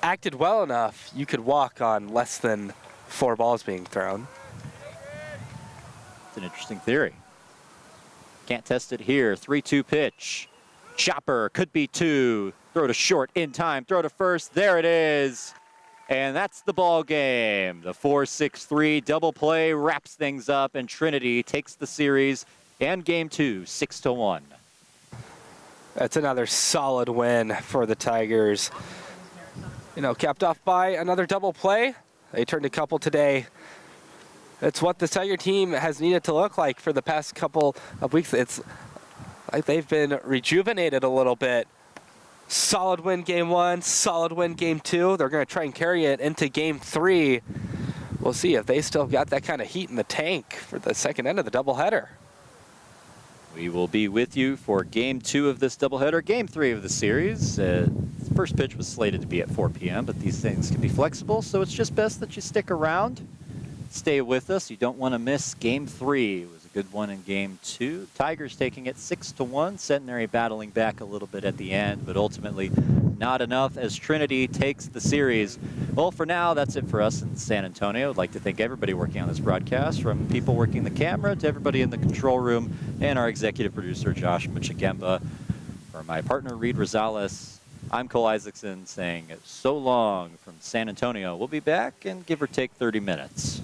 Speaker 2: acted well enough, you could walk on less than 4 balls being thrown.
Speaker 1: It's an interesting theory. Can't test it here. 3-2 pitch. Chopper, could be 2. Throw to short in time. Throw to first. There it is. And that's the ball game. The 4-6-3 double play wraps things up, and Trinity takes the series and game 2, 6-1.
Speaker 2: That's another solid win for the Tigers. You know, capped off by another double play. They turned a couple today. It's what the Tiger team has needed to look like for the past couple of weeks. It's like they've been rejuvenated a little bit. Solid win game 1, solid win game 2. They're going to try and carry it into game 3. We'll see if they still got that kind of heat in the tank for the second end of the doubleheader.
Speaker 1: We will be with you for game 2 of this doubleheader, game 3 of the series. First pitch was slated to be at 4 p.m., but these things can be flexible, so it's just best that you stick around. Stay with us. You don't want to miss game 3. It was a good one in game 2. Tigers taking it 6-1. Centenary battling back a little bit at the end, but ultimately not enough as Trinity takes the series. Well, for now, that's it for us in San Antonio. I'd like to thank everybody working on this broadcast, from people working the camera to everybody in the control room, and our executive producer, Josh Michigemba. For my partner, Reed Rosales, I'm Cole Isaacson saying so long from San Antonio. We'll be back in give or take 30 minutes.